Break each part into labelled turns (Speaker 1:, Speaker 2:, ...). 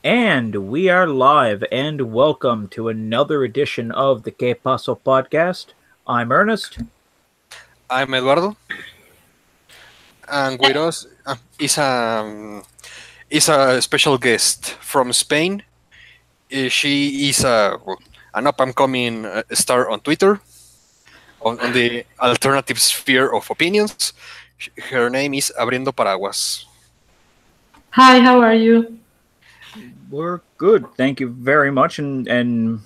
Speaker 1: And we are live, and welcome to another edition of the Qué Pasó podcast. I'm Ernest.
Speaker 2: I'm Eduardo, and with us is a special guest from Spain. She is an up-and-coming star on Twitter, on the alternative sphere of opinions. Her name is Abriendo Paraguas.
Speaker 3: Hi, how are you?
Speaker 1: We're good. Thank you very much, and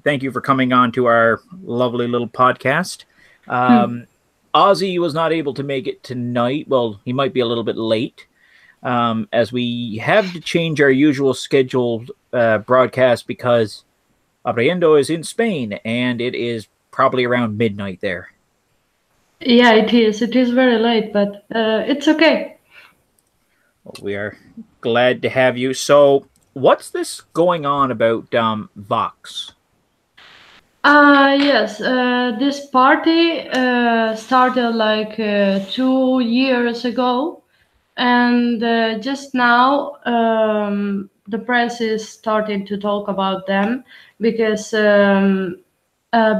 Speaker 1: thank you for coming on to our lovely little podcast. Ozzy was not able to make it tonight. Well, he might be a little bit late, as we have to change our usual scheduled broadcast because Abriendo is in Spain, and it is probably around midnight there.
Speaker 3: Yeah, it is. It is very late, but it's okay.
Speaker 1: Well, we are glad to have you. So, what's this going on about Vox?
Speaker 3: Yes, this party started like 2 years ago, and just now the press is starting to talk about them because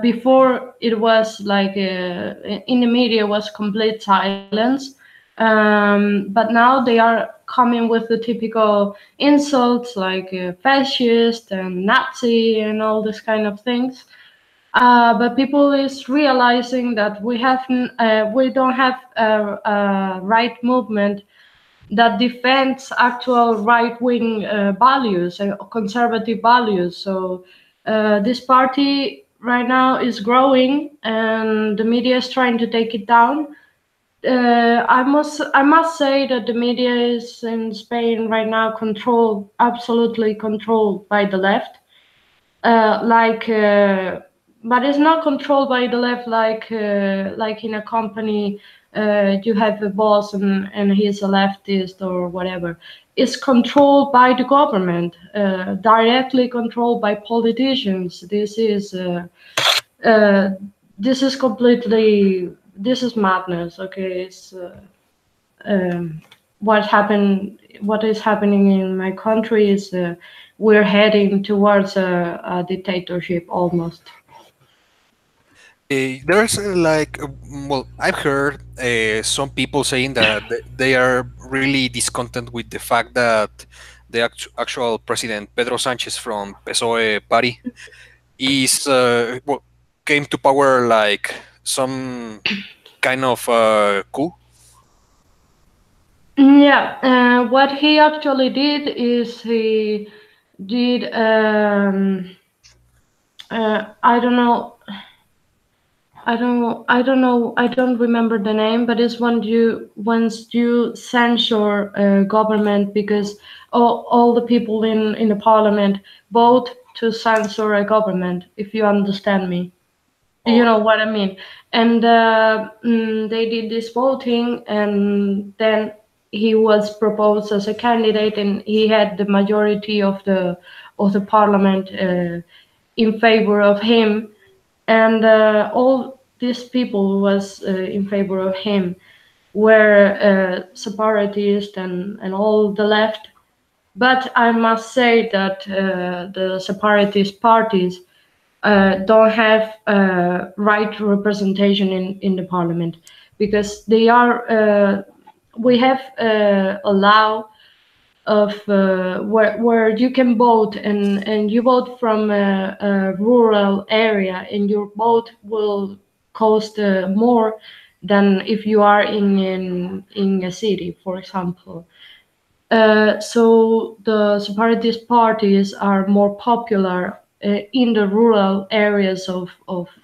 Speaker 3: before it was like in the media was complete silence, but now they are coming with the typical insults like fascist and Nazi and all this kind of things. But people is realizing that we don't have a right movement that defends actual right-wing values and conservative values. So this party right now is growing, and the media is trying to take it down. I must say that the media is in Spain right now absolutely controlled by the left. But it's not controlled by the left like in a company. You have a boss and he's a leftist or whatever. It's controlled by the government, directly controlled by politicians. This is completely, this is madness. Okay, it's what is happening in my country is we're heading towards a dictatorship almost.
Speaker 2: There's well, I've heard some people saying that they are really discontent with the fact that the actual president Pedro Sanchez from PSOE party is came to power like some kind of coup.
Speaker 3: Yeah, what he actually did is he did I don't know. I don't remember the name, but it's once you censor government because all the people in the parliament vote to censor a government. If you understand me, you know what I mean. And they did this voting, and then he was proposed as a candidate, and he had the majority of the parliament in favor of him, and all these people who was in favor of him were separatists and all the left. But I must say that the separatist parties don't have right representation in the parliament because they are we have a law of where you can vote, and you vote from a rural area, and your vote will cost more than if you are in a city, for example. So the separatist parties are more popular in the rural areas of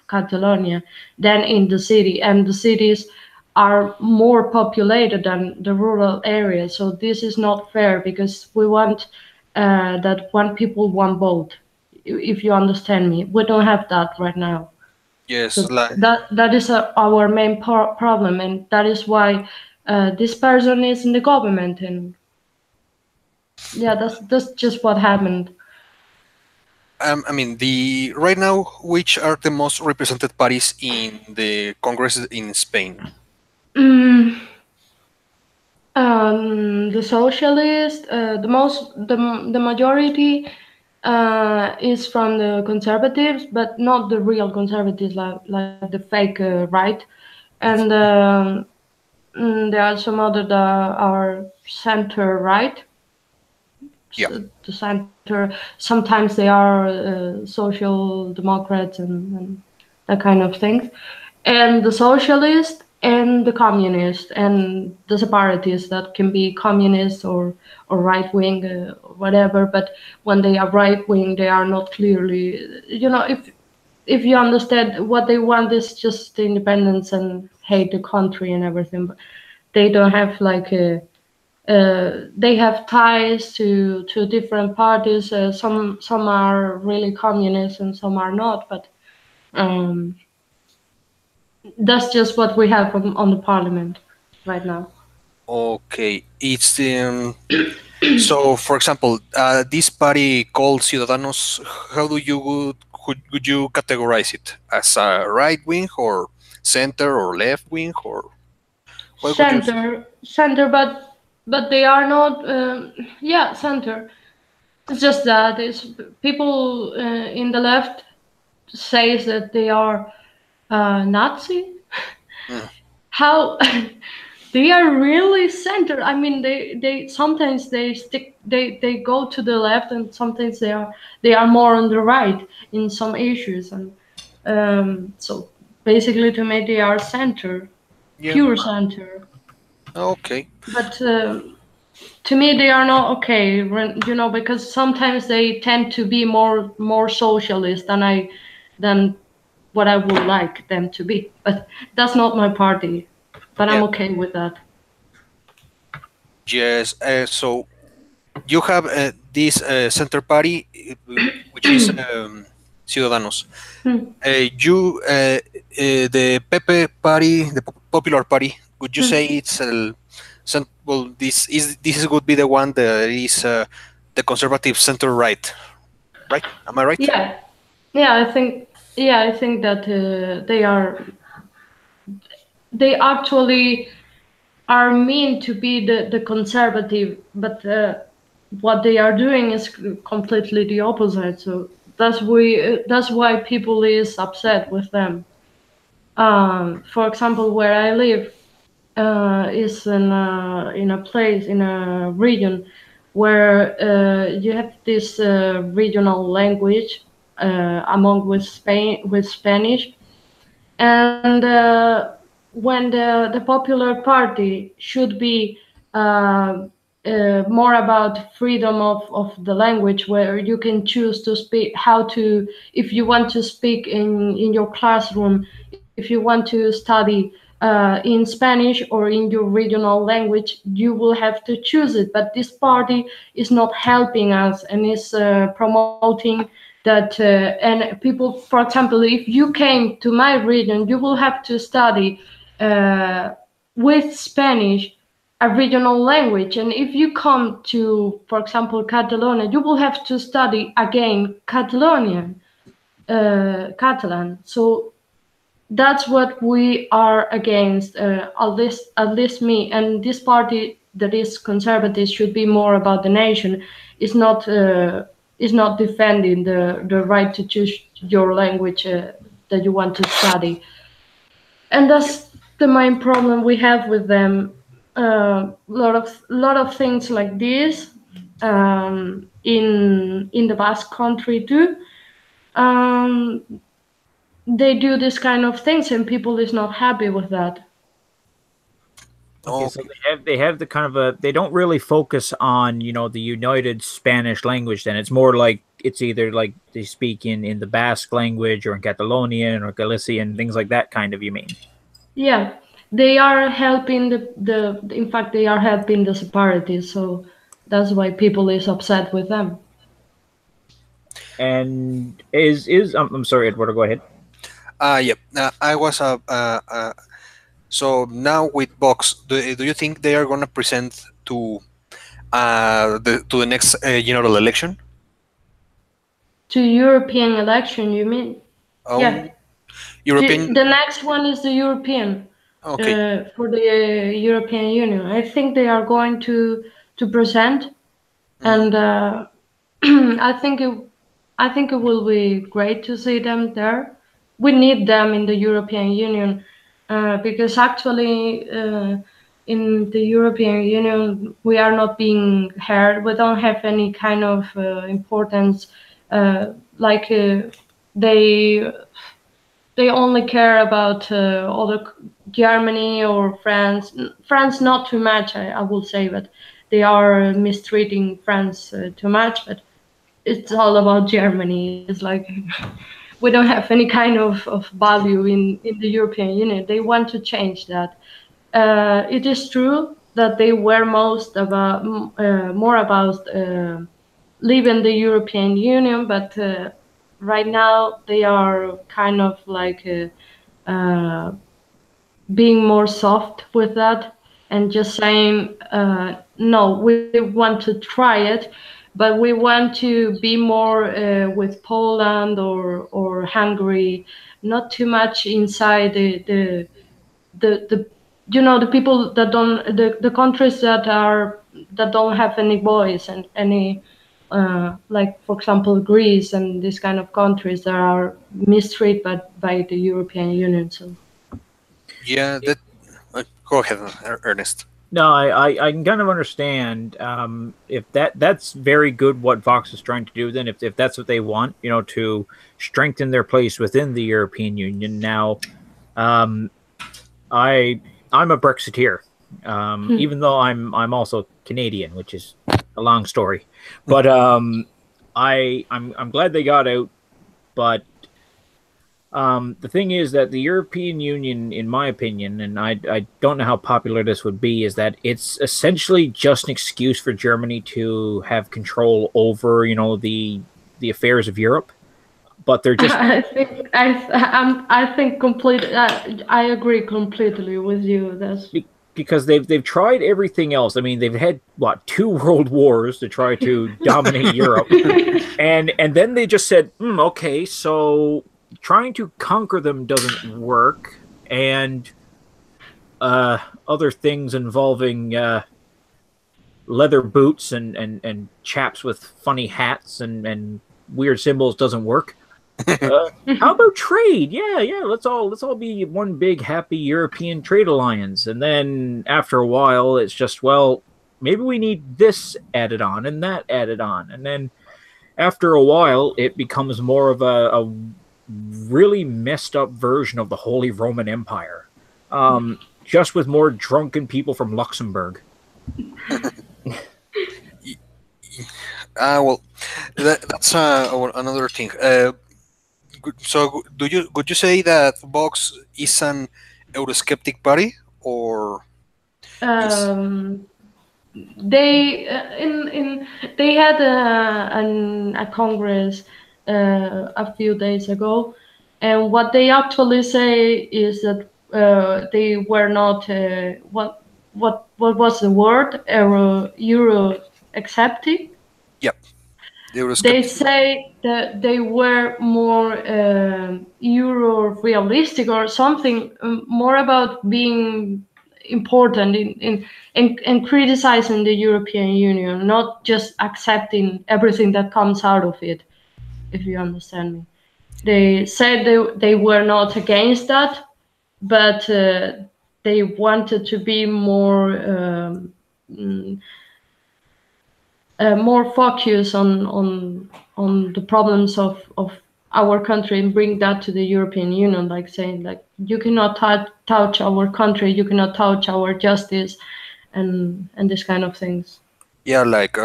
Speaker 3: Catalonia than in the city, and the cities are more populated than the rural areas. So this is not fair because we want that one people, one vote. If you understand me, we don't have that right now.
Speaker 2: Yes,
Speaker 3: so that is our main problem, and that is why this person is in the government, and yeah, that's just what happened.
Speaker 2: I mean, the right now, which are the most represented parties in the Congress in Spain?
Speaker 3: The socialist, the majority is from the conservatives, but not the real conservatives, like the fake right. And there are some other that are center right.
Speaker 2: Yeah.
Speaker 3: The center. Sometimes they are social democrats and that kind of things. And the socialist and the communist and the separatists that can be communist or right wing, whatever. But when they are right wing, they are not clearly. If you understand what they want is just independence and hate the country and everything, but they don't have like a they have ties to different parties. Some are really communist and some are not. But um, that's just what we have on the parliament right now.
Speaker 2: Okay. It's so, for example, this party called Ciudadanos, how do you would you categorize it as a right wing or center or left wing, or what would you say?
Speaker 3: Center, but they are not. Yeah, center. It's just that it's people in the left says that they are Nazi.
Speaker 2: Mm.
Speaker 3: How they are really center. I mean, they sometimes they stick they go to the left, and sometimes they are more on the right in some issues. And so basically, to me, they are center,
Speaker 2: Yeah.
Speaker 3: pure center.
Speaker 2: Okay.
Speaker 3: But to me, they are not okay. Because sometimes they tend to be more socialist than what I would like them to be. But that's not my party. But I'm
Speaker 2: Yeah.
Speaker 3: okay with that.
Speaker 2: Yes. So you have this center party, which is Ciudadanos.
Speaker 3: Hmm.
Speaker 2: The Pepe party, the Popular Party. Would you
Speaker 3: Hmm.
Speaker 2: say it's well? This would be the one that is the conservative center right, right? Am I right?
Speaker 3: Yeah, yeah. I think that they actually are mean to be the conservative, but what they are doing is completely the opposite. So that's why people is upset with them. For example, where I live is in a place in a region where you have this regional language among with Spanish, and when the Popular Party should be more about freedom of the language, where you can choose to speak how to if you want to speak in your classroom, if you want to study in Spanish or in your regional language, you will have to choose it. But this party is not helping us and is promoting that. And people, for example, if you came to my region, you will have to study with Spanish a regional language. And if you come to, for example, Catalonia, you will have to study again Catalan. So that's what we are against. At least me and this party that is conservative should be more about the nation. Is not defending the right to choose your language that you want to study. And that's the main problem we have with them. Lot of things like this in the Basque country too. Um, they do this kind of things, and people is not happy with that.
Speaker 1: Okay, so
Speaker 2: Okay.
Speaker 1: they have the kind of a they don't really focus on the United Spanish language. Then it's more like it's either like they speak in the Basque language or in Catalonian or Galician, things like that. Kind of, you mean?
Speaker 3: Yeah, they are helping the. In fact, they are helping the separatists. So that's why people is upset with them.
Speaker 1: And is I'm sorry, Eduardo, go ahead.
Speaker 2: Yeah. I was so now with Vox, do you think they are gonna present to the next general election?
Speaker 3: To European election, you mean? Yeah.
Speaker 2: Oh, European.
Speaker 3: The next one is the European.
Speaker 2: Okay.
Speaker 3: for the European Union. I think they are going to present,
Speaker 2: Mhm.
Speaker 3: and I think it will be great to see them there. We need them in the European Union because actually in the European Union we are not being heard. We don't have any kind of importance. Like they they only care about other Germany or France. France not too much, I will say, but they are mistreating France too much. But it's all about Germany. It's like we don't have any kind of value in the European Union. They want to change that. It is true that they were more about leaving the European Union, but right now they are kind of like being more soft with that and just saying, no, we want to try it, but we want to be more with Poland or Hungary, not too much inside the the people that don't the countries that don't have any voice and any like for example Greece and these kind of countries that are mistreated by the European Union. So
Speaker 2: Yeah, that. Go ahead, Ernest.
Speaker 1: No, I can kind of understand if that's very good what Vox is trying to do. Then if that's what they want, to strengthen their place within the European Union. Now, um, I I'm a Brexiteer, even though I'm also Canadian, which is a long story. But I'm glad they got out. But the thing is that the European Union, in my opinion, and I don't know how popular this would be, is that it's essentially just an excuse for Germany to have control over, the affairs of Europe. But they're just
Speaker 3: I think complete. I agree completely with you. That's
Speaker 1: because they've tried everything else. I mean, they've had what, two world wars to try to dominate Europe, and then they just said, okay, so trying to conquer them doesn't work, and other things involving leather boots and chaps with funny hats and weird symbols doesn't work. How about trade? Yeah. Let's all be one big happy European trade alliance. And then after a while, it's just, well, maybe we need this added on and that added on. And then after a while, it becomes more of a really messed up version of the Holy Roman Empire, just with more drunken people from Luxembourg.
Speaker 2: Well, that's another thing. So, would you say that Vox is an Eurosceptic party, or is
Speaker 3: um, they they had a congress a few days ago, and what they actually say is that they were not what was the word euro accepting.
Speaker 2: yep, the
Speaker 3: They
Speaker 2: Eurosceptic?
Speaker 3: say that they were more Euro realistic or something, more about being important in criticizing the European Union, not just accepting everything that comes out of it, if you understand me. They said they were not against that, but they wanted to be more focus on the problems of our country and bring that to the European Union, like saying like you cannot touch our country, you cannot touch our justice, and this kind of things.
Speaker 2: Yeah, like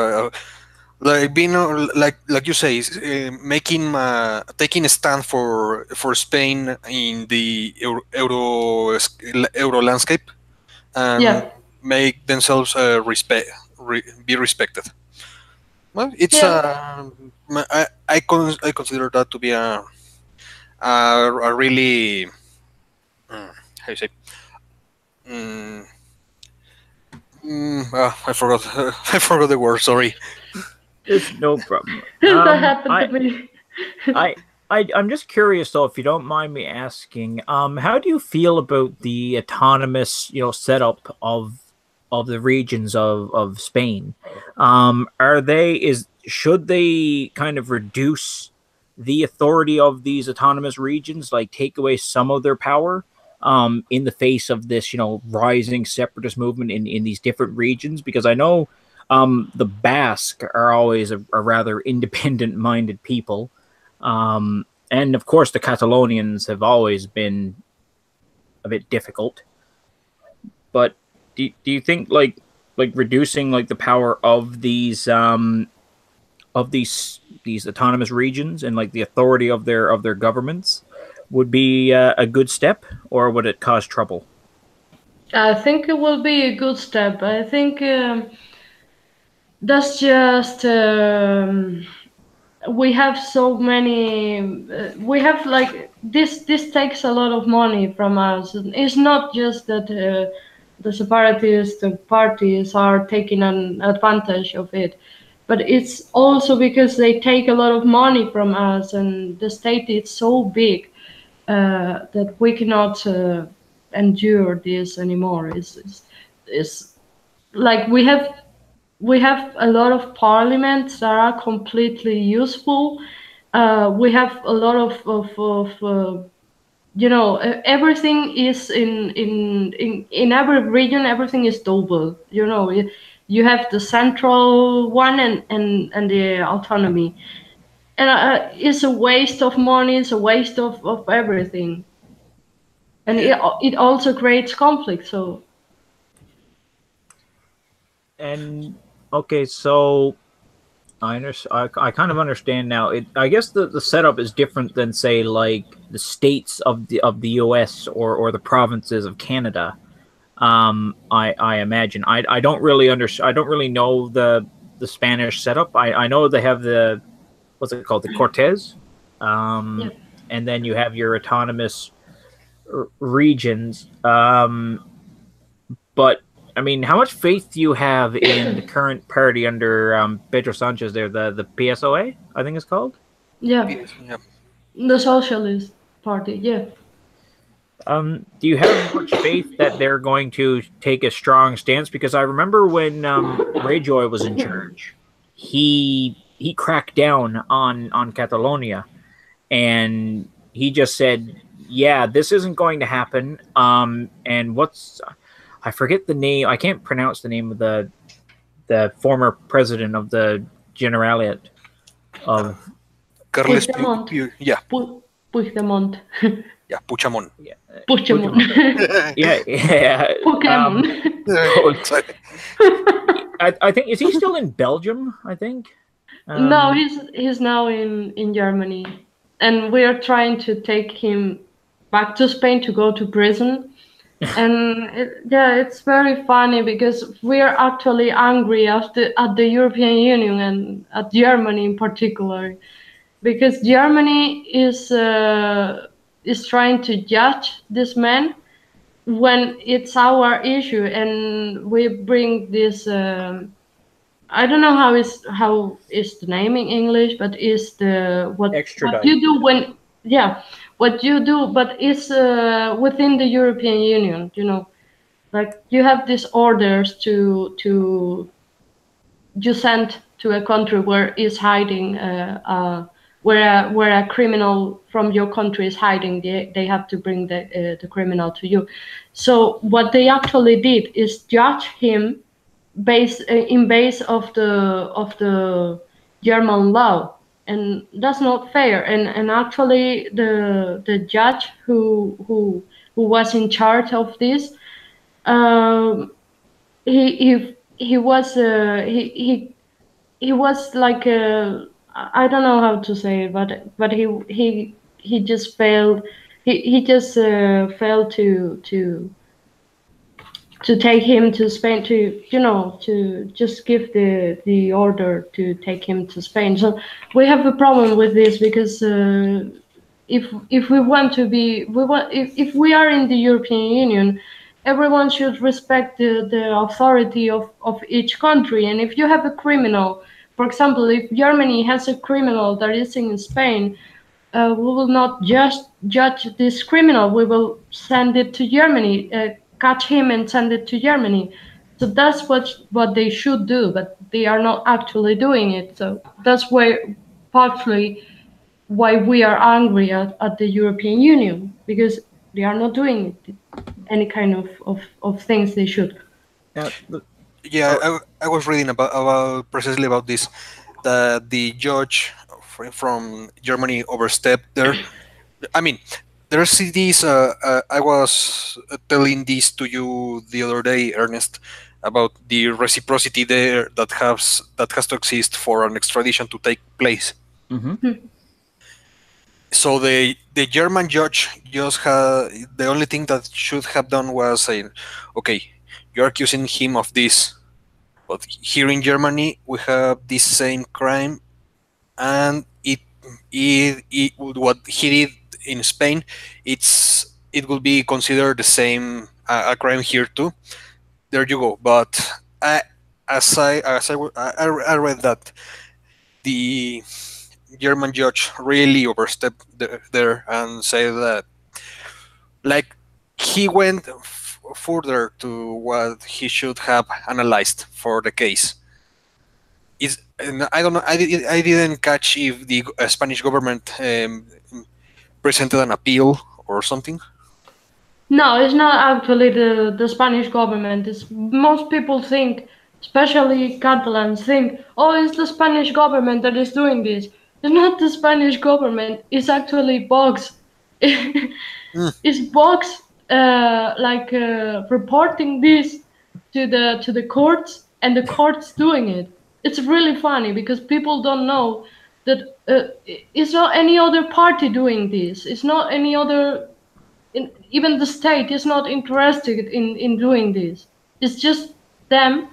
Speaker 2: being like you say, making taking a stand for Spain in the euro landscape, and
Speaker 3: Yeah,
Speaker 2: make themselves be respected. Well, it's
Speaker 3: yeah.
Speaker 2: I consider that to be a really how you say mm, I forgot I forgot the word. Sorry.
Speaker 1: It's no problem.
Speaker 3: That happened to
Speaker 1: I
Speaker 3: me.
Speaker 1: I I'm just curious though, if you don't mind me asking, how do you feel about the autonomous, setup of the regions of Spain? Should they kind of reduce the authority of these autonomous regions, like take away some of their power, in the face of this, rising separatist movement in these different regions? Because I know the Basque are always a rather independent-minded people. And of course, the Catalonians have always been a bit difficult. But do you think like reducing like the power of these autonomous regions and like the authority of their governments would be a good step, or would it cause trouble?
Speaker 3: I think it will be a good step. I think that's just we have so many. We have like this. This takes a lot of money from us. It's not just that the separatist parties are taking an advantage of it, but it's also because they take a lot of money from us, and the state is so big that we cannot endure this anymore. It's like we have a lot of parliaments that are completely useful. We have a lot of everything is in every region. Everything is double. You have the central one and the autonomy, and it's a waste of money. It's a waste of everything, and it also creates conflict. So.
Speaker 1: And okay, so I kind of understand now. I guess the setup is different than say like the states of the U.S. or the provinces of Canada. I imagine I don't really I don't really know the Spanish setup. I know they have the, what's it called, the Cortes,
Speaker 3: Yeah.
Speaker 1: and then you have your autonomous regions. But I mean, how much faith do you have in the current party under Pedro Sanchez there, the PSOA, I think it's called?
Speaker 3: Yeah,
Speaker 2: Yeah.
Speaker 3: the Socialist Party. Yeah.
Speaker 1: Do you have much faith that they're going to take a strong stance? Because I remember when Rajoy was in charge, he cracked down on Catalonia, and he just said, "Yeah, this isn't going to happen." And I forget the name. I can't pronounce the name of the former president of the Generalitat of
Speaker 2: Carles
Speaker 3: Puigdemont.
Speaker 2: yeah,
Speaker 3: Puigdemont.
Speaker 2: yeah, Puigdemont.
Speaker 1: yeah,
Speaker 3: Puigdemont.
Speaker 1: yeah.
Speaker 3: Pokemon.
Speaker 1: I think, is he still in Belgium? I think.
Speaker 3: No, he's now in Germany, and we are trying to take him back to Spain to go to prison. And it's very funny because we are actually angry at the European Union and at Germany in particular, because Germany is trying to judge this man when it's our issue, and we bring this. I don't know how is the name in English, but is the what you do when what you do, but it's within the European Union. Like you have these orders to you send to a country where is hiding where a criminal from your country is hiding. They have to bring the criminal to you. So what they actually did is judge him base of the German law, and that's not fair. And actually, the judge who was in charge of this, he was he was like I don't know how to say it, but he just failed. He just failed to take him to Spain, to just give the order to take him to Spain. So we have a problem with this because if we want to be, if we are in the European Union, everyone should respect the authority of each country. And if you have a criminal, for example, if Germany has a criminal that is in Spain, we will not just judge this criminal. We will send it to Germany, catch him and send it to Germany. So that's what they should do, but they are not actually doing it. So that's why partly why we are angry at the European Union, because they are not doing any kind of things they should.
Speaker 2: Yeah, I was reading about precisely about this, that the judge from Germany overstepped there. I mean, there's this. I was telling this to you the other day, Ernest, about the reciprocity there that has to exist for an extradition to take place.
Speaker 1: Mm-hmm.
Speaker 2: So the German judge just had the only thing that should have done was saying, okay, you're accusing him of this, but here in Germany we have this same crime, and what he did in Spain, it will be considered the same a crime here too. There you go. But I read that the German judge really overstepped there and said that, like, he went further to what he should have analyzed for the case. And I don't know. I didn't catch if the Spanish government presented an appeal or something.
Speaker 3: No, it's not actually the Spanish government. It's, most people think, especially Catalans, think, oh, it's the Spanish government that is doing this. It's not the Spanish government. It's actually Vox. It's Vox, reporting this to the courts, and the courts doing it. It's really funny because people don't know that it's not any other party doing this. It's not any other. Even the state is not interested in doing this. It's just them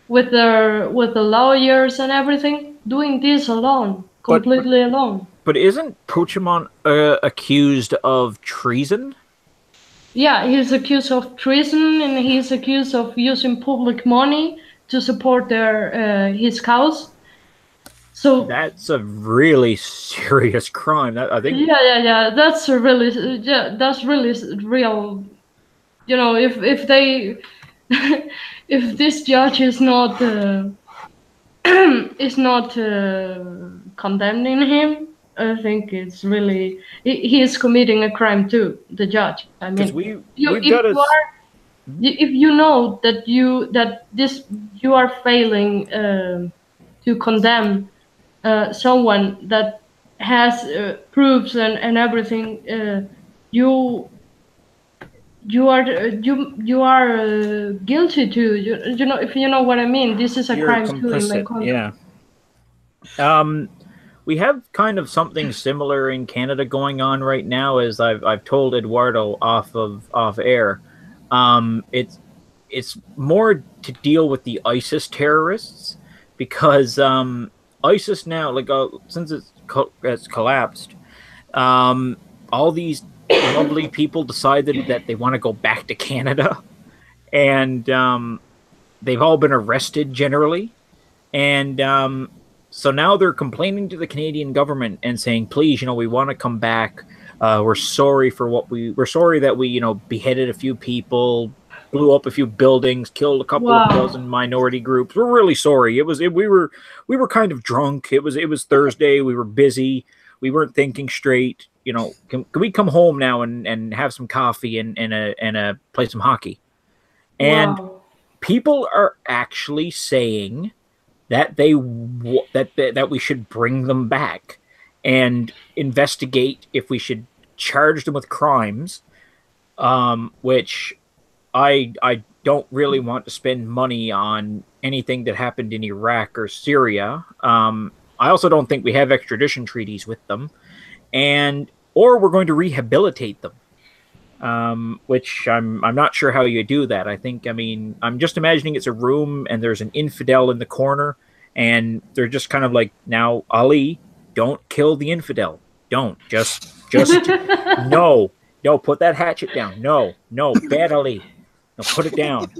Speaker 3: with the lawyers and everything doing this alone, completely alone.
Speaker 1: But isn't Puigdemont accused of treason?
Speaker 3: Yeah, he's accused of treason, and he's accused of using public money to support his cause. So
Speaker 1: that's a really serious crime. That I think.
Speaker 3: Yeah. That's really real. You know, if they if this judge is not condemning him, I think it's really he is committing a crime too. The judge. I mean, if you know that you are failing to condemn someone that has proofs and everything, you are guilty too. You know, if you know what I mean. This is a crime too in my country.
Speaker 1: Yeah. We have kind of something similar in Canada going on right now, as I've told Eduardo off air. It's more to deal with the ISIS terrorists, because ISIS now, since it's collapsed, all these lovely people decided that they want to go back to Canada, and they've all been arrested generally, and so now they're complaining to the Canadian government and saying, please, we want to come back. We're sorry that we beheaded a few people, blew up a few buildings, killed a couple of dozen minority groups. We're really sorry. We were kind of drunk. It was Thursday. We were busy. We weren't thinking straight. Can we come home now and have some coffee and play some hockey? And people are actually saying that that we should bring them back and investigate if we should charge them with crimes, which I don't really want to spend money on anything that happened in Iraq or Syria. I also don't think we have extradition treaties with them, or we're going to rehabilitate them, which I'm not sure how you do that. I'm just imagining it's a room and there's an infidel in the corner, and they're just kind of like, now, Ali, don't kill the infidel. Don't just no, put that hatchet down. No, bad Ali. No, put it down.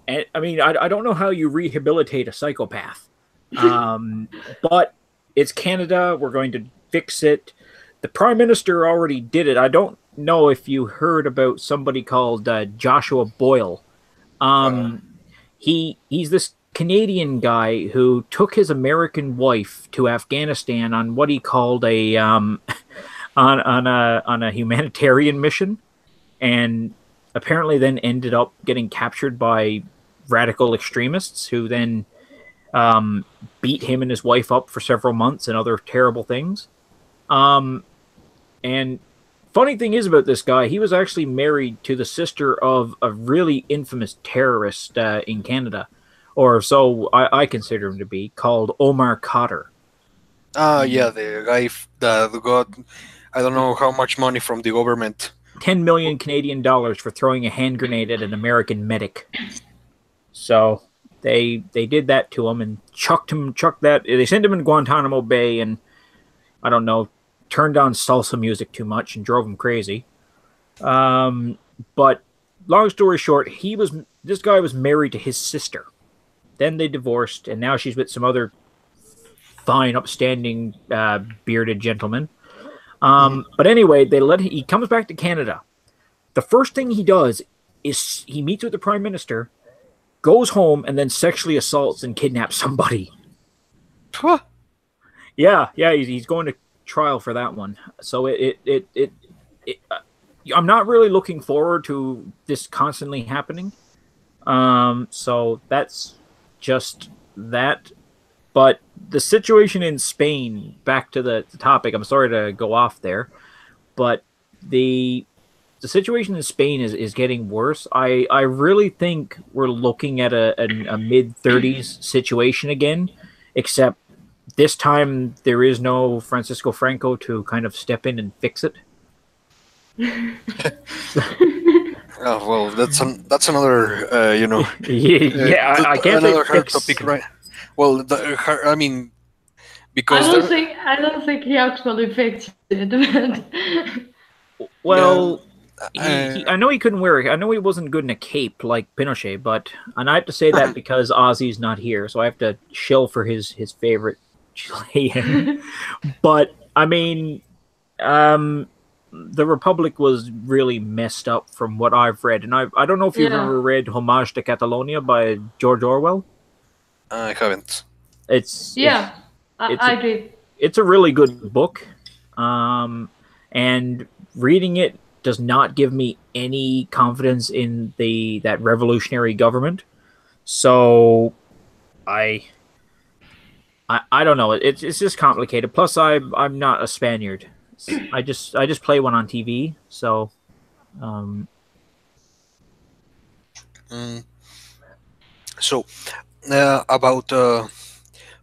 Speaker 1: And I don't know how you rehabilitate a psychopath. But it's Canada. We're going to fix it. the prime minister already did it. I don't know if you heard about somebody called Joshua Boyle. He's this Canadian guy who took his American wife to Afghanistan on what he called a on a humanitarian mission, and apparently then ended up getting captured by radical extremists who then beat him and his wife up for several months and other terrible things. And funny thing is about this guy, he was actually married to the sister of a really infamous terrorist in Canada, or so I consider him to be, called Omar Khadr.
Speaker 2: Yeah, the guy that got, I don't know how much money from the government.
Speaker 1: 10 million Canadian dollars for throwing a hand grenade at an American medic. So they did that to him and chucked that. They sent him in Guantanamo Bay and, I don't know, turned on salsa music too much and drove him crazy. But long story short, this guy was married to his sister. Then they divorced, and now she's with some other fine, upstanding, bearded gentleman. But anyway, he comes back to Canada. The first thing he does is he meets with the prime minister, goes home, and then sexually assaults and kidnaps somebody.
Speaker 2: Huh.
Speaker 1: Yeah, he's going to trial for that one. So I'm not really looking forward to this constantly happening. So that's just that. But the situation in Spain, back to the topic, I'm sorry to go off there, but the situation in Spain is getting worse. I really think we're looking at a mid-30s situation again, except this time there is no Francisco Franco to kind of step in and fix it.
Speaker 2: Oh, well, that's another,
Speaker 1: I can't
Speaker 2: another
Speaker 1: say
Speaker 2: hard
Speaker 1: fix.
Speaker 2: topic, right? Well, I mean, because
Speaker 3: I don't think he actually fixed it.
Speaker 1: Well, I know he couldn't wear it. I know he wasn't good in a cape like Pinochet, and I have to say that because Ozzy's not here, so I have to shill for his favorite Chilean. But I mean, the Republic was really messed up from what I've read, and I don't know if you've ever read Homage to Catalonia by George Orwell.
Speaker 2: I haven't.
Speaker 3: I did.
Speaker 1: It's a really good book, and reading it does not give me any confidence in that revolutionary government. So, I don't know. It's just complicated. Plus, I'm not a Spaniard. I just play one on TV. So,
Speaker 2: So, about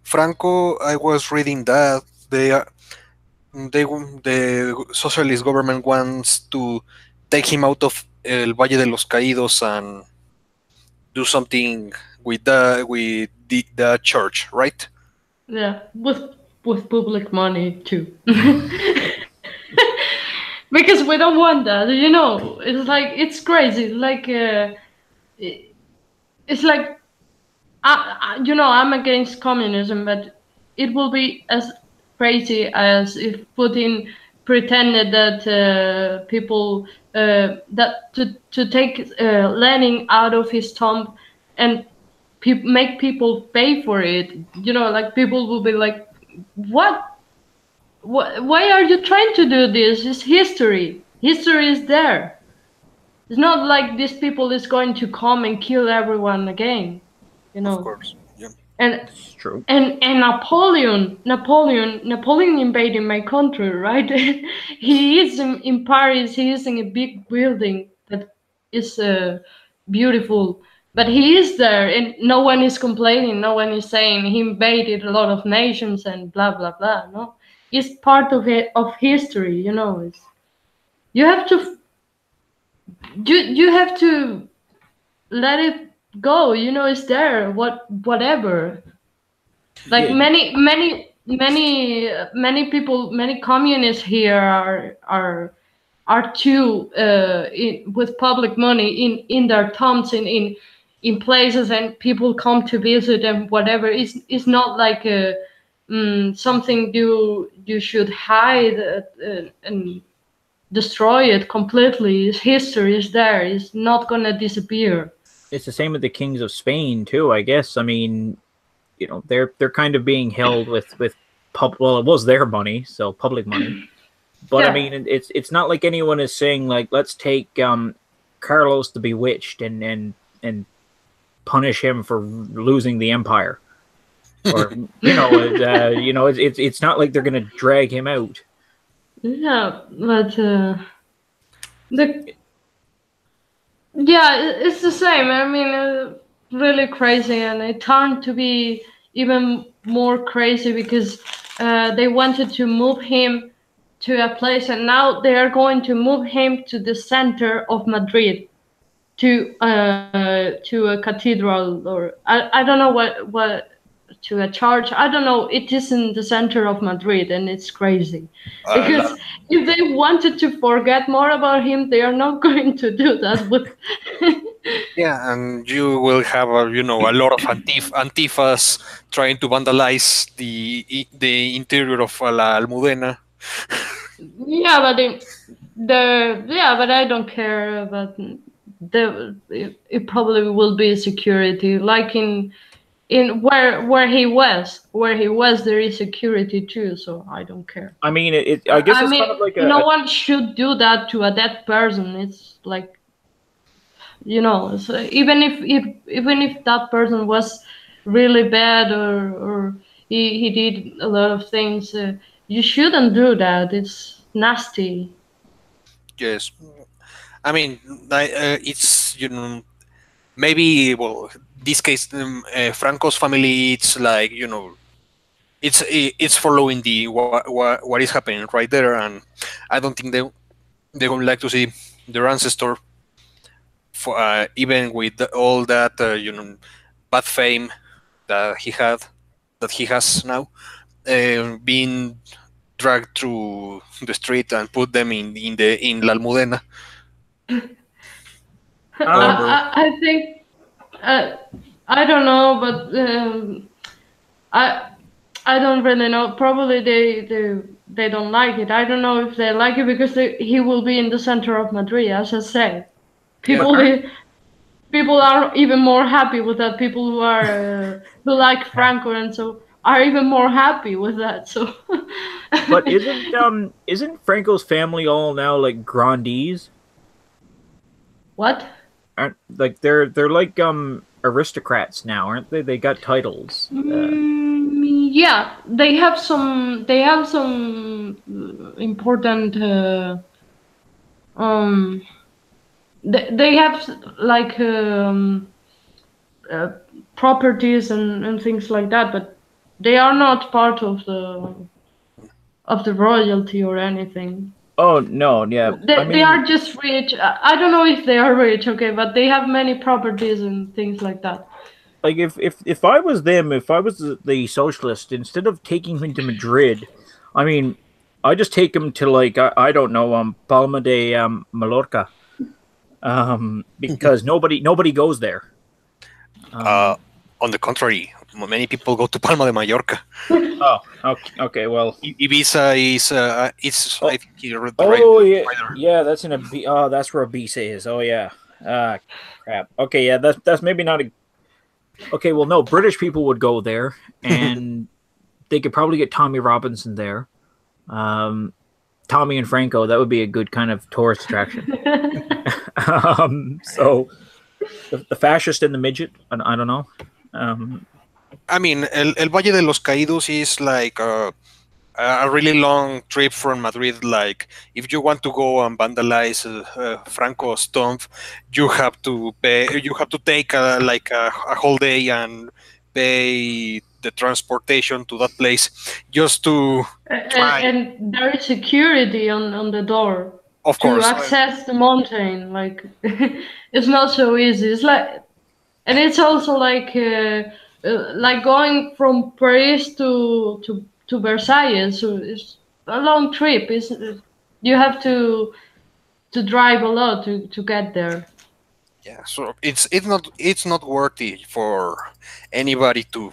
Speaker 2: Franco, I was reading that the socialist government wants to take him out of El Valle de los Caídos and do something with the church, right?
Speaker 3: Yeah, with public money too. Because we don't want that, It's like, it's crazy. Like, it's like, I'm against communism, but it will be as crazy as if Putin pretended that people that to take Lenin out of his tomb and make people pay for it. Like, people will be like, what? Why are you trying to do this? It's history. History is there. It's not like these people is going to come and kill everyone again.
Speaker 2: Of course, yeah.
Speaker 3: And
Speaker 1: it's true.
Speaker 3: And Napoleon invaded my country, right? He is in Paris. He is in a big building that is beautiful, but he is there, and no one is complaining. No one is saying he invaded a lot of nations and blah blah blah. No, it's part of history. It's, you have to let it go. It's there. Whatever. Like, many people, many communists here are too with public money in their tombs in places, and people come to visit and whatever. It's not like something you should hide and destroy it completely. History is there. It's not gonna disappear.
Speaker 1: It's the same with the kings of Spain too, I guess. I mean, they're kind of being held with well, it was their money, so public money. But I mean, it's not like anyone is saying like, let's take Carlos the Bewitched and punish him for losing the empire, or it's not like they're gonna drag him out.
Speaker 3: Yeah, but it's the same. I mean, really crazy, and it turned to be even more crazy because they wanted to move him to a place, and now they are going to move him to the center of Madrid, to a cathedral, or I don't know what to a church. I don't know. It is in the center of Madrid, and it's crazy because if they wanted to forget more about him, they are not going to do that.
Speaker 2: Yeah, and you will have a lot of antifas trying to vandalize the interior of La Almudena.
Speaker 3: Yeah, but I don't care about it probably will be security, like in where he was there is security too, so I don't care.
Speaker 1: I mean, I guess it's kind of like
Speaker 3: no one should do that to a dead person. It's like, so even if that person was really bad, or he did a lot of things, you shouldn't do that. It's nasty.
Speaker 2: Yes, I mean, it's maybe, well, this case, Franco's family, it's like it's following the what is happening right there, and I don't think they would like to see their ancestor, for even with all that bad fame that he has now, being dragged through the street and put them in La Almudena.
Speaker 3: I think I don't know, but I don't really know. Probably they don't like it. I don't know if they like it because he will be in the center of Madrid, as I said. People are even more happy with that. People who like Franco and so are even more happy with that. So,
Speaker 1: but isn't Franco's family all now like grandees?
Speaker 3: What?
Speaker 1: Aren't like they're like aristocrats now, aren't they? They got titles.
Speaker 3: Yeah, they have some important they have like properties and things like that, but they are not part of the royalty or anything.
Speaker 1: Oh no, yeah.
Speaker 3: They are just rich. I don't know if they are rich, okay, but they have many properties and things like that.
Speaker 1: Like if I was them, if I was the socialist, instead of taking him to Madrid, I mean, I just take him to like I don't know, Palma de Mallorca, because nobody goes there.
Speaker 2: On the contrary, many people go to Palma de Mallorca.
Speaker 1: Oh, okay. Well,
Speaker 2: Ibiza is it's. I think you're
Speaker 1: yeah, that's in that's where Ibiza is. Oh yeah, crap. Okay, yeah, that's maybe not a. Okay, well, no, British people would go there, and they could probably get Tommy Robinson there. Tommy and Franco, that would be a good kind of tourist attraction. So, the fascist and the midget, I don't know.
Speaker 2: I mean, El Valle de los Caídos is like a really long trip from Madrid. Like, if you want to go and vandalize Franco's tomb, you have to pay. You have to take like a whole day and pay the transportation to that place just to try.
Speaker 3: And there is security on the door.
Speaker 2: Of course,
Speaker 3: to access the mountain. Like, it's not so easy. It's like, and it's also like going from Paris to Versailles. So it's a long trip. You have to drive a lot to get there.
Speaker 2: Yeah, so it's not worthy for anybody to.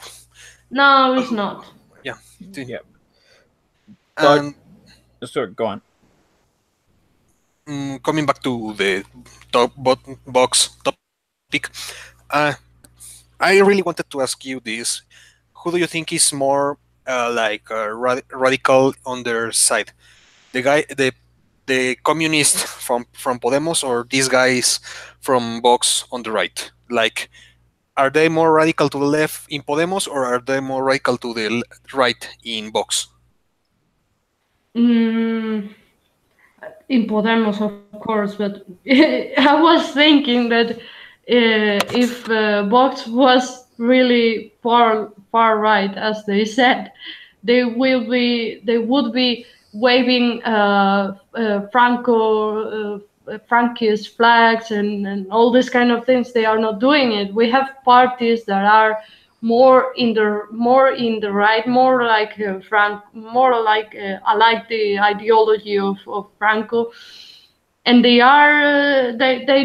Speaker 3: No, it's not.
Speaker 2: Yeah.
Speaker 1: Yeah. But
Speaker 2: And
Speaker 1: sorry, go on.
Speaker 2: coming back to the box topic, uh, I really wanted to ask you this: who do you think is more like radical on their side? The guy, the communist from Podemos, or these guys from Vox on the right? Like, are they more radical to the left in Podemos, or are they more radical to the right in Vox?
Speaker 3: Mm, in Podemos, of course, but I was thinking that if Vox was really far right, as they said, they would be waving Francoist flags and all these kind of things. They are not doing it. We have parties that are more in the right, more like I like the ideology of Franco, and they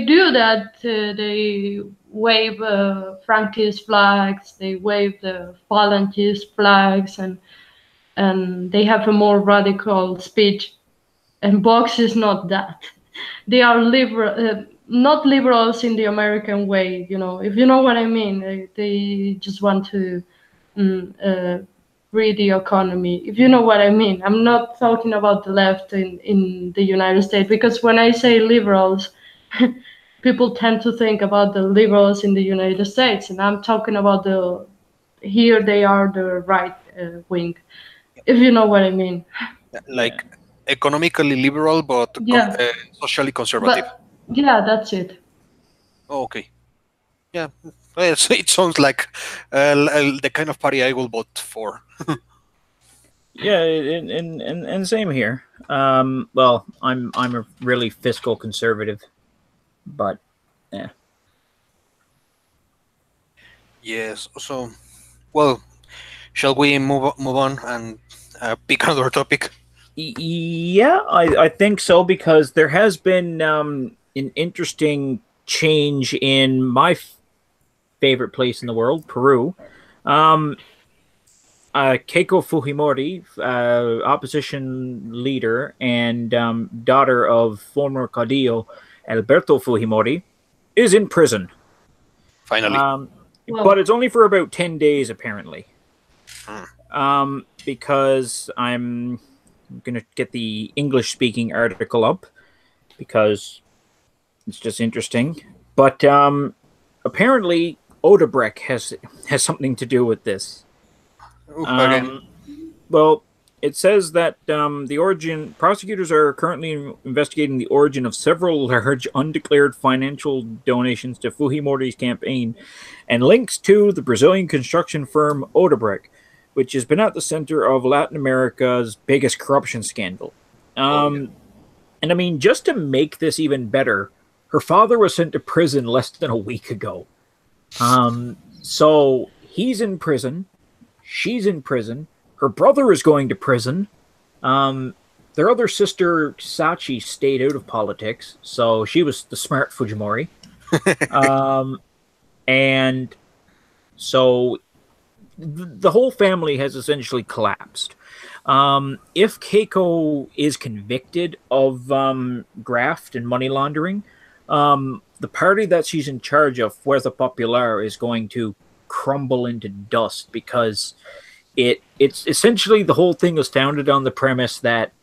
Speaker 3: do that. They wave Francoist flags, they wave the Falangist flags, and they have a more radical speech. And Vox is not that. They are not liberals in the American way, if you know what I mean. They just want to mm, uh, read the economy, if you know what I mean. I'm not talking about the left in the United States, because when I say liberals, people tend to think about the liberals in the United States, and I'm talking about here they are the right wing, if you know what I mean.
Speaker 1: Yeah.
Speaker 2: Like economically liberal, but
Speaker 3: Yeah,
Speaker 2: socially conservative.
Speaker 3: but yeah, that's it.
Speaker 2: Oh, okay. Yeah. Well, it sounds like the kind of party I will vote for.
Speaker 1: Yeah, and same here. Well, I'm a really fiscal conservative, but yeah.
Speaker 2: Yes. So, well, shall we move on and pick another topic?
Speaker 1: Yeah, I think so, because there has been an interesting change in my favorite place in the world, Peru. Um, Keiko Fujimori, opposition leader and daughter of former Caudillo Alberto Fujimori, is in prison.
Speaker 2: Finally.
Speaker 1: Um, but
Speaker 3: Well,
Speaker 1: it's only for about 10 days, apparently.
Speaker 2: Hmm.
Speaker 1: Because I'm going to get the English speaking article up because it's just interesting. But apparently, Odebrecht has something to do with this.
Speaker 2: Again.
Speaker 1: Um, well, it says that the origin prosecutors are currently investigating the origin of several large undeclared financial donations to Fujimori's campaign and links to the Brazilian construction firm Odebrecht, which has been at the center of Latin America's biggest corruption scandal.
Speaker 2: Oh, yeah.
Speaker 1: And I mean, just to make this even better, her father was sent to prison less than a week ago. So he's in prison. She's in prison. Her brother is going to prison. Um, their other sister, Sachi, stayed out of politics, so she was the smart Fujimori. And so the whole family has essentially collapsed. If Keiko is convicted of graft and money laundering, the party that she's in charge of, Fuerza Popular, is going to crumble into dust because it's essentially the whole thing is founded on the premise that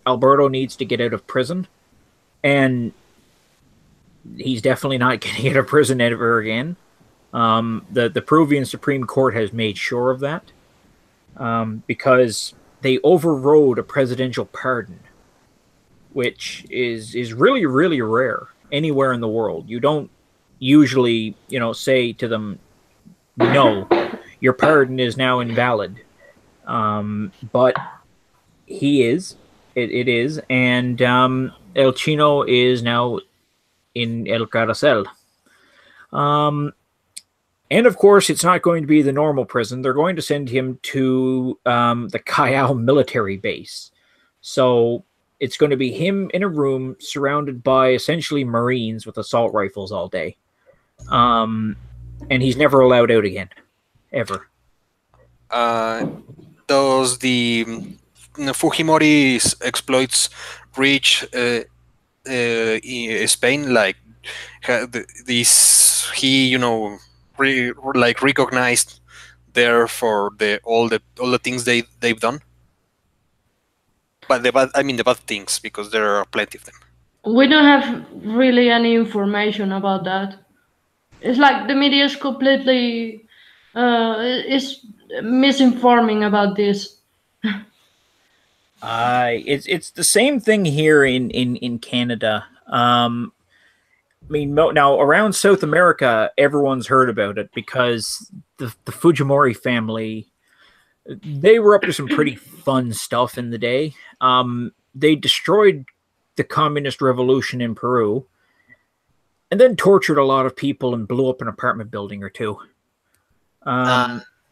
Speaker 1: Alberto needs to get out of prison, and he's definitely not getting out of prison ever again. The Peruvian Supreme Court has made sure of that because they overrode a presidential pardon, which is really rare anywhere in the world. You don't usually say to them, no, your pardon is now invalid. But he is. It is, and El Chino is now in El Caracel. And of course, it's not going to be the normal prison. They're going to send him to the Callao military base. So it's going to be him in a room surrounded by essentially Marines with assault rifles all day. And he's never allowed out again, ever.
Speaker 2: Does because the Fujimori exploits rich Spain, like this he like recognized there for all the things they've done, but the bad things, because there are plenty of them.
Speaker 3: We don't have really any information about that. It's like the media is completely is misinforming about this.
Speaker 1: It's the same thing here in Canada. I mean, now around South America, everyone's heard about it because the Fujimori family, they were up to some pretty fun stuff in the day. They destroyed the communist revolution in Peru, and then tortured a lot of people and blew up an apartment building or two.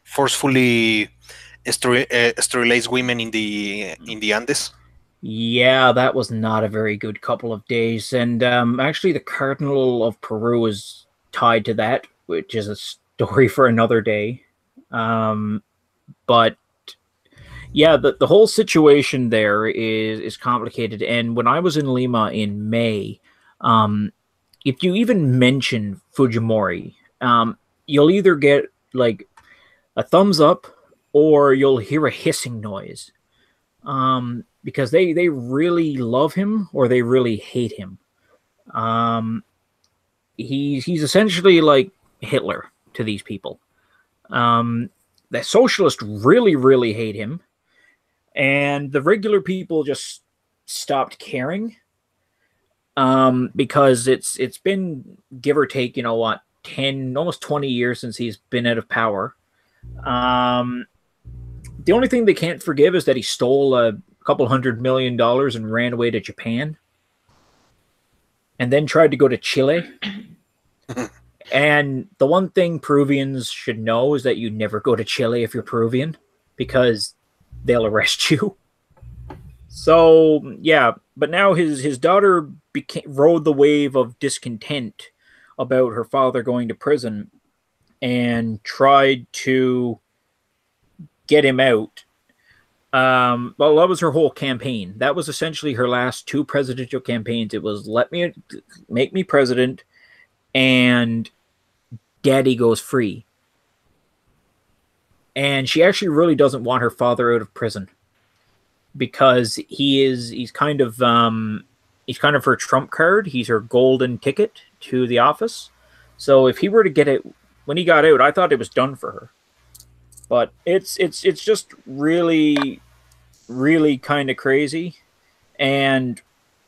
Speaker 2: Forcefully sterilized women in the Andes.
Speaker 1: Yeah, that was not a very good couple of days. And actually, the Cardinal of Peru is tied to that, which is a story for another day. But yeah, the whole situation there is complicated. And when I was in Lima in May, if you even mention Fujimori, you'll either get like a thumbs up or you'll hear a hissing noise. Because they really love him or they really hate him. He's essentially like Hitler to these people. The socialists really hate him, and the regular people just stopped caring. Because it's been, give or take, 10, almost 20 years since he's been out of power. The only thing they can't forgive is that he stole a couple $100 million and ran away to Japan, and then tried to go to Chile. And the one thing Peruvians should know is that you never go to Chile if you're Peruvian, because they'll arrest you. So yeah, but now his daughter rode the wave of discontent about her father going to prison and tried to get him out. Well, that was her whole campaign. That was essentially her last two presidential campaigns. It was make me president, and daddy goes free. And she actually really doesn't want her father out of prison, because he's kind of her trump card. He's her golden ticket to the office. So if he were to get it when he got out, I thought it was done for her. But it's just really kind of crazy. And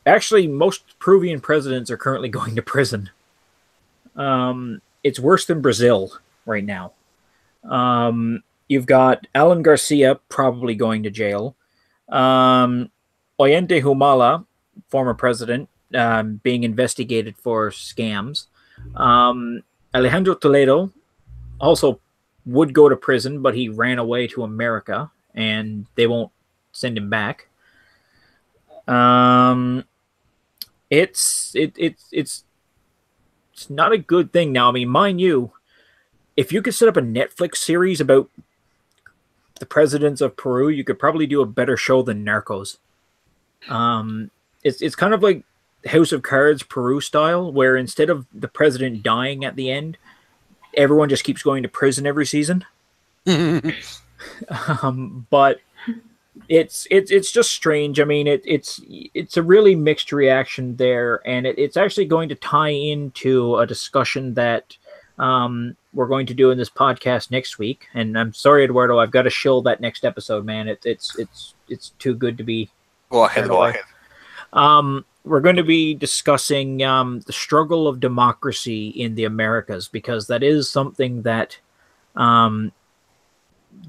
Speaker 1: actually, most Peruvian presidents are currently going to prison. It's worse than Brazil right now. You've got Alan Garcia probably going to jail. Ollanta Humala, former president, being investigated for scams. Alejandro Toledo also would go to prison, but he ran away to America, and they won't send him back. It's not a good thing now. I mean, mind you, if you could set up a Netflix series about the presidents of Peru, you could probably do a better show than Narcos. It's kind of like House of Cards Peru style, where instead of the president dying at the end, everyone just keeps going to prison every season. But it's just strange. I mean, it's a really mixed reaction there, and it's actually going to tie into a discussion that we're going to do in this podcast next week. And I'm sorry, Eduardo, I've got to shill that next episode, man. It's too good to be.
Speaker 2: Go ahead.
Speaker 1: We're going to be discussing the struggle of democracy in the Americas, because that is something that the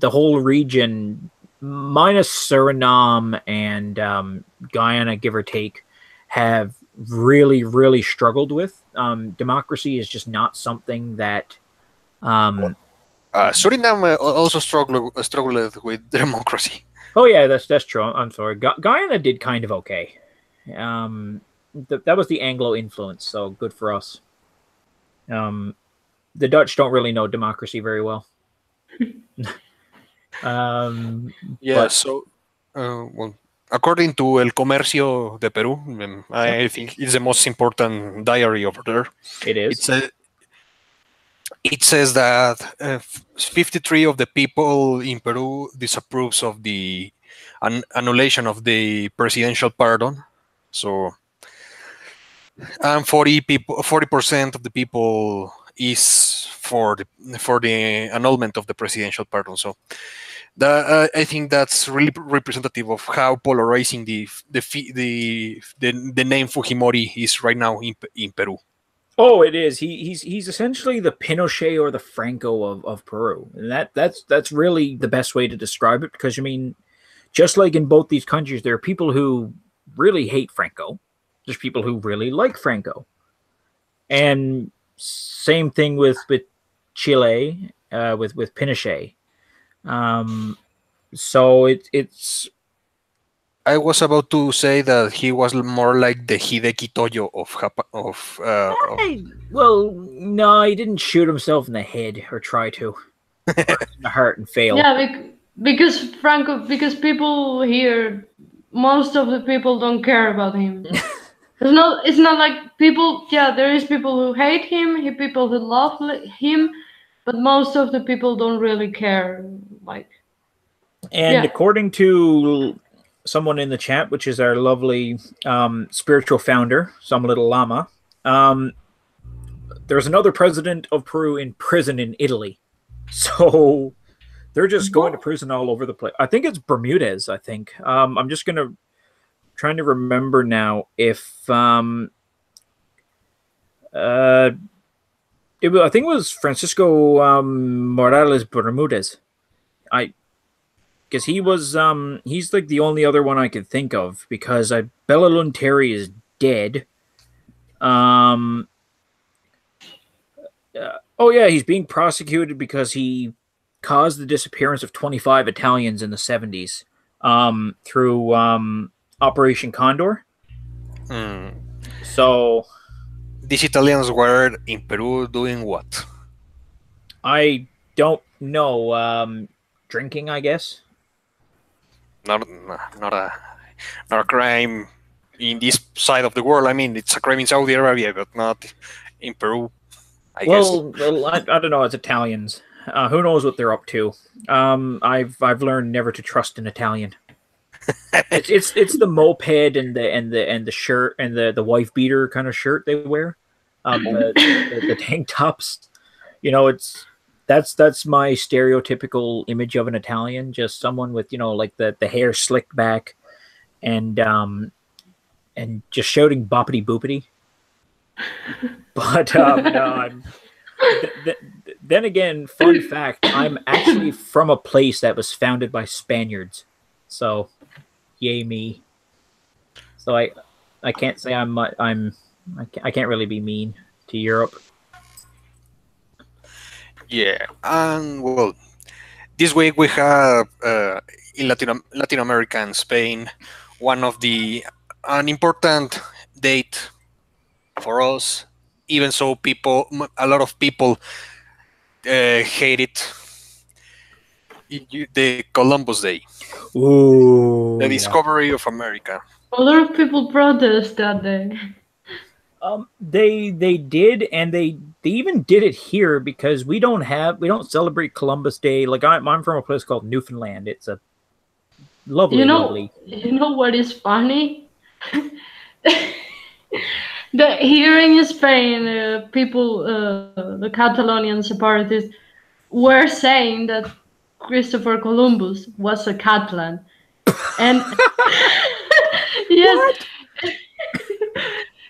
Speaker 1: whole region, minus Suriname and Guyana, give or take, have really struggled with. Democracy is just not something that...
Speaker 2: Suriname also struggled with democracy.
Speaker 1: Oh yeah, that's true. I'm sorry. Guyana did kind of okay. That was the Anglo influence, so good for us. The Dutch don't really know democracy very well.
Speaker 2: Yeah,
Speaker 1: But
Speaker 2: so, well, according to El Comercio de Peru, I think it's the most important diary over there.
Speaker 1: it
Speaker 2: It,
Speaker 1: is.
Speaker 2: sa- it says that 53 of the people in Peru disapproves of the annulation of the presidential pardon. So, and 40% of the people is for the annulment of the presidential pardon. So, I think that's really representative of how polarizing the name Fujimori is right now in Peru.
Speaker 1: Oh, it is. He's essentially the Pinochet or the Franco of Peru, and that's really the best way to describe it. Because I mean, just like in both these countries, there are people who really hate Franco. There's people who really like Franco, and same thing with Chile, with Pinochet. Um, so it's
Speaker 2: I was about to say that he was more like the Hideki Toyo of
Speaker 1: well, no, he didn't shoot himself in the head or try to, or in the heart and fail.
Speaker 3: Yeah, because Franco, because people here, most of the people don't care about him. It's not like people. Yeah, there is people who hate him, people who love him, but most of the people don't really care. Like,
Speaker 1: And
Speaker 3: yeah,
Speaker 1: according to someone in the chat, which is our lovely spiritual founder, some little llama, um, there's another president of Peru in prison in Italy. So they're just going to prison all over the place. I think it's Bermudez. I think I'm just trying to remember now if uh, I think it was Francisco Morales Bermudez. I because he's like the only other one I could think of because Bella Lunteri is dead. Um, oh yeah, he's being prosecuted because he caused the disappearance of 25 Italians in the 70s through Operation Condor.
Speaker 2: Mm.
Speaker 1: So
Speaker 2: These Italians were in Peru doing what?
Speaker 1: I don't know. Drinking, I guess.
Speaker 2: Not a not a crime in this side of the world. I mean, it's a crime in Saudi Arabia, but not in Peru. I guess.
Speaker 1: Well, I don't know. It's Italians. Who knows what they're up to? I've learned never to trust an Italian. It's the moped and the shirt and the wife beater kind of shirt they wear. The tank tops. You know, that's my stereotypical image of an Italian. Just someone with like the hair slicked back, and just shouting boppity boopity. But no, then again, fun fact: I'm actually from a place that was founded by Spaniards, so yay me. So I can't say I can't really be mean to Europe.
Speaker 2: Yeah, and well, this week we have in Latin America and Spain one of an important date for us. Even so, a lot of people hate it. The Columbus Day,
Speaker 1: Ooh,
Speaker 2: the discovery of America.
Speaker 3: a lot of people protest that day.
Speaker 1: They did, and they even did it here because we don't celebrate Columbus Day. Like I'm from a place called Newfoundland. It's a lovely, lovely.
Speaker 3: You know what is funny? That here in Spain, people, the Catalonian separatists, were saying that Christopher Columbus was a Catalan, and yes,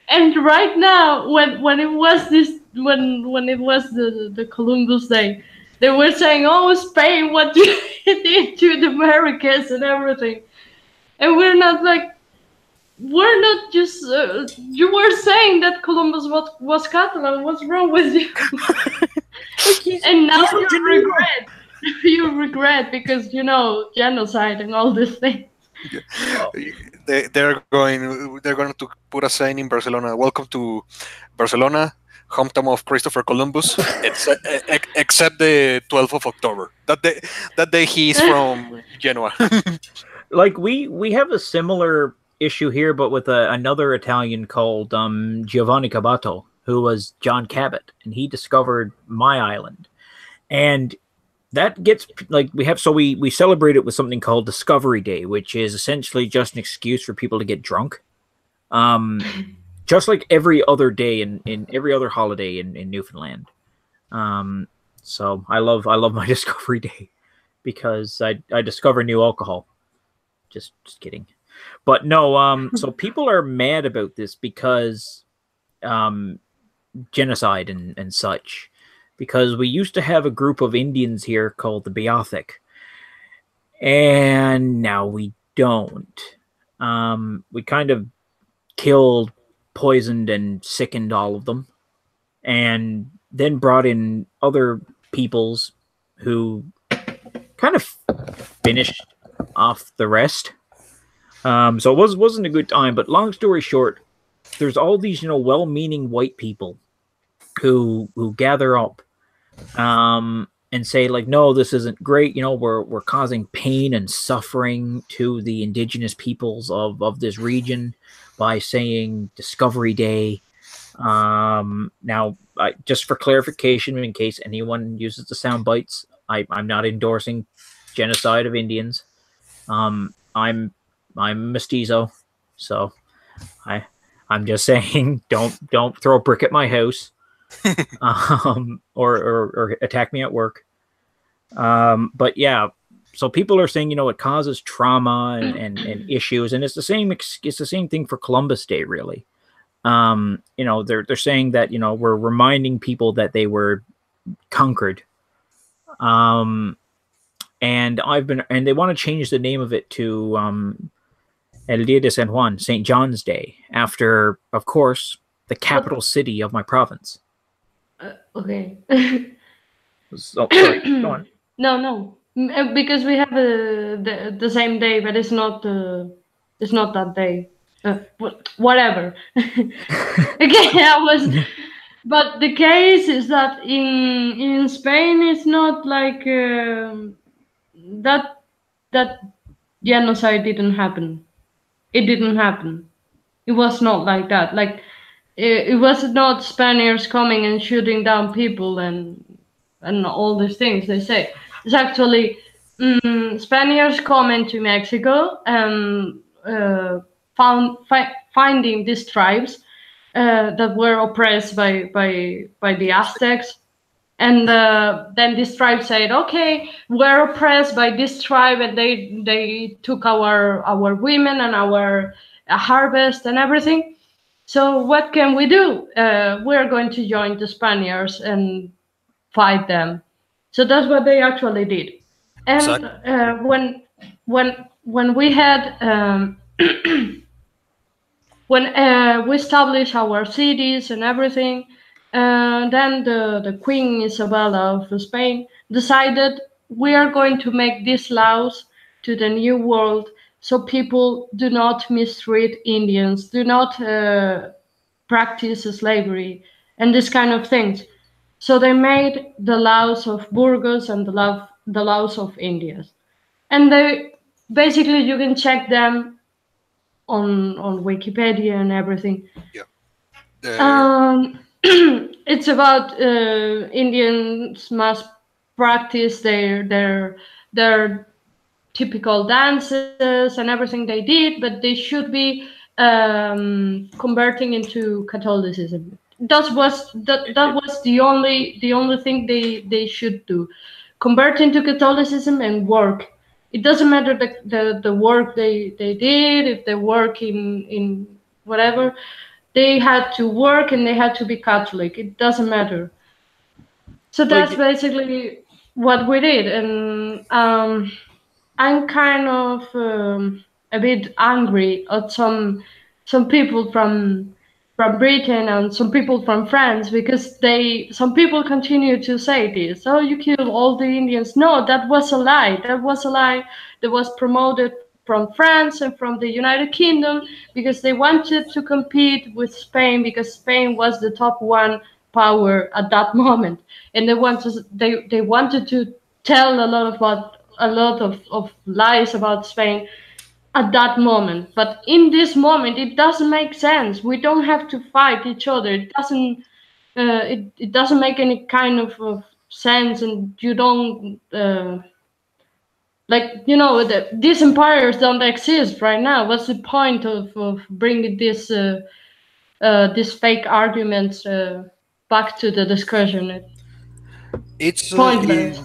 Speaker 3: and right now, when it was when it was the Columbus Day, they were saying, "Oh, Spain, what you did to the Americans and everything," and we're not just. You were saying that Columbus was Catalan. What's wrong with you? And now you regret because genocide and all these things.
Speaker 2: They're going to put a sign in Barcelona. Welcome to Barcelona. hometown of Christopher Columbus, except the 12th of October. That day he's from Genoa.
Speaker 1: Like we have a similar issue here, but with another Italian called Giovanni Cabato, who was John Cabot, and he discovered my island. And that gets like we celebrate it with something called Discovery Day, which is essentially just an excuse for people to get drunk. Just like every other day in every other holiday in Newfoundland. So I love my Discovery Day because I discover new alcohol. Just kidding. But no, so people are mad about this because genocide and such. Because we used to have a group of Indians here called the Beothuk. And now we don't. We kind of killed, poisoned, and sickened all of them. And then brought in other peoples who kind of finished off the rest. So it wasn't a good time. But long story short, there's all these, well-meaning white people who gather up and say like, no, this isn't great. We're causing pain and suffering to the indigenous peoples of this region by saying Discovery Day. Now, just for clarification, in case anyone uses the sound bites, I'm not endorsing genocide of Indians. I'm mestizo, so I'm just saying don't throw a brick at my house. Or attack me at work. But yeah, so people are saying, it causes trauma and issues, and it's the same thing for Columbus Day, really. They're saying that, we're reminding people that they were conquered. And they want to change the name of it to El Día de San Juan, St. John's Day, after, of course, the capital city of my province.
Speaker 3: Okay.
Speaker 1: So, sorry, go on.
Speaker 3: No, because we have the same day, but it's not that day. Whatever. Okay, but the case is that in Spain it's not like that genocide didn't happen. It didn't happen. It was not like that. Like it was not Spaniards coming and shooting down people and all these things they say. It's actually Spaniards coming to Mexico and finding these tribes that were oppressed by the Aztecs. And then this tribe said, okay, we're oppressed by this tribe, and they took our women and our harvest and everything. So what can we do? We're going to join the Spaniards and fight them. So that's what they actually did. And when we had when we established our cities and everything, then the Queen Isabella of Spain decided we are going to make these laws to the New World so people do not mistreat Indians, do not practice slavery and this kind of things. So they made the laws of Burgos and the laws of Indians. And they basically, you can check them on Wikipedia and everything.
Speaker 2: Yeah.
Speaker 3: It's about Indians must practice their typical dances and everything they did, but they should be converting into Catholicism. That was the only thing they should do, convert into Catholicism and work. It doesn't matter the work they did, if they work in whatever. They had to work and they had to be Catholic. It doesn't matter. So that's basically what we did. And I'm kind of a bit angry at some people from Britain and some people from France, because some people continue to say this. Oh, you killed all the Indians. No, that was a lie. That was a lie that was promoted from France and from the United Kingdom, because they wanted to compete with Spain, because Spain was the top one power at that moment, and they wanted to tell a lot of lies about Spain at that moment. But in this moment, it doesn't make sense. We don't have to fight each other. It doesn't. It doesn't make any kind of sense, and you don't. Like, these empires don't exist right now. What's the point of bringing these fake arguments back to the discussion?
Speaker 2: It's
Speaker 3: Pointless.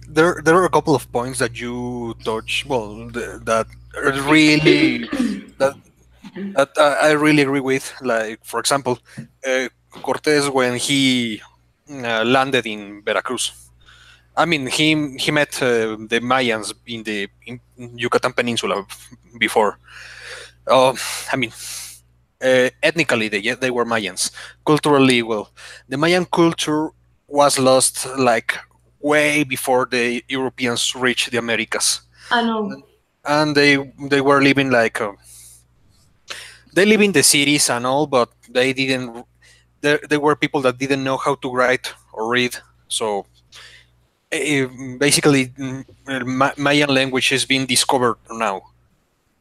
Speaker 2: there are a couple of points that you touch. Well, that are really that I really agree with. Like, for example, Cortés, when he landed in Veracruz. I mean, he met the Mayans in the Yucatan Peninsula before. Uh, I mean, ethnically they were Mayans. Culturally, well, the Mayan culture was lost like way before the Europeans reached the Americas,
Speaker 3: I know.
Speaker 2: and they were living like they live in the cities and all, but they didn't. There were people that didn't know how to write or read, so basically Mayan language is being discovered now.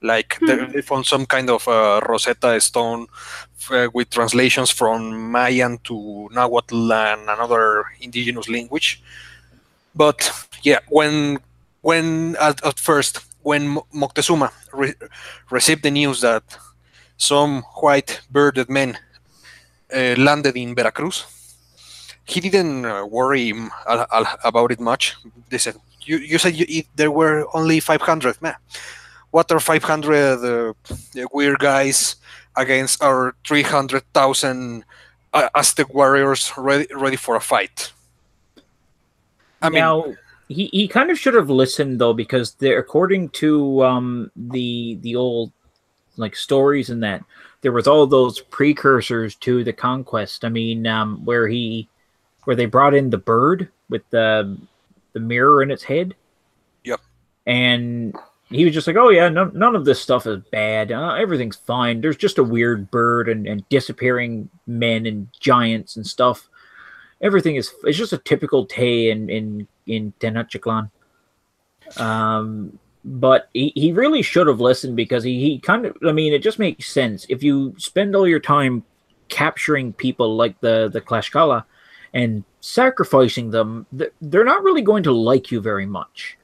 Speaker 2: Like they found some kind of Rosetta Stone with translations from Mayan to Nahuatl and another indigenous language. But yeah, when at first when Moctezuma received the news that some white bearded men landed in Veracruz, he didn't worry about it much. They said, "You said there were only 500, man. What are 500 weird guys against our 300,000 Aztec warriors ready for a fight?" I
Speaker 1: Now,
Speaker 2: mean,
Speaker 1: he kind of should have listened though, because according to the old like stories and that, there was all those precursors to the conquest. I mean, where they brought in the bird with the mirror in its head,
Speaker 2: yep.
Speaker 1: and he was just like, "Oh yeah, none of this stuff is bad. Everything's fine. There's just a weird bird and disappearing men and giants and stuff. Everything it's just a typical day in Tenochtitlan." But he really should have listened, because he kind of, I mean, it just makes sense. If you spend all your time capturing people like the Tlaxcala and sacrificing them, they're not really going to like you very much.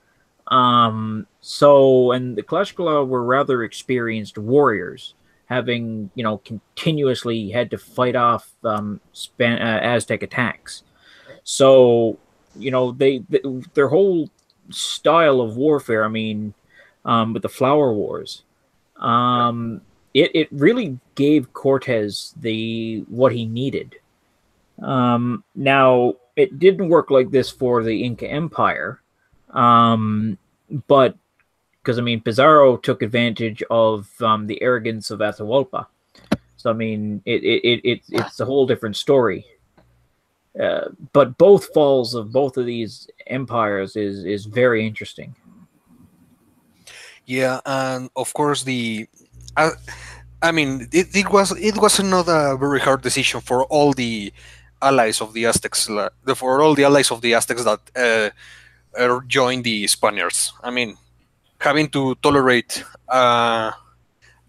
Speaker 1: So, and the Tlaxcala were rather experienced warriors, having, continuously had to fight off Aztec attacks. So, their whole style of warfare, I mean, with the Flower Wars, it really gave Cortez what he needed. Now, it didn't work like this for the Inca Empire, but because, I mean, Pizarro took advantage of the arrogance of Atahualpa. So, I mean, it's a whole different story. But both falls of both of these empires is very interesting.
Speaker 2: Yeah, and of course uh, I mean, it was not a very hard decision for all the allies of the Aztecs, for all the allies of the Aztecs that joined the Spaniards. I mean, having to tolerate a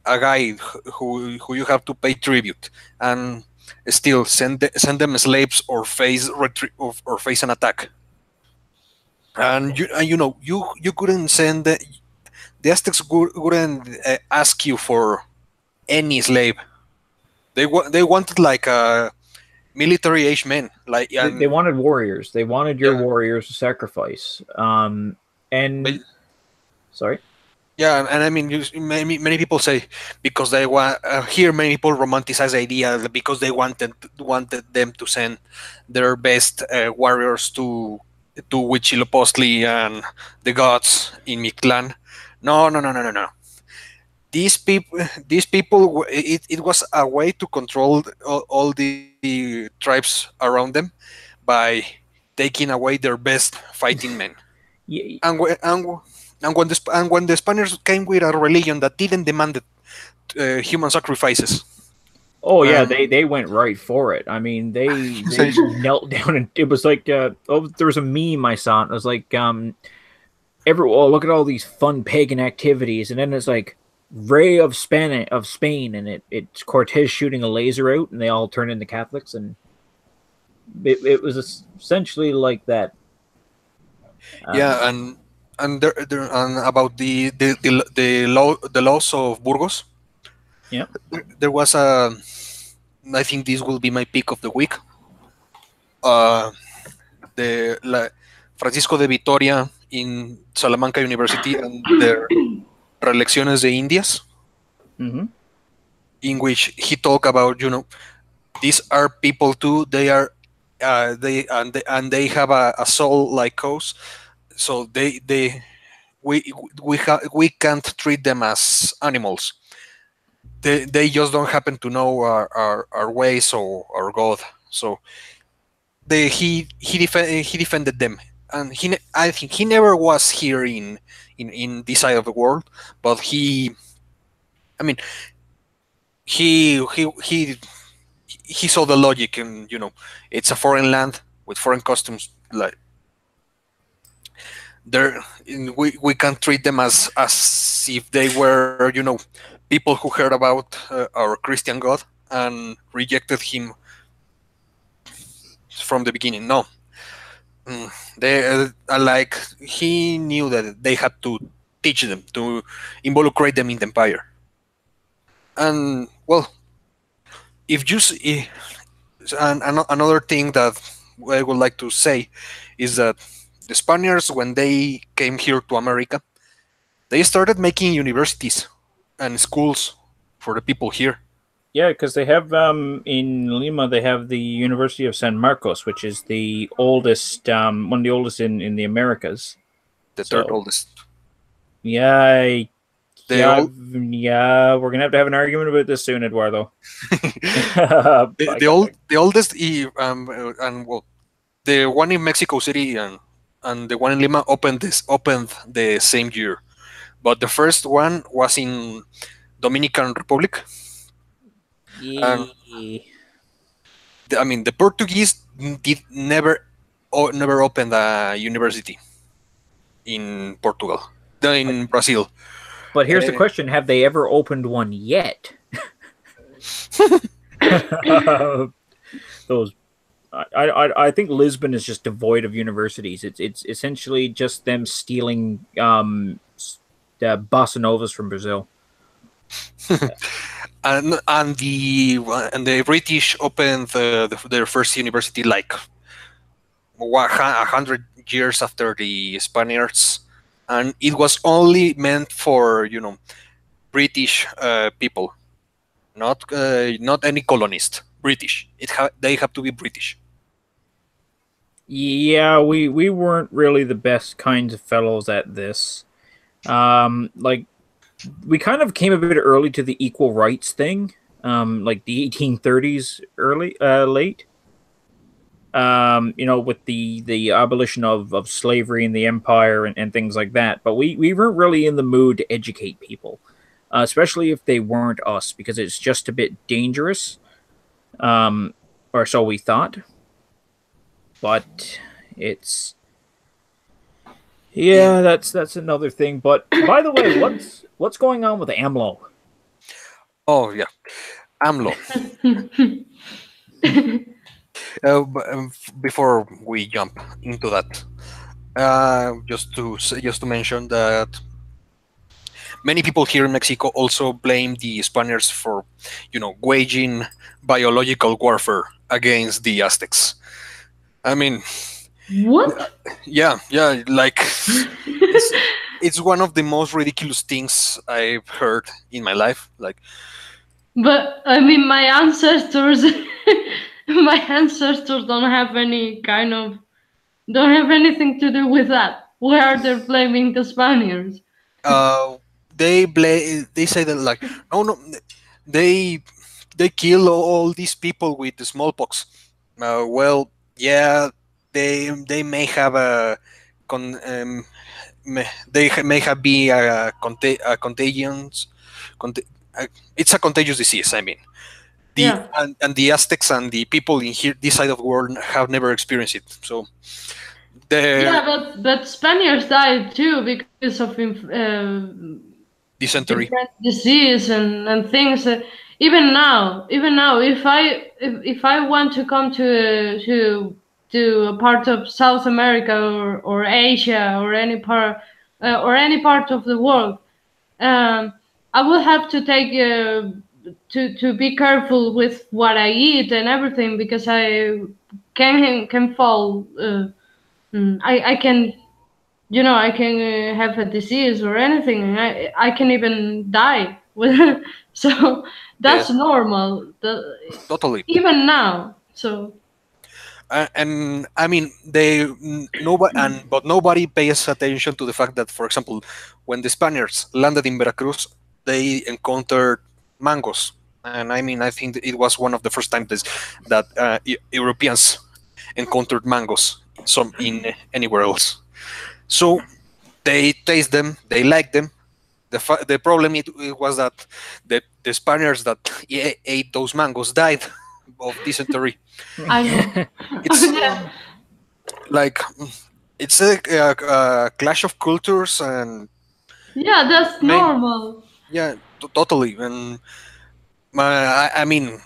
Speaker 2: guy who you have to pay tribute and still send them slaves or or face an attack. And you couldn't send the Aztecs wouldn't ask you for any slave. They wanted like a military age men, like, and
Speaker 1: They wanted warriors. They wanted your
Speaker 2: yeah,
Speaker 1: warriors to sacrifice.
Speaker 2: but
Speaker 1: And sorry.
Speaker 2: yeah, and I mean, many people say because they want here. Many people romanticize the idea that because they wanted them to send their best warriors to Huitzilopochtli and the gods in Mictlan. No, no, no, no, no, no. These people, it was a way to control all the tribes around them by taking away their best fighting men.
Speaker 1: Yeah,
Speaker 2: And when the Spaniards came with a religion that didn't demand human sacrifices,
Speaker 1: Oh yeah,
Speaker 2: And
Speaker 1: they went right for it. I mean, they knelt down, and it was like there was a meme I saw. And it was like look at all these fun pagan activities, and then it's like Ray of Spain, and it's Cortez shooting a laser out, and they all turn into Catholics, and it was essentially like that. Um,
Speaker 2: yeah, and about the laws of Burgos,
Speaker 1: yeah.
Speaker 2: there was a. I think this will be my pick of the week. Uh, Francisco de Vitoria in Salamanca University and their Reelecciones de Indias,
Speaker 1: Mm-hmm.
Speaker 2: in which he talked about, these are people too. They are they have a soul like us. So we can't treat them as animals. They just don't happen to know our ways or our God. So he defended them, and I think he never was here in this side of the world, but I mean he saw the logic, and it's a foreign land with foreign customs. Like we can't treat them as if they were people who heard about our Christian God and rejected him from the beginning. No. They like he knew that they had to teach them to involucrate them in the empire. And well, if you see, and another thing that I would like to say is that the Spaniards, when they came here to America, they started making universities and schools for the people here.
Speaker 1: Yeah, because they have in Lima they have the University of San Marcos, which is the oldest one of the oldest in the Americas.
Speaker 2: The third
Speaker 1: So
Speaker 2: oldest.
Speaker 1: yeah,
Speaker 2: The old,
Speaker 1: yeah, we're gonna have to have an argument about this soon, Eduardo.
Speaker 2: the oldest, and well, the one in Mexico City and the one in Lima opened the same year, but the first one was in Dominican Republic. And
Speaker 1: Yeah.
Speaker 2: I mean, the Portuguese did never opened a university in Portugal, in Brazil.
Speaker 1: But here's the
Speaker 2: Uh,
Speaker 1: question: have they ever opened one yet? Those, I think Lisbon is just devoid of universities. It's essentially just them stealing bossa novas from Brazil.
Speaker 2: and the British opened their first university like 100 years after the Spaniards, and it was only meant for British people, not any colonist. British. They have to be British.
Speaker 1: Yeah, we weren't really the best kinds of fellows at this. Like we kind of came a bit early to the equal rights thing. Like the 1830s late. With the abolition of slavery in the empire and things like that. But we weren't really in the mood to educate people, especially if they weren't us, because it's just a bit dangerous, or so we thought. But it's yeah, that's another thing. But by the way, what's going on with AMLO?
Speaker 2: Oh yeah, AMLO. Before we jump into that, just to mention that many people here in Mexico also blame the Spaniards for, waging biological warfare against the Aztecs. I mean,
Speaker 3: What?
Speaker 2: yeah, like it's one of the most ridiculous things I've heard in my life. Like,
Speaker 3: But I mean, my ancestors, my ancestors don't have don't have anything to do with that. Why are they blaming the Spaniards?
Speaker 2: they say that like, no, they kill all these people with the smallpox. Well, yeah, they may have may have be a contagions. It's a contagious disease. I mean,
Speaker 3: Yeah.
Speaker 2: And the Aztecs and the people in here this side of the world have never experienced it. So the
Speaker 3: Yeah, but Spaniards died too because of
Speaker 2: dysentery.
Speaker 3: different disease and things. Even now, if I want to come to a part of South America or Asia or any part of the world, I will have to take to be careful with what I eat and everything because I can fall. I can, I can have a disease or anything. And I can even die. So that's
Speaker 2: Yes,
Speaker 3: normal.
Speaker 2: totally.
Speaker 3: Even now. So
Speaker 2: And I mean, nobody, but nobody pays attention to the fact that, for example, when the Spaniards landed in Veracruz, they encountered mangoes, and I mean, I think it was one of the first times that Europeans encountered mangoes, some in anywhere else. So they taste them, they like them. The problem it was that the Spaniards that ate those mangoes died of dysentery.
Speaker 3: I know.
Speaker 2: It's
Speaker 3: Yeah.
Speaker 2: like it's a clash of cultures, and
Speaker 3: Yeah, that's
Speaker 2: may
Speaker 3: normal.
Speaker 2: yeah, totally. And I mean,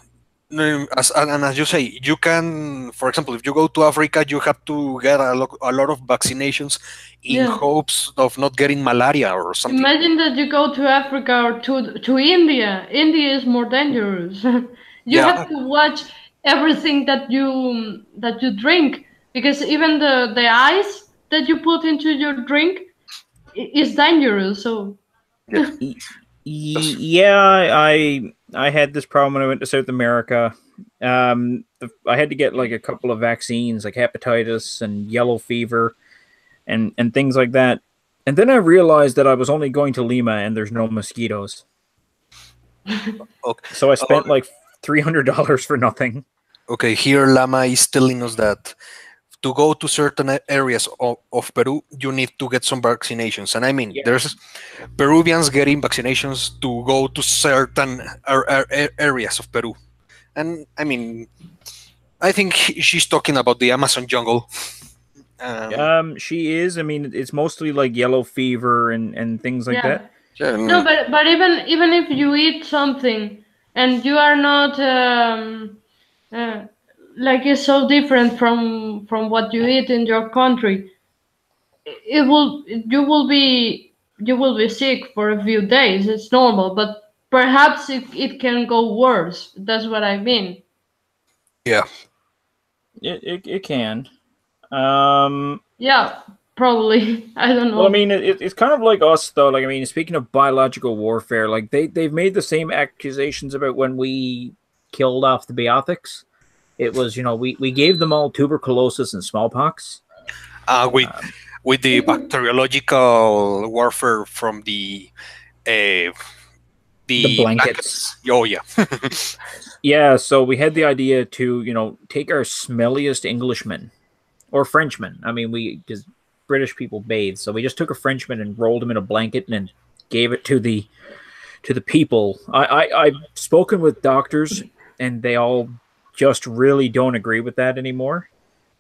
Speaker 2: as you say, you can, for example, if you go to Africa, you have to get a lot of vaccinations in
Speaker 3: Yeah.
Speaker 2: hopes of not getting malaria or something.
Speaker 3: Imagine that you go to Africa or to India. India is more dangerous. You
Speaker 2: Yeah,
Speaker 3: have to watch everything that you drink because even the ice that you put into your drink is dangerous. So
Speaker 2: yeah,
Speaker 1: Yeah, I had this problem when I went to South America. I had to get like a couple of vaccines, like hepatitis and yellow fever, and things like that. And then I realized that I was only going to Lima and there's no mosquitoes,
Speaker 2: okay.
Speaker 1: so I
Speaker 2: Uh,
Speaker 1: spent like $300 for nothing.
Speaker 2: okay, here Lama is telling us that to go to certain areas of Peru, you need to get some vaccinations. And I mean,
Speaker 1: Yeah,
Speaker 2: there's Peruvians getting vaccinations to go to certain areas of Peru. And I mean, I think she's talking about the Amazon jungle. Um,
Speaker 1: she is. I mean, it's mostly like yellow fever and things like
Speaker 3: yeah.
Speaker 1: that.
Speaker 3: No,
Speaker 2: and
Speaker 3: but even if you eat something and you are not uh, like it's so different from what you eat in your country, it will you will be sick for a few days. It's normal, but perhaps it can go worse. That's what I mean.
Speaker 2: yeah,
Speaker 1: It can. Um,
Speaker 3: Yeah, probably. I don't
Speaker 1: Well, I
Speaker 3: know.
Speaker 1: mean, it's kind of like us, though. Like, I mean, speaking of biological warfare, like they've made the same accusations about when we killed off the Beothics. It was, we gave them all tuberculosis and smallpox.
Speaker 2: uh, with
Speaker 1: Um,
Speaker 2: with the bacteriological warfare from uh,
Speaker 1: the
Speaker 2: the
Speaker 1: blankets.
Speaker 2: blankets. Oh yeah,
Speaker 1: Yeah, so we had the idea to, take our smelliest Englishmen or Frenchmen. I mean, because British people bathe, so we just took a Frenchman and rolled him in a blanket and then gave it to the people. I've spoken with doctors, and they all just really don't agree with that anymore.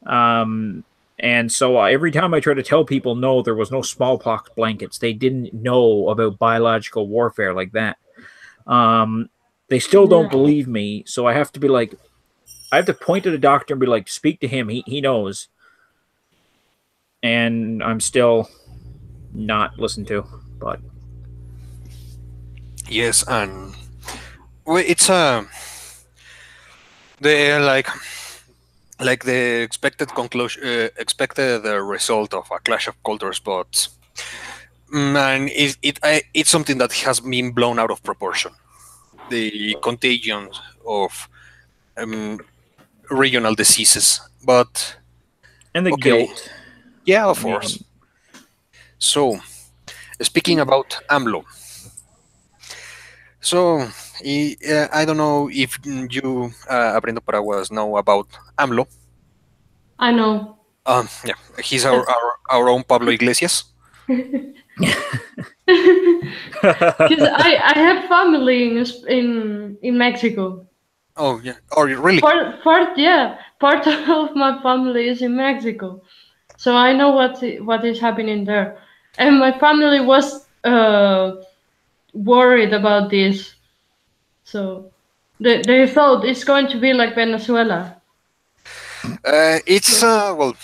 Speaker 1: Um, and so every time I try to tell people no, there was no smallpox blankets, they didn't know about biological warfare like that. Um, they still don't
Speaker 3: Yeah.
Speaker 1: believe me, so I have to be like, I have to point to the doctor and be like, speak to him. He knows, and I'm still not listened to. But
Speaker 2: yes, and well, it's the like the expected conclusion, expected result of a clash of cultures, but and it's something that has been blown out of proportion. The contagion of um, regional diseases, but
Speaker 1: and the
Speaker 2: okay,
Speaker 1: guilt.
Speaker 2: yeah,
Speaker 1: I
Speaker 2: of course.
Speaker 1: mean,
Speaker 2: So, speaking about AMLO, so I don't know if you, Abriendo Paraguas, know about AMLO.
Speaker 3: I know.
Speaker 2: Yeah, he's
Speaker 3: That's
Speaker 2: our own Pablo Iglesias.
Speaker 3: because I have family in Mexico.
Speaker 2: Oh yeah. Oh really?
Speaker 3: Part of my family is in Mexico, so I know what is happening there, and my family was worried about this, so they thought it's going to be like Venezuela.
Speaker 2: It's well,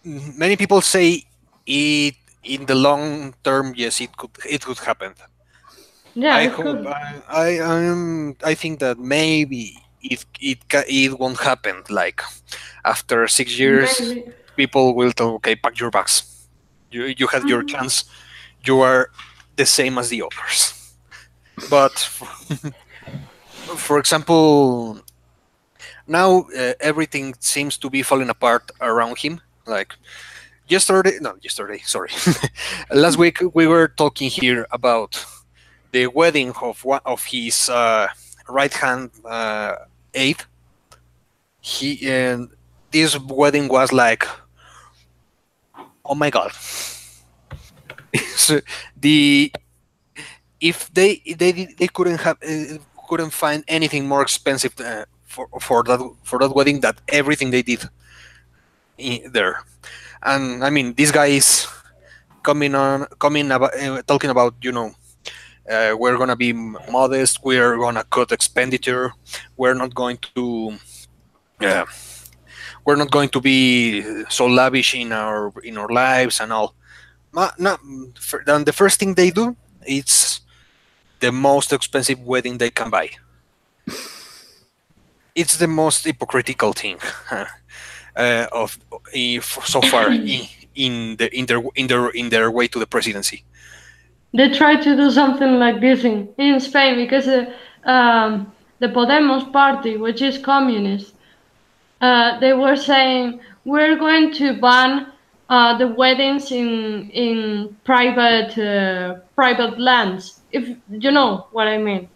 Speaker 2: many people say it in the long term. Yes, it could happen.
Speaker 3: Yeah,
Speaker 2: I
Speaker 3: it
Speaker 2: hope.
Speaker 3: could.
Speaker 2: I think that maybe it won't happen. Like after 6 years,
Speaker 3: Maybe.
Speaker 2: people will tell, okay, pack your bags. You had your
Speaker 3: Mhm.
Speaker 2: chance. You are the same as the others. But for example, now everything seems to be falling apart around him. Like yesterday, sorry. Last week we were talking here about the wedding of one of his right hand aide. He and this wedding was like, oh my god. So the if they couldn't find anything more expensive for that wedding, that everything they did there. And I mean, this guy is coming about talking about, we're gonna be modest, we're gonna cut expenditure, we're not going to uh, we're not going to be so lavish in our lives and all. No, then the first thing they do, it's the most expensive wedding they can buy. It's the most hypocritical thing of so far in their way to the presidency.
Speaker 3: They tried to do something like this in Spain because the Podemos party, which is communist, they were saying we're going to ban the weddings in private lands. If you know what I mean,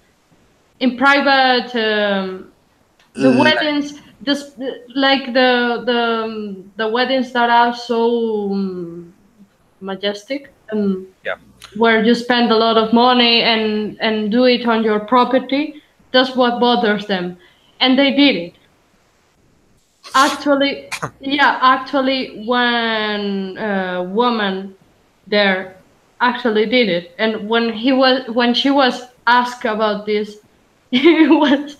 Speaker 3: in private the
Speaker 2: Like,
Speaker 3: weddings, just like the weddings that are so majestic and
Speaker 2: yeah.
Speaker 3: where you spend a lot of money and do it on your property. That's what bothers them, and they did it. Actually, yeah, actually, one woman there actually did it, and when she was asked about this, it was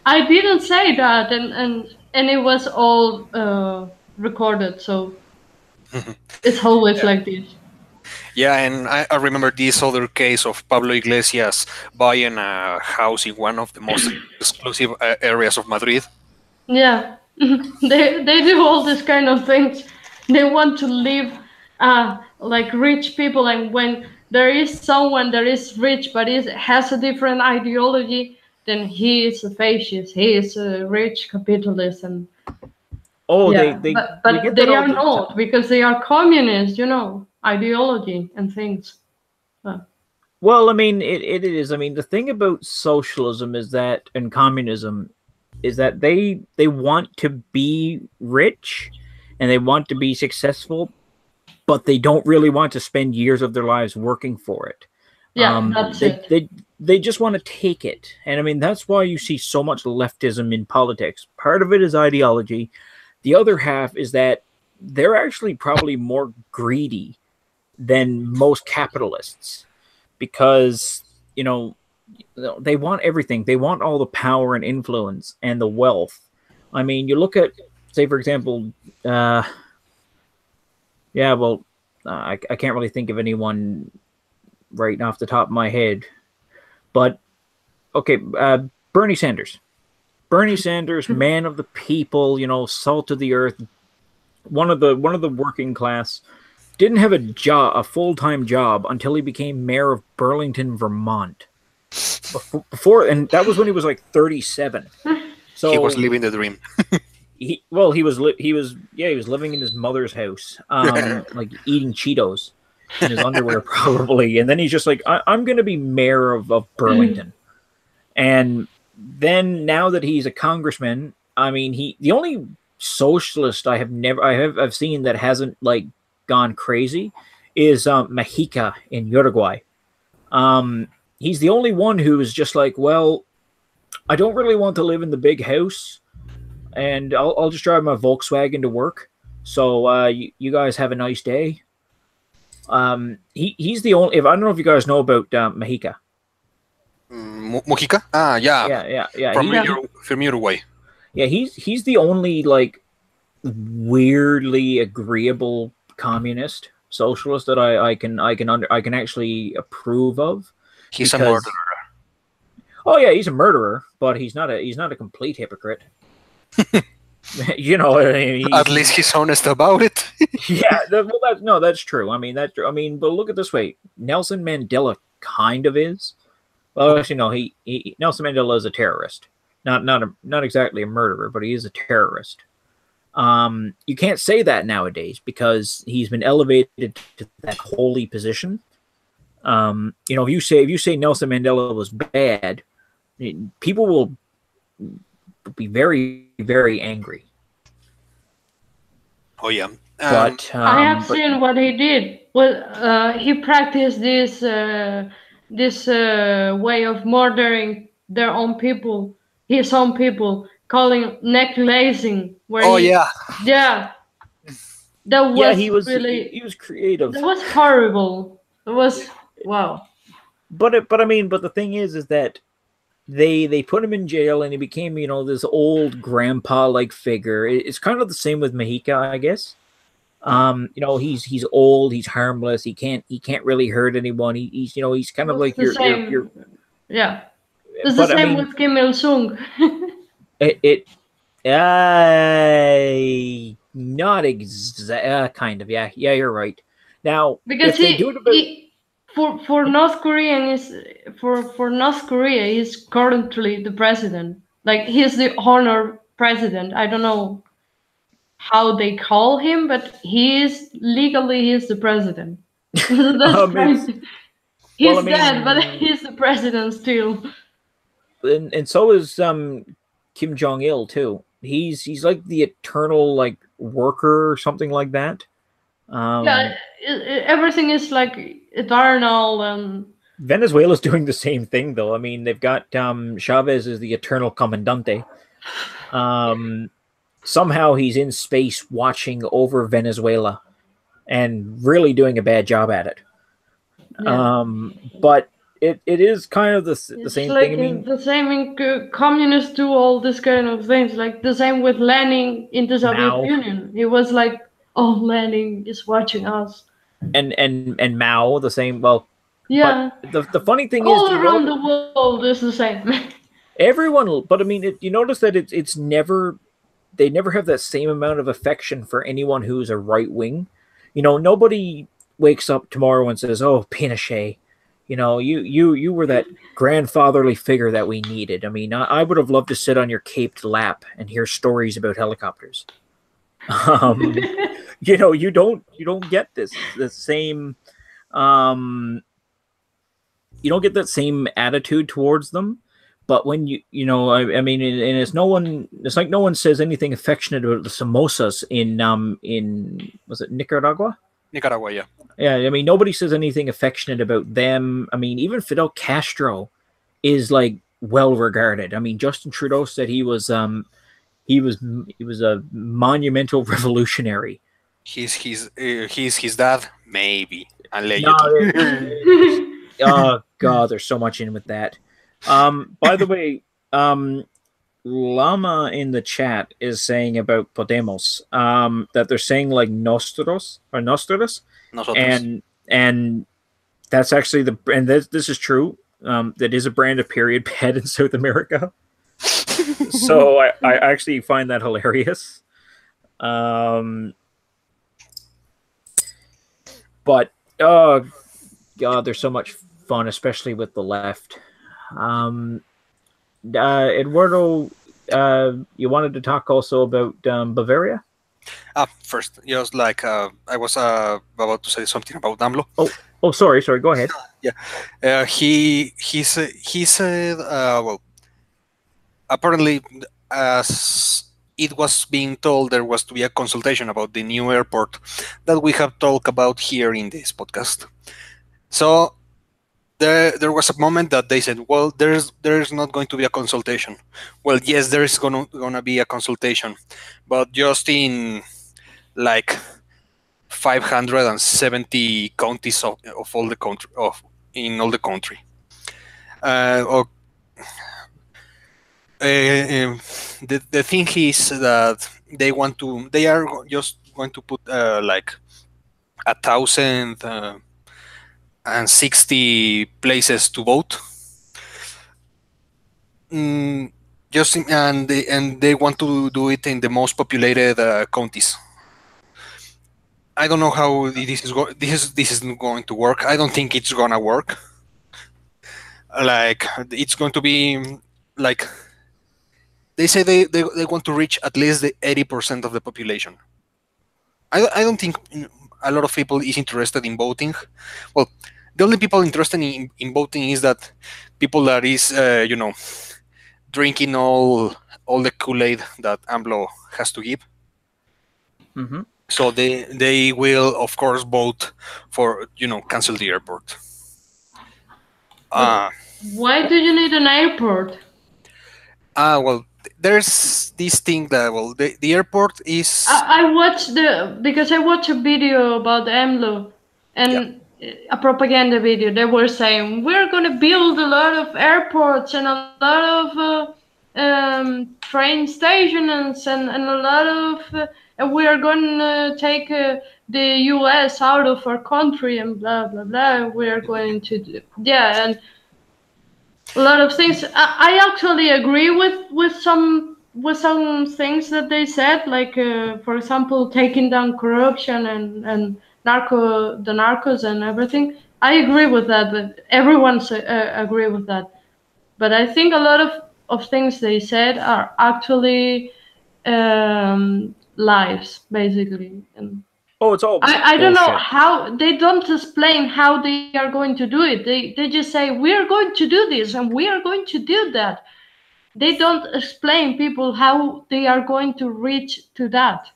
Speaker 3: I didn't say that, and it was all recorded, so it's always
Speaker 2: Yeah.
Speaker 3: like this.
Speaker 2: Yeah, and I remember this other case of Pablo Iglesias buying a house in one of the most exclusive areas of Madrid.
Speaker 3: Yeah, they do all this kind of things. They want to live like rich people, and when there is someone that is rich but has a different ideology, then he is a fascist. He is a rich capitalist, and
Speaker 1: Oh,
Speaker 3: yeah,
Speaker 1: we
Speaker 3: but
Speaker 1: get that
Speaker 3: they
Speaker 1: all
Speaker 3: are
Speaker 1: the time.
Speaker 3: not because they are communist, ideology and things. Uh,
Speaker 1: Well, I mean, it is. I mean, the thing about socialism is that, and communism, is that they want to be rich and they want to be successful, but they don't really want to spend years of their lives working for it.
Speaker 3: yeah, that's
Speaker 1: They
Speaker 3: it.
Speaker 1: they just want to take it, and I mean that's why you see so much leftism in politics. Part of it is ideology. The other half is that they're actually probably more greedy than most capitalists because you know they want everything. They want all the power and influence and the wealth. I mean, you look at, say, for example, uh, yeah, well, I can't really think of anyone right off the top of my head, but okay, Bernie Sanders. Bernie Sanders, man of the people, salt of the earth, one of the working class, didn't have a full time job until he became mayor of Burlington, Vermont. Before, and that was when he was like 37.
Speaker 2: He was
Speaker 1: So
Speaker 2: living the dream.
Speaker 1: he was living in his mother's house, like eating Cheetos in his underwear probably, and then he's just like, I'm gonna be mayor of Burlington, and then now that he's a congressman, I mean, the only socialist I've seen that hasn't like gone crazy is Mexica in Uruguay. Um, he's the only one who is just like, well, I don't really want to live in the big house, and I'll just drive my Volkswagen to work. So you guys have a nice day. He's the only. If I don't know if you guys know about Mexica.
Speaker 2: Mujica? Ah, yeah.
Speaker 1: Yeah.
Speaker 2: From Uruguay.
Speaker 1: Yeah, he's the only like weirdly agreeable communist socialist that I can actually approve of.
Speaker 2: He's a murderer.
Speaker 1: Oh yeah, he's a murderer, but he's not a complete hypocrite. You know, I mean,
Speaker 2: at least he's honest about it.
Speaker 1: Yeah, that's true. I mean, that's true. I mean, but look at it this way: Nelson Mandela kind of is. Well, actually, no. He Nelson Mandela is a terrorist, not exactly a murderer, but he is a terrorist. You can't say that nowadays because he's been elevated to that holy position. You know, if you say Nelson Mandela was bad, people will be very, very angry.
Speaker 2: Oh yeah,
Speaker 3: but I have seen what he did. Well, he practiced this way of murdering their own people, his own people, calling necklacing.
Speaker 1: Yeah,
Speaker 3: that was
Speaker 1: he was
Speaker 3: really
Speaker 1: he was creative.
Speaker 3: That was horrible. It was wow.
Speaker 1: But I mean, the thing is that they put him in jail and he became, you know, this old grandpa like figure. It's kind of the same with Mexica, I guess. You know, he's old, he's harmless, he can't really hurt anyone. He's you know, he's kind of like your
Speaker 3: yeah. It's the same with Kim Il Sung.
Speaker 1: Not kind of, yeah, you're right. Now
Speaker 3: because for North Korea is currently the president. Like he's the honor president. I don't know how they call him, but he's the president. He's dead, but he's the president still.
Speaker 1: And so is Kim Jong-il too. He's like the eternal like worker or something like that.
Speaker 3: Yeah, everything is like eternal. And
Speaker 1: Venezuela's doing the same thing though. I mean, they've got Chavez as the eternal comandante. Somehow he's in space watching over Venezuela and really doing a bad job at it. Yeah. But it is kind of the same
Speaker 3: like
Speaker 1: thing. I mean,
Speaker 3: the same in communists do all this kind of things. Like the same with Lenin in the Soviet Union. He was like, "Oh, Lenin is watching us."
Speaker 1: And Mao the same. Well,
Speaker 3: yeah.
Speaker 1: But the funny thing
Speaker 3: all
Speaker 1: is,
Speaker 3: around the world is the same.
Speaker 1: Everyone, but I mean, you notice that it's never. They never have that same amount of affection for anyone who's a right wing. You know, nobody wakes up tomorrow and says, "Oh, Pinochet, you know, you were that grandfatherly figure that we needed." I mean, I would have loved to sit on your caped lap and hear stories about helicopters. You know, you don't get the same. You don't get that same attitude towards them. But when you know, I mean, and it's like no one says anything affectionate about the samosas in was it Nicaragua?
Speaker 2: Nicaragua, yeah.
Speaker 1: Yeah, I mean, nobody says anything affectionate about them. I mean, even Fidel Castro is like well regarded. I mean, Justin Trudeau said he was a monumental revolutionary.
Speaker 2: He's his dad, maybe.
Speaker 1: Oh God, there's so much in with that. By the way, Lama in the chat is saying about Podemos that they're saying like Nostros, and that's actually this is true. That is a brand of period pad in South America. So I actually find that hilarious. But oh God, there's so much fun, especially with the left. Eduardo, you wanted to talk also about Bavaria?
Speaker 2: First, just like I was about to say something about AMLO.
Speaker 1: Oh, sorry. Go ahead.
Speaker 2: Yeah, he said, well, apparently, as it was being told, there was to be a consultation about the new airport that we have talked about here in this podcast. So there was a moment that they said, well, there's not going to be a consultation. Well, yes, there is gonna be a consultation, but just in like 570 counties of all the country in all the country. Uh, the thing is that they are just going to put like 1,060 places to vote. Just and they want to do it in the most populated counties. I don't know how this is going to work. I don't think it's gonna work. Like it's going to be like they say they want to reach at least the 80% of the population. I don't think a lot of people is interested in voting. Well, the only people interested in voting is that people that is drinking all the Kool-Aid that AMLO has to give.
Speaker 1: Mm-hmm.
Speaker 2: So they will of course vote for cancel the airport.
Speaker 3: Why do you need an airport?
Speaker 2: Well, there's this thing that the airport is
Speaker 3: I watched because I watched a video about AMLO
Speaker 2: yeah.
Speaker 3: and a propaganda video. They were saying we're going to build a lot of airports and a lot of train stations and a lot of and we are going to take the U.S. out of our country and blah blah blah. We are going to and a lot of things. I actually agree with some things that they said, like for example, taking down corruption and the narcos and everything. I agree with that, but everyone's agree with that. But I think a lot of things they said are actually lies, basically. And
Speaker 1: Oh, it's all
Speaker 3: I don't know
Speaker 1: bullshit.
Speaker 3: how they don't explain how they are going to do it. They just say we are going to do this and we are going to do that. They don't explain people how they are going to reach to that.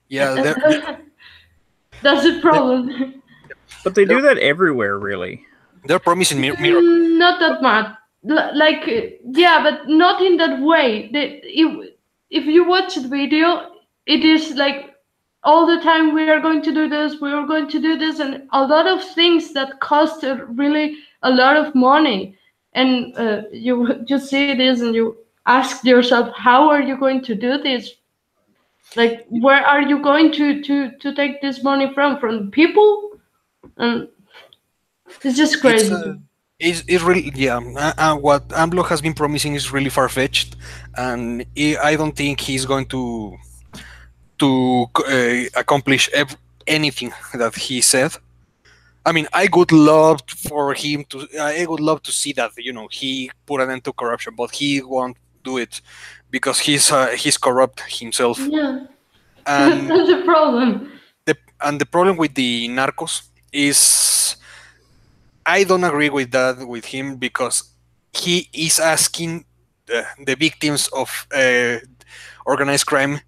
Speaker 2: Yeah,
Speaker 3: That's the problem.
Speaker 1: But they do that everywhere, really.
Speaker 2: they're promising miracles.
Speaker 3: Not that much. Like yeah, but not in that way. If you watch the video, it is like all the time we are going to do this, we are going to do this, and a lot of things that cost really a lot of money. And you just see this and you ask yourself, how are you going to do this? Like, where are you going to take this money from people? And it's just
Speaker 2: It's
Speaker 3: crazy.
Speaker 2: it's really what AMLO has been promising is really far fetched, and I don't think he's going to accomplish anything that he said. I mean, I would love for him to. I would love to see that he put an end to corruption, but he won't do it because he's corrupt himself.
Speaker 3: Yeah,
Speaker 2: And
Speaker 3: that's the problem.
Speaker 2: the problem with the narcos is I don't agree with that with him because he is asking the victims of organized crime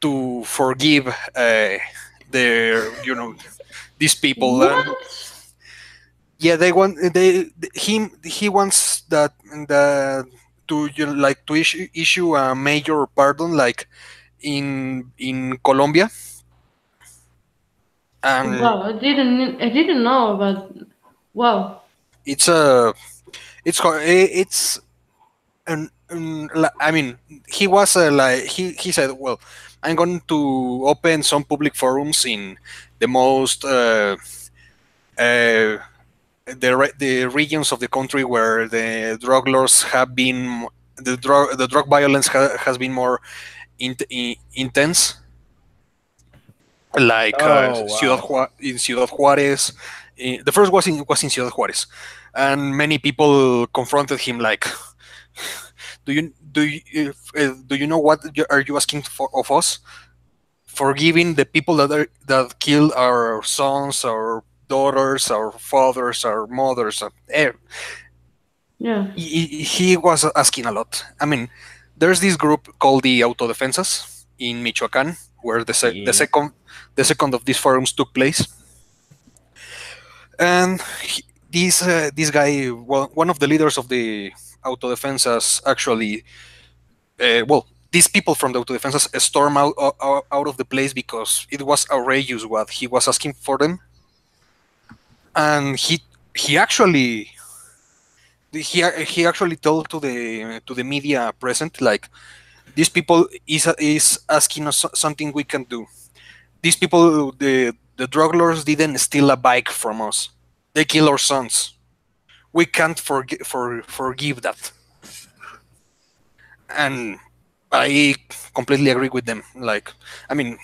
Speaker 2: to forgive their these people. And
Speaker 3: What?
Speaker 2: yeah, he wants that to like to issue a major pardon like in Colombia. And
Speaker 3: Wow, I didn't know about. Wow.
Speaker 2: it's a it's I mean, he was like he said, well, I'm going to open some public forums in the most the regions of the country where the drug lords have been the drug violence has been more intense, like
Speaker 1: Oh, wow.
Speaker 2: in Ciudad Juarez. The first was in Ciudad Juarez, and many people confronted him like, do you know what are you asking for of us? Forgiving the people that killed our sons, our daughters, our fathers, our mothers.
Speaker 3: Yeah.
Speaker 2: He was asking a lot. I mean, there's this group called the Autodefensas in Michoacan, where the second of these forums took place, and this guy, well, one of the leaders of the autodefensas, actually, these people from the autodefensas storm out of the place because it was outrageous what he was asking for them, and he actually he actually told to the media present, like, these people is asking us something we can do. These people, the drug lords didn't steal a bike from us. They kill our sons. We can't forgive that. And I completely agree with them. Like, I mean,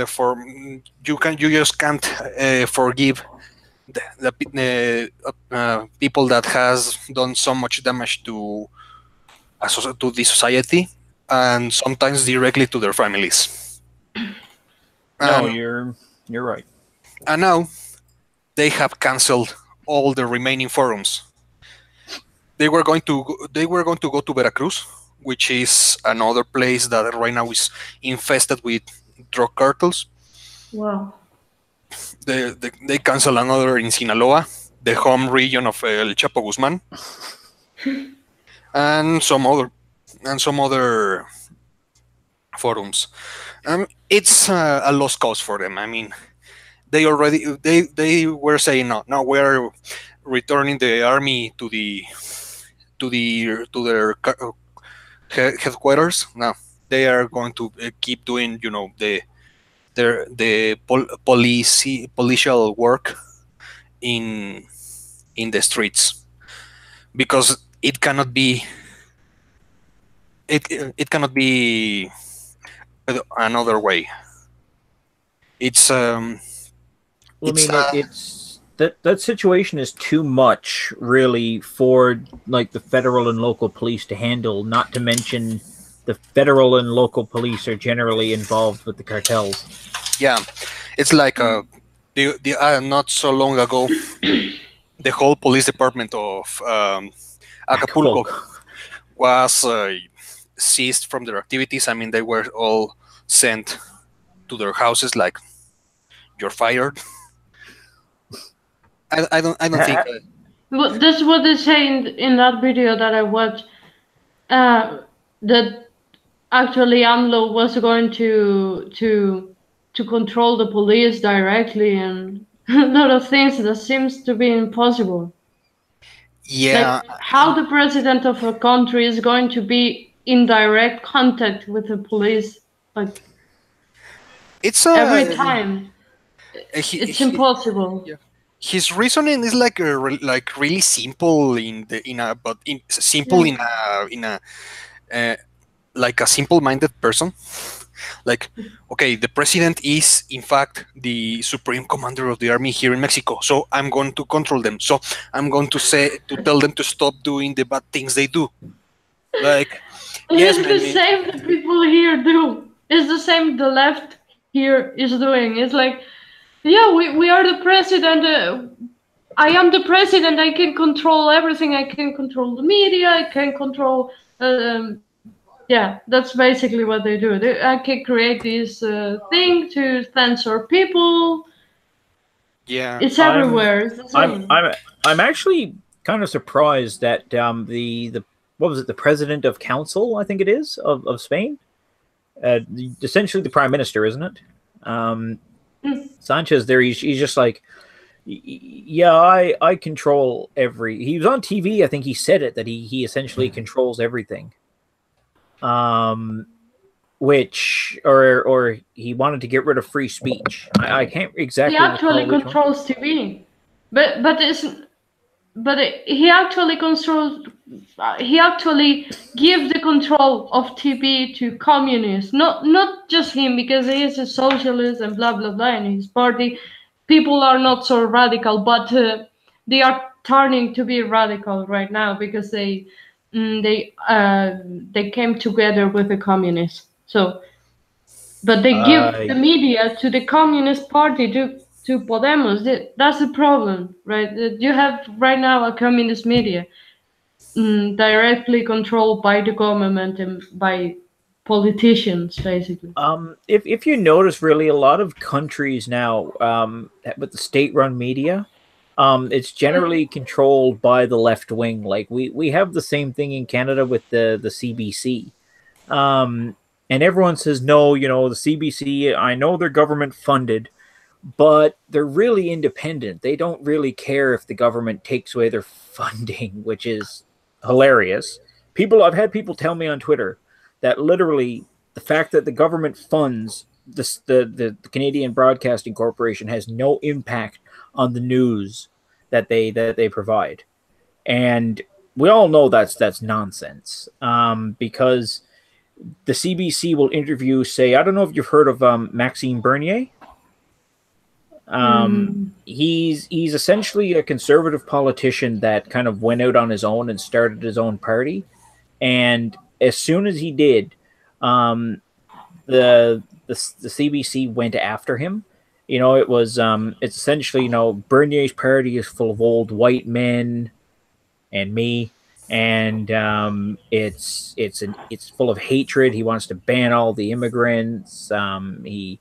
Speaker 2: for you just can't forgive the people that has done so much damage to the society, and sometimes directly to their families.
Speaker 1: No, you're right.
Speaker 2: And now they have cancelled all the remaining forums. They were going to go to Veracruz, which is another place that right now is infested with drug cartels.
Speaker 3: Wow.
Speaker 2: They cancel another in Sinaloa, the home region of El Chapo Guzman, and some other forums. It's a lost cause for them. I mean, they were saying no, we're returning the army to their headquarters. Now they are going to keep doing, the policial work in the streets, because it cannot be another way. It's
Speaker 1: Well, I mean, it's that situation is too much, really, for like the federal and local police to handle. Not to mention, the federal and local police are generally involved with the cartels.
Speaker 2: Yeah, it's like not so long ago, the whole police department of Acapulco was ceased from their activities. I mean, they were all sent to their houses, like, you're fired. I don't think.
Speaker 3: Well, that's what they say in that video that I watched. That actually AMLO was going to control the police directly, and a lot of things that seems to be impossible.
Speaker 2: Yeah.
Speaker 3: Like how the president of a country is going to be in direct contact with the police, like,
Speaker 2: it's
Speaker 3: every time.
Speaker 2: It's
Speaker 3: impossible.
Speaker 2: Yeah. His reasoning is like really simple like a simple-minded person. Like, okay, the president is in fact the supreme commander of the army here in Mexico, so I'm going to control them. So I'm going to tell them to stop doing the bad things they do. Like, yes,
Speaker 3: it's the same that people here do. It's the same the left here is doing. It's like, yeah, we are the president. I am the president. I can control everything. I can control the media. I can control. Yeah, that's basically what they do. I can create this thing to censor people.
Speaker 2: Yeah,
Speaker 3: it's everywhere. It's the same.
Speaker 1: I'm actually kind of surprised that the what was it, the president of council, I think it is, of Spain, essentially the prime minister, isn't it? Sanchez there, he's just like, yeah, I control he was on TV, I think he said it, that he essentially controls everything. Which or he wanted to get rid of free speech. I can't exactly.
Speaker 3: He actually controls TV, but he actually controls. He actually gives the control of TV to communists. Not just him, because he is a socialist and blah blah blah, and his party people are not so radical, but they are turning to be radical right now because they came together with the communists. So, but they give the media to the Communist Party, to Podemos. That's the problem, right? You have right now a communist media directly controlled by the government and by politicians, basically.
Speaker 1: If you notice, really, a lot of countries now, with the state-run media, it's generally controlled by the left wing. Like we have the same thing in Canada with the CBC. And everyone says, no, the CBC, I know they're government funded, but they're really independent. They don't really care if the government takes away their funding, which is hilarious. I've had people tell me on Twitter that literally the fact that the government funds the Canadian Broadcasting Corporation has no impact on the news that they provide. And we all know that's nonsense, because the CBC will interview, say, I don't know if you've heard of Maxime Bernier. He's essentially a conservative politician that kind of went out on his own and started his own party. And as soon as he did, the CBC went after him. It's essentially, Bernier's party is full of old white men and me, and it's full of hatred. He wants to ban all the immigrants. He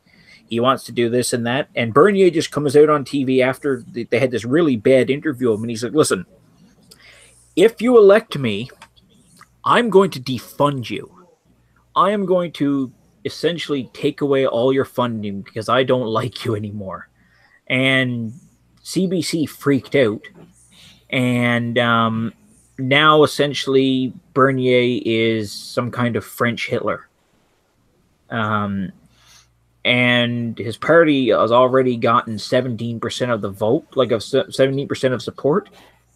Speaker 1: wants to do this and that. And Bernier just comes out on TV after they had this really bad interview of him, and he's like, listen, if you elect me, I'm going to defund you. I am going to essentially take away all your funding because I don't like you anymore. And CBC freaked out. And now essentially Bernier is some kind of French Hitler. And his party has already gotten 17% of the vote, like of 17% of support,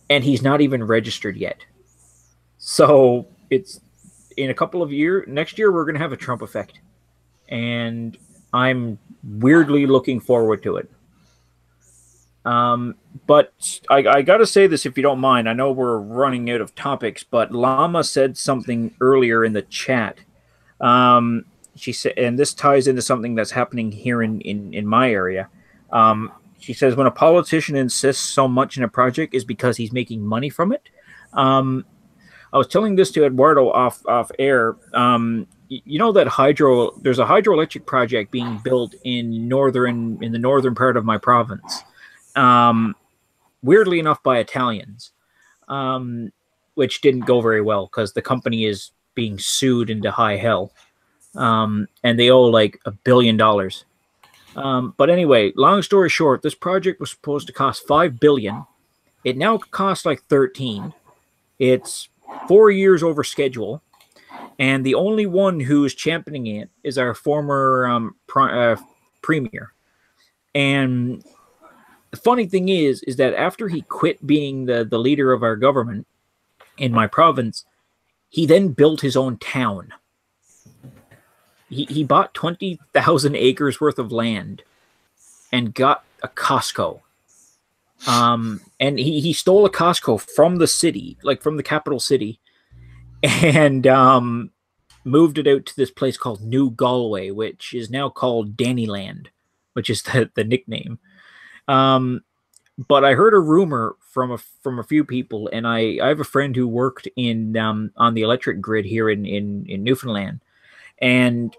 Speaker 1: and he's not even registered yet. So it's in a couple of years, next year, we're going to have a Trump effect. And I'm weirdly looking forward to it. But I got to say this, if you don't mind. I know we're running out of topics, but Llama said something earlier in the chat. She said, and this ties into something that's happening here in my area. She says, when a politician insists so much in a project is because he's making money from it. I was telling this to Eduardo off air. You know that there's a hydroelectric project being built in the northern part of my province. Weirdly enough, by Italians, which didn't go very well because the company is being sued into high hell. And they owe like $1 billion. But anyway, long story short, this project was supposed to cost $5 billion. It now costs like 13. It's 4 years over schedule. And the only one who is championing it is our former premier. And the funny thing is that after he quit being the leader of our government in my province, he then built his own town. He bought 20,000 acres worth of land and got a Costco. And he stole a Costco from the city, like from the capital city, and moved it out to this place called New Galway, which is now called Dannyland, which is the nickname. But I heard a rumor from a few people, and I have a friend who worked on the electric grid here in Newfoundland, and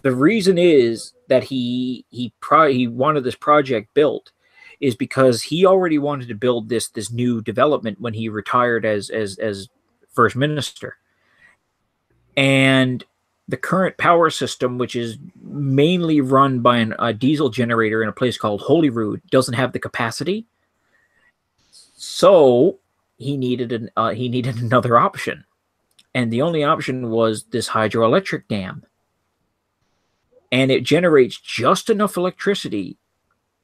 Speaker 1: the reason is that he wanted this project built is because he already wanted to build this new development when he retired as first minister. And the current power system, which is mainly run by a diesel generator in a place called Holyrood, doesn't have the capacity. So he needed another option, and the only option was this hydroelectric dam. And it generates just enough electricity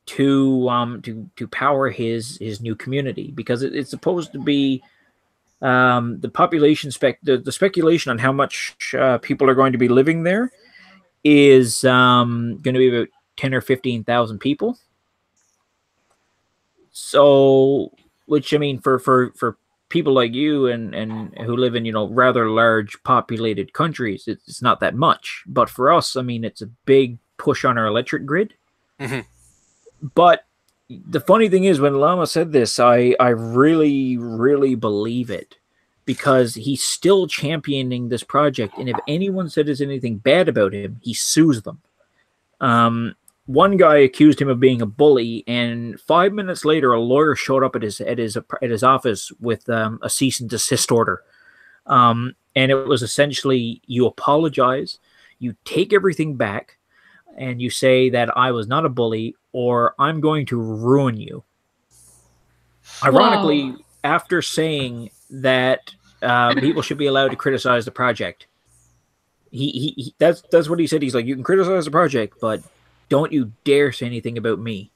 Speaker 1: to power his new community, because it's supposed to be the population the speculation on how much people are going to be living there is going to be about 10 or 15,000 people. So, which, I mean, for people like you and who live in, rather large populated countries, it's not that much. But for us, I mean, it's a big push on our electric grid. Mm-hmm. But the funny thing is, when Lama said this, I really, really believe it. because he's still championing this project. And if anyone says anything bad about him, he sues them. One guy accused him of being a bully, and 5 minutes later, a lawyer showed up at his office with a cease and desist order. And it was essentially, you apologize, you take everything back, and you say that I was not a bully, or I'm going to ruin you. Ironically, after saying that people should be allowed to criticize the project, that's what he said. He's like, you can criticize the project, but don't you dare say anything about me.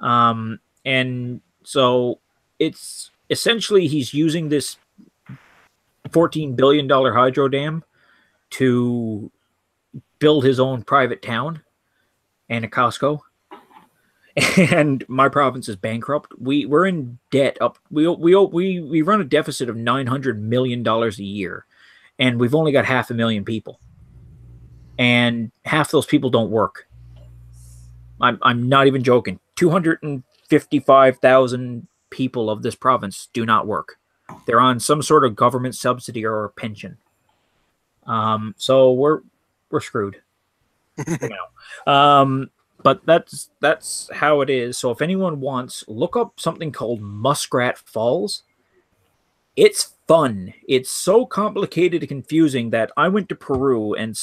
Speaker 1: And so it's essentially, he's using this $14 billion hydro dam to build his own private town and a Costco. And my province is bankrupt. We're in debt. We run a deficit of $900 million a year, and we've only got 500,000 people, and half those people don't work. I'm not even joking. 255,000 people of this province do not work. They're on some sort of government subsidy or pension. So we're screwed. But that's how it is. So if anyone wants, look up something called Muskrat Falls. It's fun. It's so complicated and confusing that I went to Peru and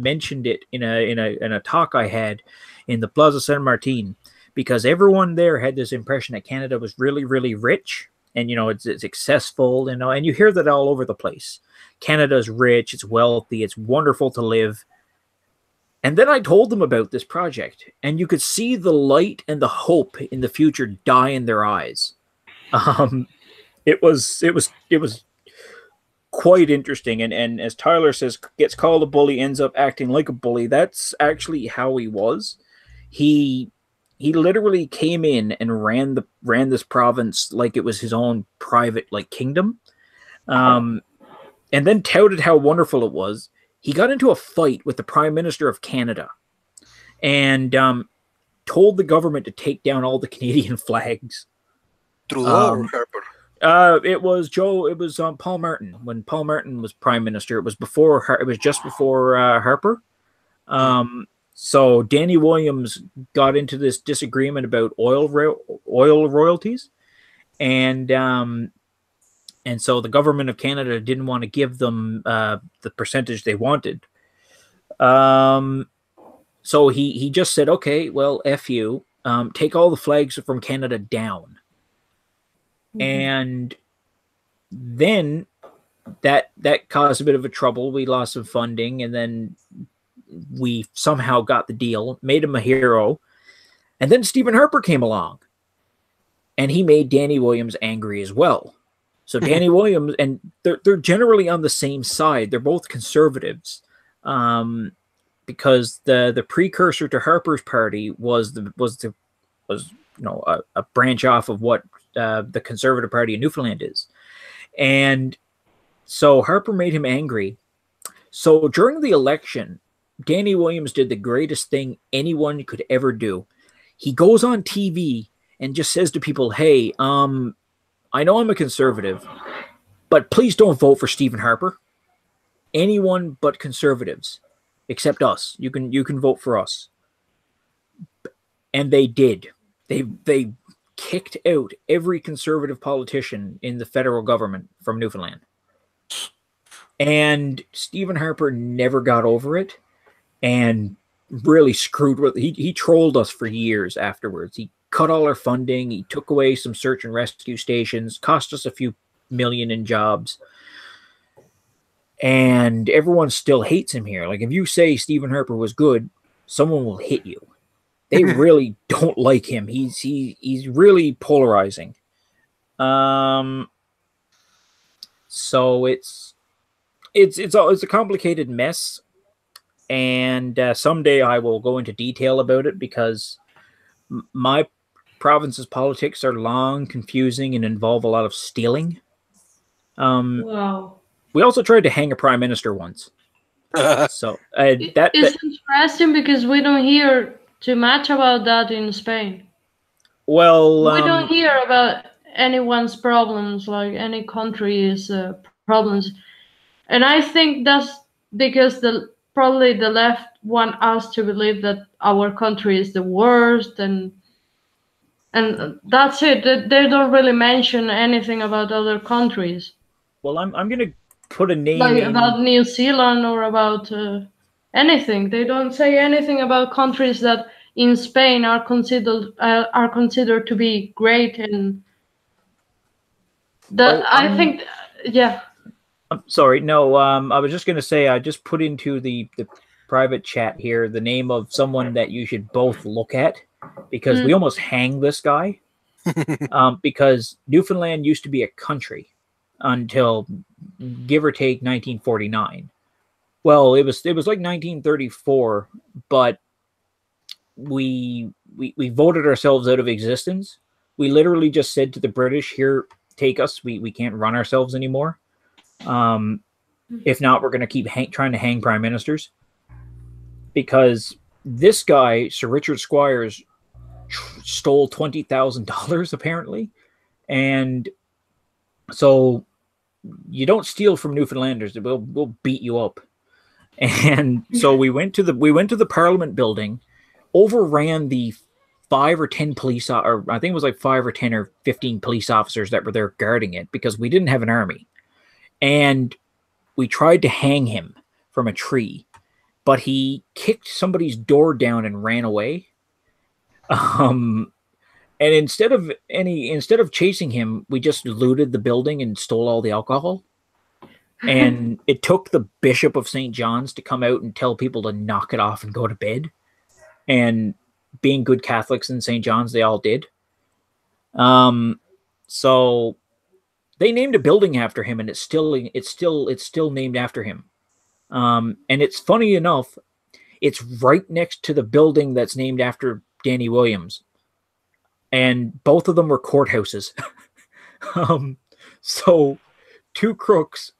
Speaker 1: mentioned it in a talk I had in the Plaza San Martin, because everyone there had this impression that Canada was really, really rich, and it's successful, and you hear that all over the place. Canada's rich, it's wealthy, it's wonderful to live. And then I told them about this project, and you could see the light and the hope in the future die in their eyes. It was quite interesting, and as Tyler says, gets called a bully, ends up acting like a bully. That's actually how he was. He literally came in and ran this province like it was his own private kingdom, and then touted how wonderful it was. He got into a fight with the Prime Minister of Canada, and told the government to take down all the Canadian flags.
Speaker 2: Trudeau or Harper?
Speaker 1: It was Paul Martin. When Paul Martin was Prime Minister, it was just before Harper. So Danny Williams got into this disagreement about oil royalties, and so the government of Canada didn't want to give them the percentage they wanted. So he just said, okay, well, F you, take all the flags from Canada down. Mm-hmm. And then that caused a bit of a trouble. We lost some funding, and then we somehow got the deal, made him a hero. And then Stephen Harper came along, and he made Danny Williams angry as well. So Danny Williams, and they're generally on the same side. They're both conservatives, because the precursor to Harper's party was a branch off of what the Conservative Party in Newfoundland is. And so Harper made him angry. So during the election, Danny Williams did the greatest thing anyone could ever do. He goes on TV and just says to people, hey, I know I'm a conservative, but please don't vote for Stephen Harper. Anyone but conservatives, except us. You can vote for us. And they did. They kicked out every conservative politician in the federal government from Newfoundland. And Stephen Harper never got over it, and really screwed with it. He trolled us for years afterwards. He cut all our funding. He took away some search and rescue stations, cost us a few million in jobs. And everyone still hates him here. Like, if you say Stephen Harper was good, someone will hit you. They really don't like him. He's really polarizing. So it's a complicated mess. And someday I will go into detail about it, because my province's politics are long, confusing, and involve a lot of stealing.
Speaker 3: Wow.
Speaker 1: We also tried to hang a prime minister once. So
Speaker 3: it's interesting, because we don't hear too much about that in Spain.
Speaker 1: Well,
Speaker 3: we don't hear about anyone's problems, like any country's problems. And I think that's because probably the left want us to believe that our country is the worst, and that's it. They don't really mention anything about other countries,
Speaker 1: Well, I'm gonna put a name
Speaker 3: like
Speaker 1: in.
Speaker 3: about New Zealand or about anything. They don't say anything about countries that in Spain are considered to be great, and that
Speaker 1: Oh,
Speaker 3: I think, yeah.
Speaker 1: I'm sorry. No, I was just gonna say I just put into the private chat here the name of someone that you should both look at because we
Speaker 3: Mm.
Speaker 1: almost hanged this guy. Because Newfoundland used to be a country until give or take 1949. Well, it was like 1934, but we voted ourselves out of existence. We literally just said to the British, "Here, take us. We can't run ourselves anymore. If not, we're going to keep trying to hang prime ministers." Because this guy, Sir Richard Squires, stole $20,000 apparently, and so you don't steal from Newfoundlanders. We'll beat you up. And so we went to the Parliament building, overran the 5 or 10 police, or I think it was like 5 or 10 or 15 police officers that were there guarding it because we didn't have an army, and we tried to hang him from a tree, but he kicked somebody's door down and ran away. Um, and instead of chasing him, we just looted the building and stole all the alcohol. And it took the Bishop of St. John's to come out and tell people to knock it off and go to bed. And being good Catholics in St. John's, they all did. So they named a building after him, and it's still named after him. And it's funny enough, it's right next to the building that's named after Danny Williams, and both of them were courthouses. So two crooks.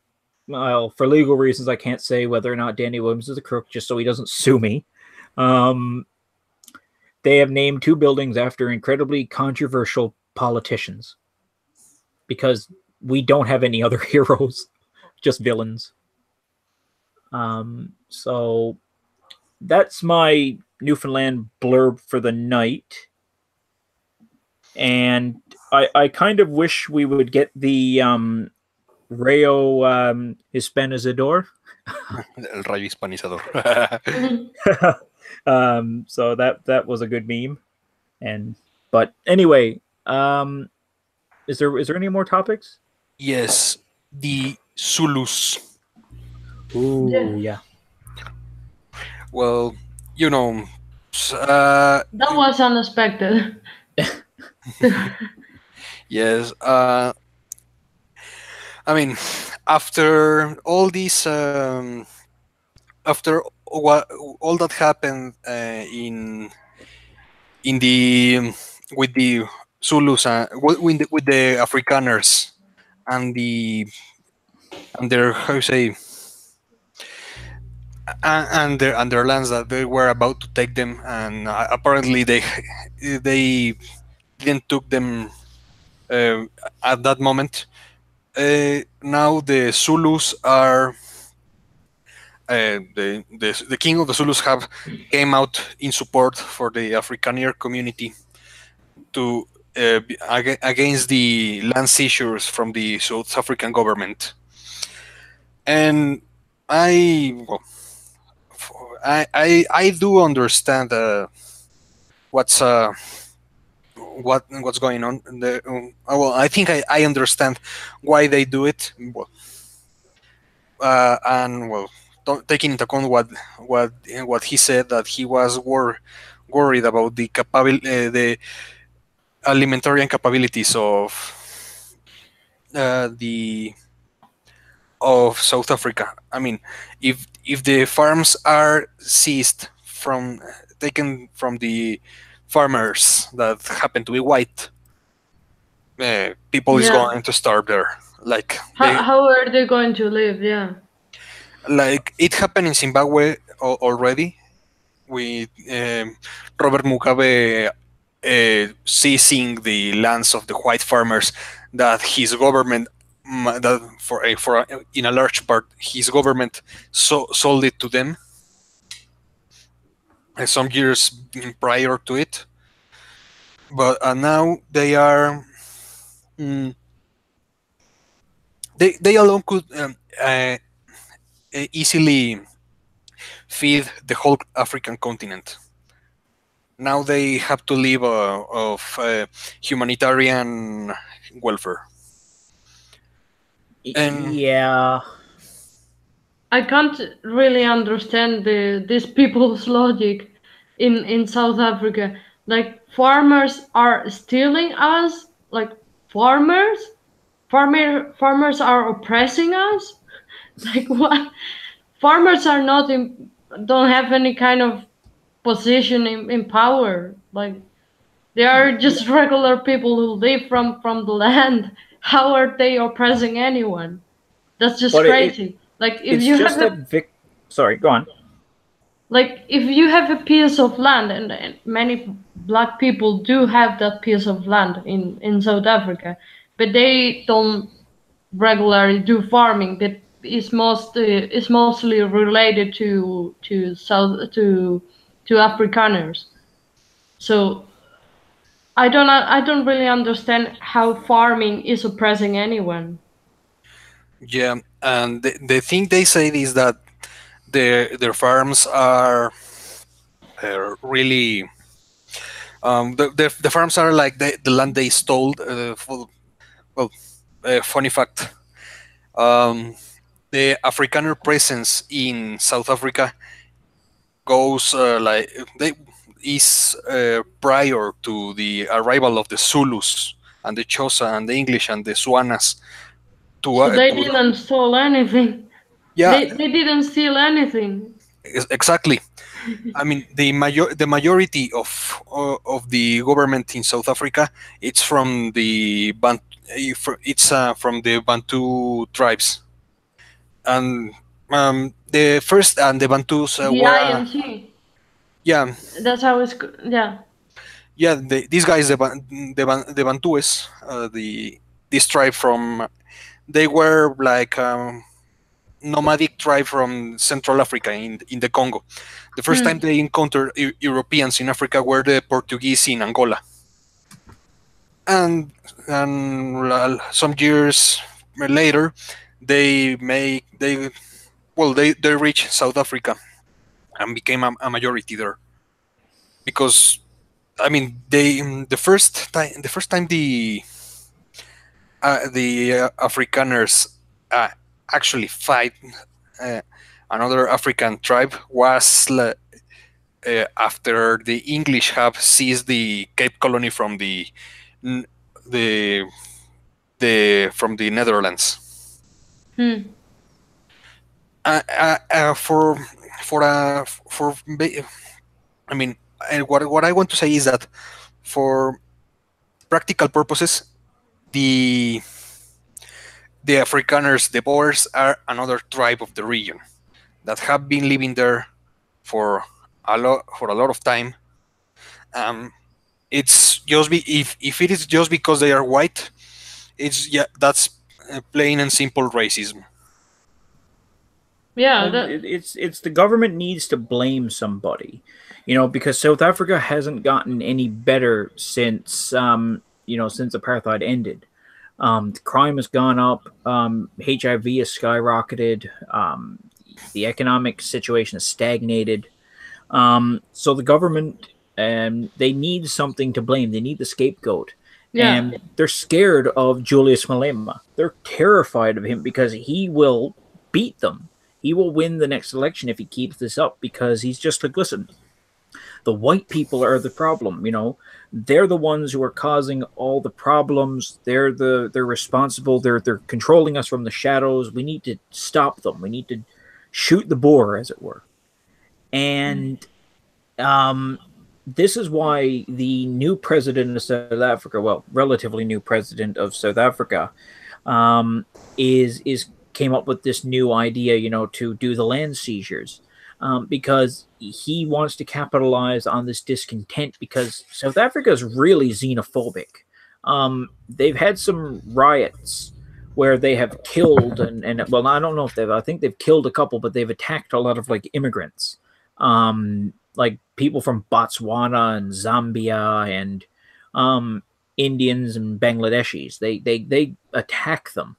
Speaker 1: Well, for legal reasons, I can't say whether or not Danny Williams is a crook, just so he doesn't sue me. They have named two buildings after incredibly controversial politicians because we don't have any other heroes, just villains. So that's my Newfoundland blurb for the night. And I kind of wish we would get the Rayo Hispanizador.
Speaker 2: El rayo hispanizador.
Speaker 1: So that was a good meme. But anyway, is there any more topics?
Speaker 2: Yes, the Zulus.
Speaker 1: Ooh, yeah.
Speaker 2: Well, you know,
Speaker 3: That was unexpected.
Speaker 2: yes. I mean, after all this, after all that happened in the with the Zulus, with the Afrikaners and their, how you say, and their lands that they were about to take them, and apparently they didn't took them at that moment. Now the Zulus are the king of the Zulus have came out in support for the Afrikaner community to against the land seizures from the South African government. And I do understand what's going on. Well, I think I understand why they do it. And well, taking into account what he said, that he was worried about the the alimentarian capabilities of South Africa. I mean, if the farms are seized taken from the farmers that happen to be white, people is going to starve there. Like
Speaker 3: how are they going to live? Yeah.
Speaker 2: Like it happened in Zimbabwe already, with Robert Mugabe seizing the lands of the white farmers that his government that in a large part his government sold it to them some years prior to it, but now they are mm, they alone could easily feed the whole African continent. Now they have to live of humanitarian welfare. And
Speaker 1: Yeah.
Speaker 3: I can't really understand these people's logic in South Africa. Like farmers are stealing us. Like farmers, farmers are oppressing us. Like what? Farmers are not don't have any kind of position in power. Like they are just regular people who live from the land. How are they oppressing anyone? That's just
Speaker 1: But
Speaker 3: crazy. Like if
Speaker 1: it's
Speaker 3: you
Speaker 1: just
Speaker 3: have
Speaker 1: that
Speaker 3: a
Speaker 1: Sorry, go on.
Speaker 3: like if you have a piece of land, and many black people do have that piece of land in South Africa, but they don't regularly do farming. But it's mostly related to Afrikaners. So I don't really understand how farming is oppressing anyone.
Speaker 2: yeah, and the thing they say is that their farms are really the farms are like the land they stole. Well, funny fact: um, the Afrikaner presence in South Africa goes like they is prior to the arrival of the Zulus and the Xhosa and the English and the Swanas
Speaker 3: So they
Speaker 2: to
Speaker 3: didn't steal anything.
Speaker 2: yeah,
Speaker 3: They didn't steal anything.
Speaker 2: exactly. I mean, the majority of the government in South Africa, it's from the it's from the Bantu tribes, and the first and the Bantus
Speaker 3: The
Speaker 2: were
Speaker 3: INC.
Speaker 2: yeah,
Speaker 3: That's how it's yeah.
Speaker 2: yeah, these guys the Bantues, the this tribe from they were like nomadic tribe from Central Africa in the Congo. The first time
Speaker 3: Hmm.
Speaker 2: they encountered Europeans in Africa were the Portuguese in Angola, and some years later they reached South Africa and became a majority there because I mean they the first time the Afrikaners uh, actually fight uh, another African tribe was after the English have seized the Cape Colony from n- the from the Netherlands.
Speaker 3: Hmm.
Speaker 2: For for I mean, what I want to say is that for practical purposes, the the Afrikaners, the Boers, are another tribe of the region that have been living there for a lot of time. Um, it's just if it is just because they are white, it's yeah that's plain and simple racism.
Speaker 3: Yeah.
Speaker 1: Well, it's the government needs to blame somebody, because South Africa hasn't gotten any better since since apartheid ended. The crime has gone up. HIV has skyrocketed. The economic situation has stagnated. So the government, they need something to blame. They need the scapegoat,
Speaker 3: Yeah.
Speaker 1: and they're scared of Julius Malema. They're terrified of him because he will beat them. He will win the next election if he keeps this up because he's just like, listen, the white people are the problem. They're the ones who are causing all the problems. They're responsible. They're controlling us from the shadows. We need to stop them. We need to shoot the boar, as it were. And this is why the new president of South Africa, well, relatively new president of South Africa, is came up with this new idea, to do the land seizures, because he wants to capitalize on this discontent because South Africa is really xenophobic. They've had some riots where they have killed and well, I don't know if I think they've killed a couple, but they've attacked a lot of like immigrants, like people from Botswana and Zambia and Indians and Bangladeshis. They attack them.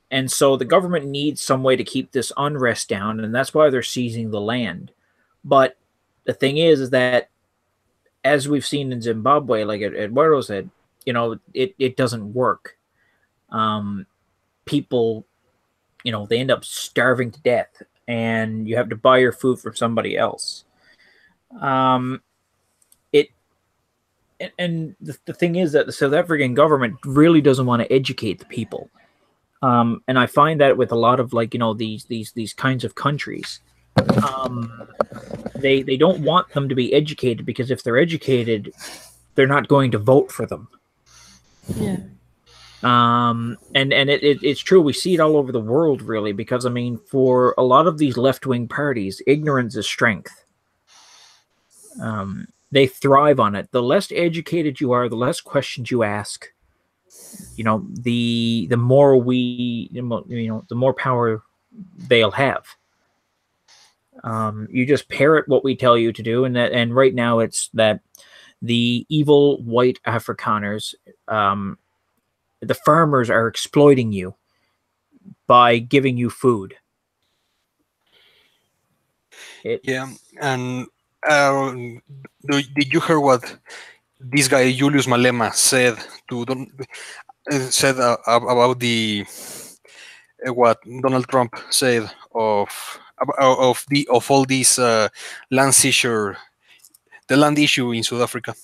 Speaker 1: And so the government needs some way to keep this unrest down, and that's why they're seizing the land. But the thing is that, as we've seen in Zimbabwe, like Eduardo said, it doesn't work. People, they end up starving to death, and you have to buy your food from somebody else. And the thing is that the South African government really doesn't want to educate the people. And I find that with a lot of these kinds of countries, they don't want them to be educated, because if they're educated, they're not going to vote for them.
Speaker 3: Yeah.
Speaker 1: And it's true. We see it all over the world, really, because I mean, for a lot of these left-wing parties, ignorance is strength. They thrive on it. The less educated you are, the less questions you ask. The more the more power they'll have. You just parrot what we tell you to do, and right now it's that the evil white Afrikaners, the farmers, are exploiting you by giving you food.
Speaker 2: Yeah, and did you hear what this guy Julius Malema said about the what Donald Trump said of all these land seizure, the land issue in South Africa,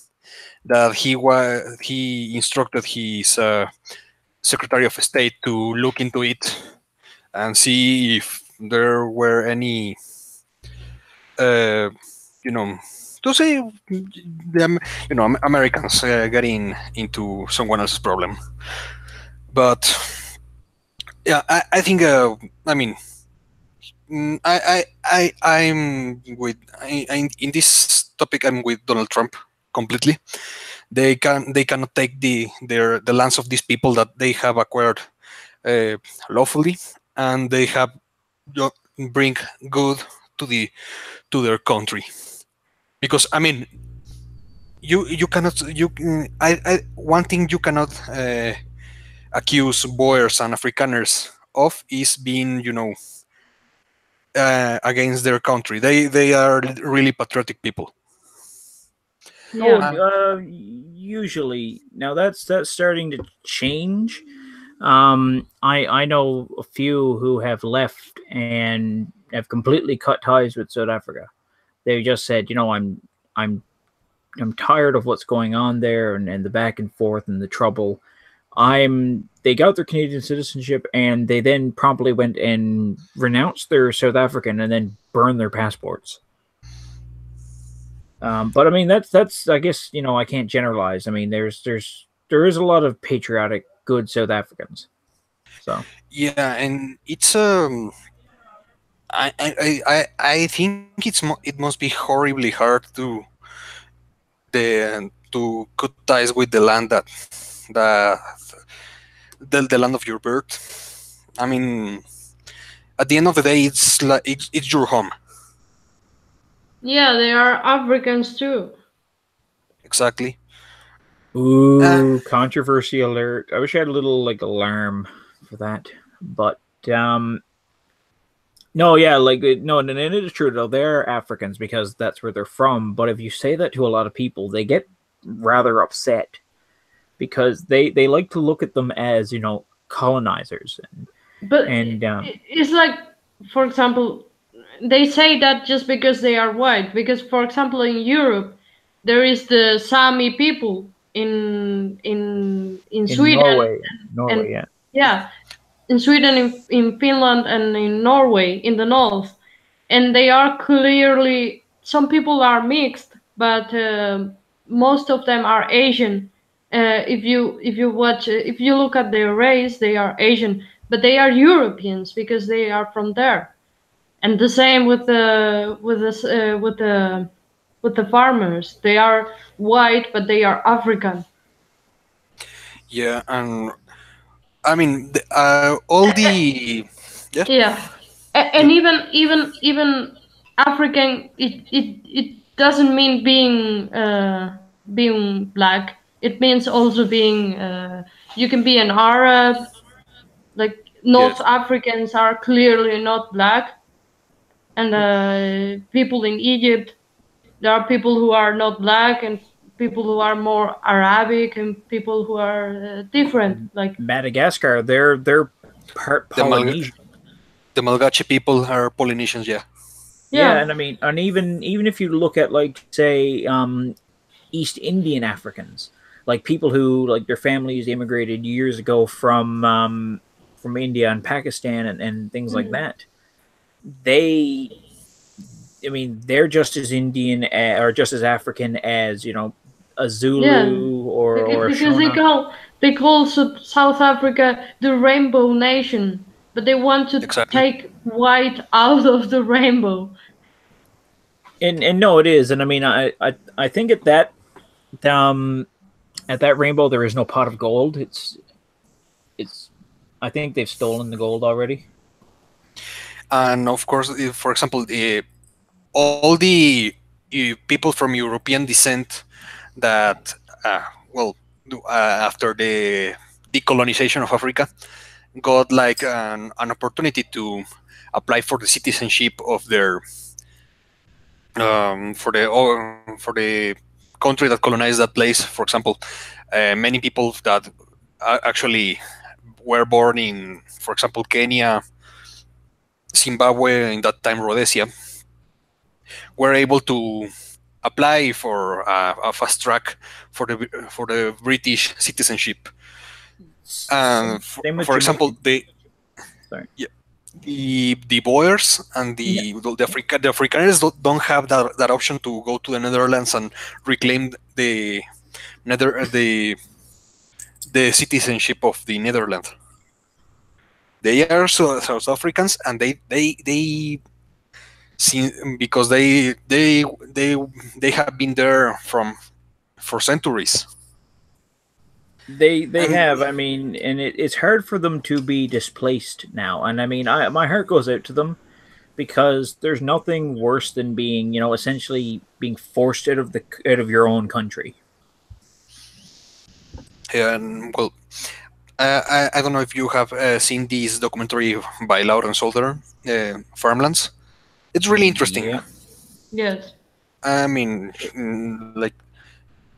Speaker 2: that he instructed his Secretary of State to look into it and see if there were any to say Americans getting into someone else's problem. But yeah, I think I'm with in this topic. I'm with Donald Trump completely. They cannot take the lands of these people that they have acquired lawfully, and they have bring good to their country. Because I mean, you cannot one thing you cannot accuse Boers and Afrikaners of is being against their country. They are really patriotic people.
Speaker 1: Yeah. Usually now that's starting to change. I know a few who have left and have completely cut ties with South Africa. They just said, I'm tired of what's going on there and the back and forth and the trouble. They got their Canadian citizenship, and they then promptly went and renounced their South African and then burned their passports. But I mean, that's I guess I can't generalize. I mean, there is a lot of patriotic, good South Africans. So
Speaker 2: yeah, and it's I think it must be horribly hard to cut ties with the land the land of your birth. I mean, at the end of the day, it's like it's your home.
Speaker 3: Yeah, they are Africans too.
Speaker 2: Exactly.
Speaker 1: Ooh, controversy alert. I wish I had a little alarm for that, but no, yeah, no, and it is true though. They're Africans because that's where they're from. But if you say that to a lot of people, they get rather upset because they like to look at them as colonizers.
Speaker 3: It's like, for example, they say that just because they are white. Because, for example, in Europe, there is the Sami people in Sweden,
Speaker 1: Norway,
Speaker 3: yeah, in Sweden, in Finland, and in Norway, in the north, and they are clearly, some people are mixed, but most of them are Asian. If you look at their race, they are Asian, but they are Europeans because they are from there. And the same with the farmers. They are white, but they are African.
Speaker 2: Yeah, and I mean, all the yeah,
Speaker 3: Yeah,
Speaker 2: yeah,
Speaker 3: and even African, it doesn't mean being black. It means also being you can be an Arab. Like North
Speaker 2: yes,
Speaker 3: Africans are clearly not black, and people in Egypt, there are people who are not black, and people who are more Arabic, and people who are different. Like
Speaker 1: Madagascar, they're part
Speaker 2: the
Speaker 1: Polynesian.
Speaker 2: the Malgache people are Polynesians. Yeah,
Speaker 1: Yeah,
Speaker 3: yeah,
Speaker 1: and I mean, and even if you look at like say East Indian Africans, like people who like their families immigrated years ago from India and Pakistan and things like
Speaker 3: mm,
Speaker 1: that. They, I mean, they're just as Indian or just as African as a
Speaker 3: yeah.
Speaker 1: Zulu or a
Speaker 3: Because they
Speaker 1: Shona.
Speaker 3: call South Africa the Rainbow Nation, but they want to
Speaker 2: exactly.
Speaker 3: take white out of the rainbow.
Speaker 1: And no, it is, and I mean, I think um at that rainbow there is no pot of gold. It's I think they've stolen the gold already.
Speaker 2: And of course, for example, all the people from European descent that, well, after the decolonization of Africa, got like an opportunity to apply for the citizenship of their for the country that colonized that place. For example, many people that actually were born in, for example, Kenya, Zimbabwe, in that time Rhodesia, were able to apply for a fast track for the British citizenship.
Speaker 1: Same with
Speaker 2: For
Speaker 1: Jamaica.
Speaker 2: example,
Speaker 1: Sorry.
Speaker 2: yeah, the Boers and
Speaker 1: No,
Speaker 2: the Afrikaners don't have that option to go to the Netherlands and reclaim Nether the citizenship of the Netherlands. They are South Africans, and they because they have been there from for centuries.
Speaker 1: they
Speaker 2: And
Speaker 1: have. I mean, and it's hard for them to be displaced now. And I mean, my heart goes out to them because there's nothing worse than being, essentially being forced out of your own country.
Speaker 2: well, I don't know if you have seen this documentary by Lauren Solder, Farmlands. It's really interesting.
Speaker 1: Yeah.
Speaker 3: Yes.
Speaker 2: I mean, like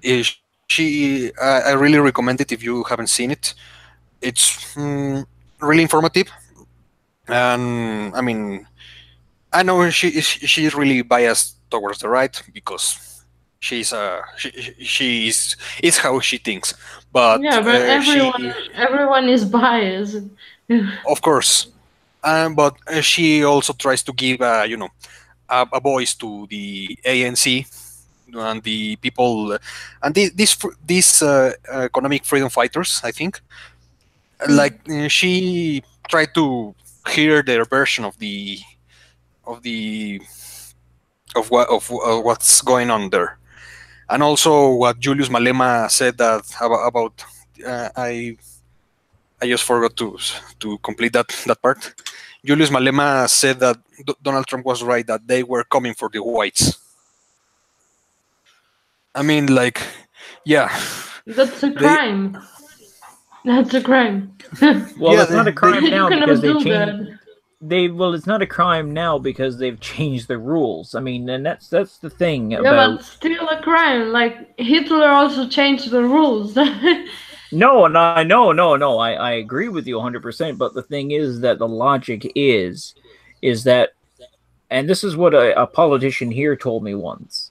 Speaker 2: I really recommend it if you haven't seen it. It's really informative, and I mean, I know she is really biased towards the right because she is how she thinks, but
Speaker 3: Yeah, but
Speaker 2: she,
Speaker 3: everyone is biased.
Speaker 2: of course, but she also tries to give a voice to the ANC and the people and these economic freedom fighters. I think like she tried to hear their version of the what's going on there, and also what Julius Malema said that about I just forgot to complete that part. Julius Malema said that Donald Trump was right, that they were coming for the whites. I mean, like, yeah,
Speaker 3: That's a
Speaker 2: they
Speaker 3: crime. That's a crime.
Speaker 1: Well,
Speaker 2: yeah
Speaker 1: it's not a crime
Speaker 3: You
Speaker 1: now because
Speaker 3: cannot
Speaker 1: they've
Speaker 3: do
Speaker 1: changed.
Speaker 3: that.
Speaker 1: It's not a crime now because they've changed the rules. I mean, and that's the thing
Speaker 3: Yeah,
Speaker 1: about.
Speaker 3: but still a crime. Like Hitler also changed the rules.
Speaker 1: No, no, no. I agree with you 100%. But the thing is that the logic is that, and this is what a politician here told me once.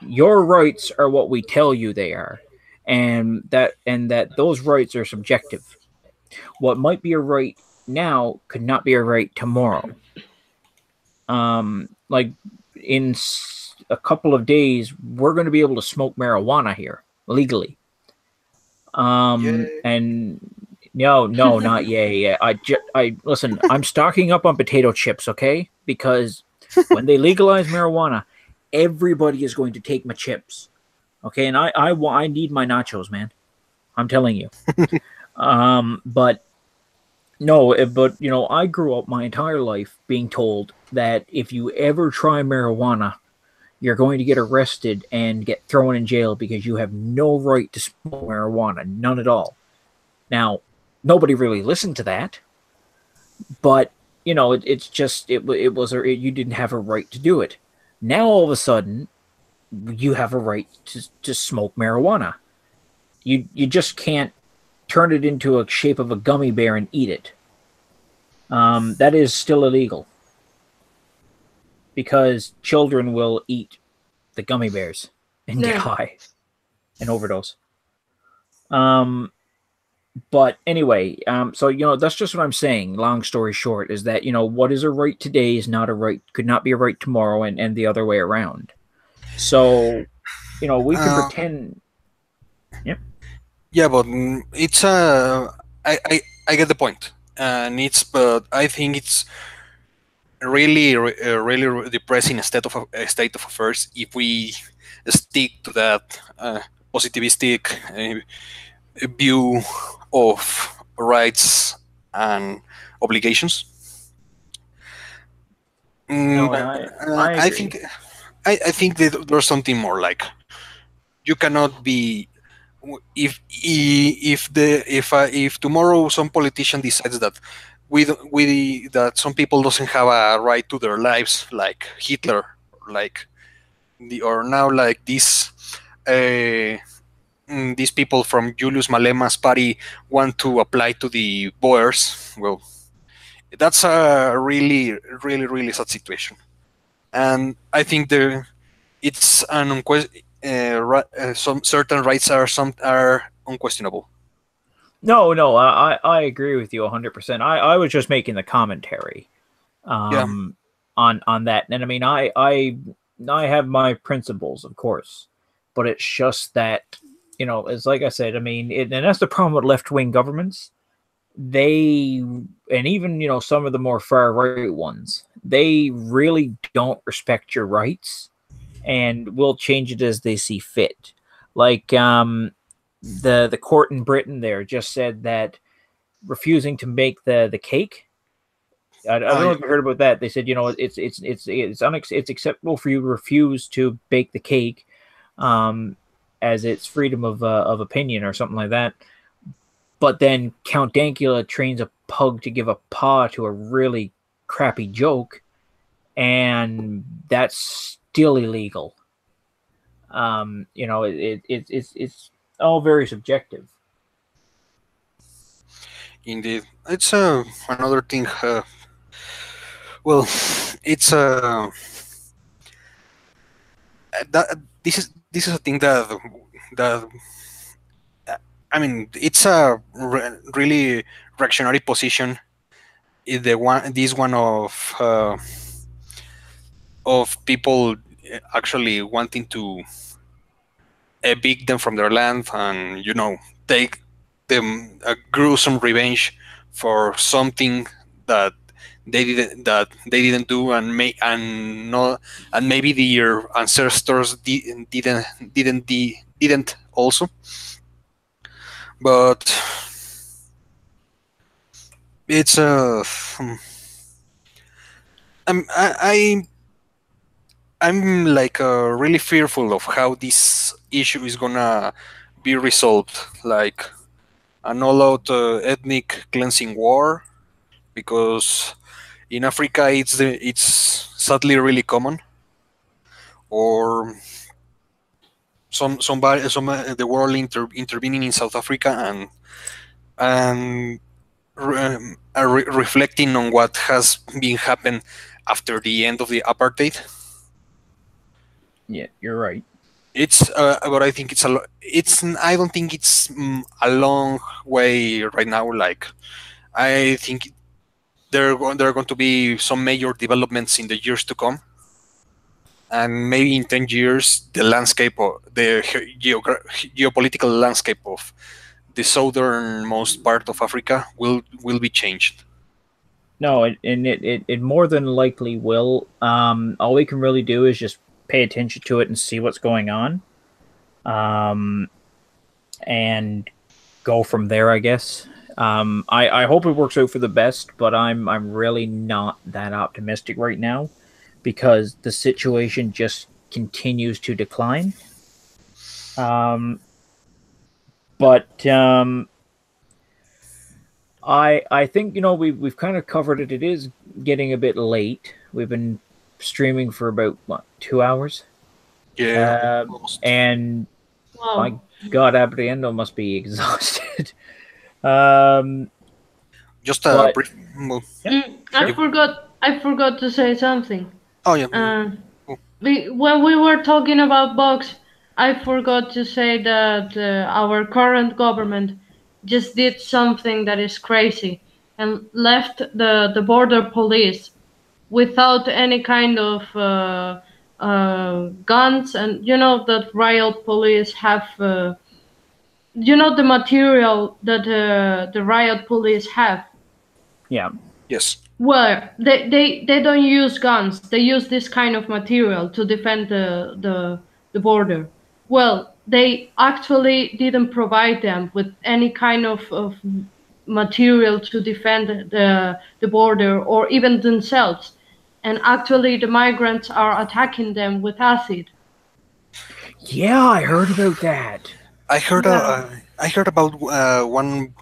Speaker 1: Your rights are what we tell you they are, and that those rights are subjective. What might be a right now could not be a right tomorrow. Like in a couple of days, we're going to be able to smoke marijuana here legally.
Speaker 2: yeah
Speaker 1: And no, no, not yeah. I listen. I'm stocking up on potato chips, okay? Because when they legalize marijuana, everybody is going to take my chips, okay? And I need my nachos, man. I'm telling you. But no, but I grew up my entire life being told that if you ever try marijuana, you're going to get arrested and get thrown in jail because you have no right to smoke marijuana, none at all. Now, nobody really listened to that, but it's just you didn't have a right to do it. Now all of a sudden, you have a right to smoke marijuana. You just can't turn it into a shape of a gummy bear and eat it. That is still illegal because children will eat the gummy bears and get high and overdose. But anyway, so that's just what I'm saying. Long story short is that what is a right today is not a right, could not be a right tomorrow, and the other way around. So we can pretend. Yep.
Speaker 2: Yeah, but it's I get the point, and but I think it's really depressing state of affairs if we stick to that positivistic view of rights and obligations.
Speaker 1: No, and I
Speaker 2: I
Speaker 1: agree.
Speaker 2: think I think that there's something more like you cannot be if tomorrow some politician decides that that some people doesn't have a right to their lives like Hitler, like or now like these people from Julius Malema's party want to apply to the Boers. Well, that's a really sad situation, and I think it's an some certain rights are unquestionable.
Speaker 1: No, I agree with you 100%. I was just making the commentary
Speaker 2: Yeah,
Speaker 1: on that, and I mean I have my principles, of course, but it's just that it's like I said. I mean, and that's the problem with left wing governments. They and even some of the more far right ones, they really don't respect your rights and will change it as they see fit. Like the court in Britain there just said that refusing to make the cake. I don't know if you heard about that. They said it's acceptable for you to refuse to bake the cake, as it's freedom of opinion or something like that. But then Count Dankula trains a pug to give a paw to a really crappy joke, and that's still illegal. It's all very subjective.
Speaker 2: indeed, it's another thing. Well, it's that this is a thing that I mean, it's a really reactionary position. This one of people actually wanting to evict them from their land and take them a gruesome revenge for something that they didn't do, and maybe their ancestors didn't also. But it's I'm like really fearful of how this issue is gonna be resolved, like an all-out ethnic cleansing war, because in Africa it's sadly really common, or the world intervening in South Africa and reflecting on what has been happened after the end of the apartheid.
Speaker 1: Yeah, you're right.
Speaker 2: It's but I think I don't think it's a long way right now. Like I think there are going to be some major developments in the years to come, and maybe in 10 years the landscape or the geopolitical landscape of the southernmost part of Africa will be changed.
Speaker 1: No, it more than likely will. All we can really do is just pay attention to it and see what's going on, and go from there, I guess. I hope it works out for the best, but I'm really not that optimistic right now because the situation just continues to decline. But I think we've kind of covered it. It is getting a bit late. We've been streaming for about 2 hours.
Speaker 2: Yeah.
Speaker 1: And my
Speaker 3: Wow.
Speaker 1: God, Abriendo must be exhausted.
Speaker 2: Just a
Speaker 1: but
Speaker 2: brief move.
Speaker 1: yeah,
Speaker 3: I
Speaker 1: sure.
Speaker 3: forgot to say something.
Speaker 2: Oh yeah.
Speaker 3: When we were talking about bugs, I forgot to say that our current government just did something that is crazy and left the border police without any kind of guns. And you know that riot police have the material that the riot police have.
Speaker 1: Yeah.
Speaker 2: Yes.
Speaker 3: Well, they don't use guns. They use this kind of material to defend the border. Well, they actually didn't provide them with any kind of material to defend the border or even themselves. And actually, the migrants are attacking them with acid.
Speaker 1: Yeah, I heard about that.
Speaker 2: I heard
Speaker 3: Yeah.
Speaker 2: I heard about one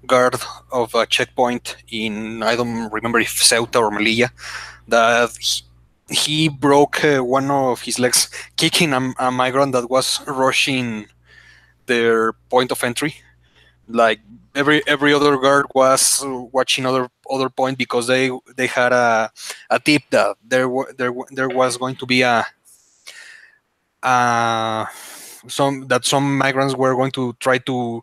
Speaker 2: guard of a checkpoint in, I don't remember if Ceuta or Melilla, that he broke one of his legs kicking a migrant that was rushing their point of entry. Like every other guard was watching other point because they had a tip that there was going to be a some migrants were going to try to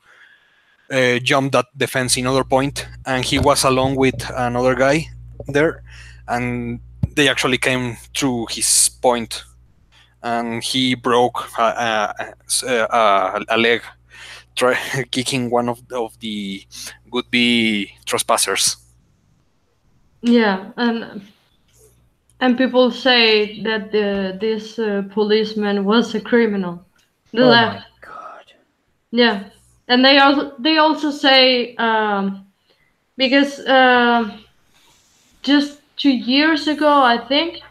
Speaker 2: jump that defense in other point, and he was along with another guy there, and they actually came through his point, and he broke a leg, kicking one of the would-be trespassers.
Speaker 3: Yeah, and people say that this policeman was a criminal. The
Speaker 1: Oh
Speaker 3: left.
Speaker 1: my God.
Speaker 3: Yeah, and they also say because just 2 years ago, I think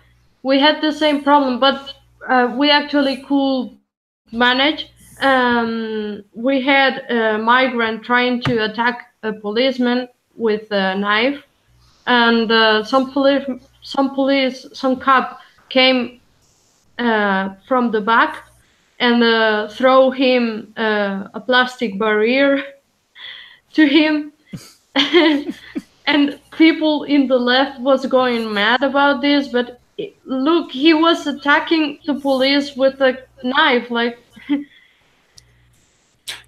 Speaker 3: we had the same problem, but we actually could manage. We had a migrant trying to attack a policeman with a knife, and some cop came from the back and throw him a plastic barrier to him. And people in the left was going mad about this, but look, he was attacking the police with a knife. Like,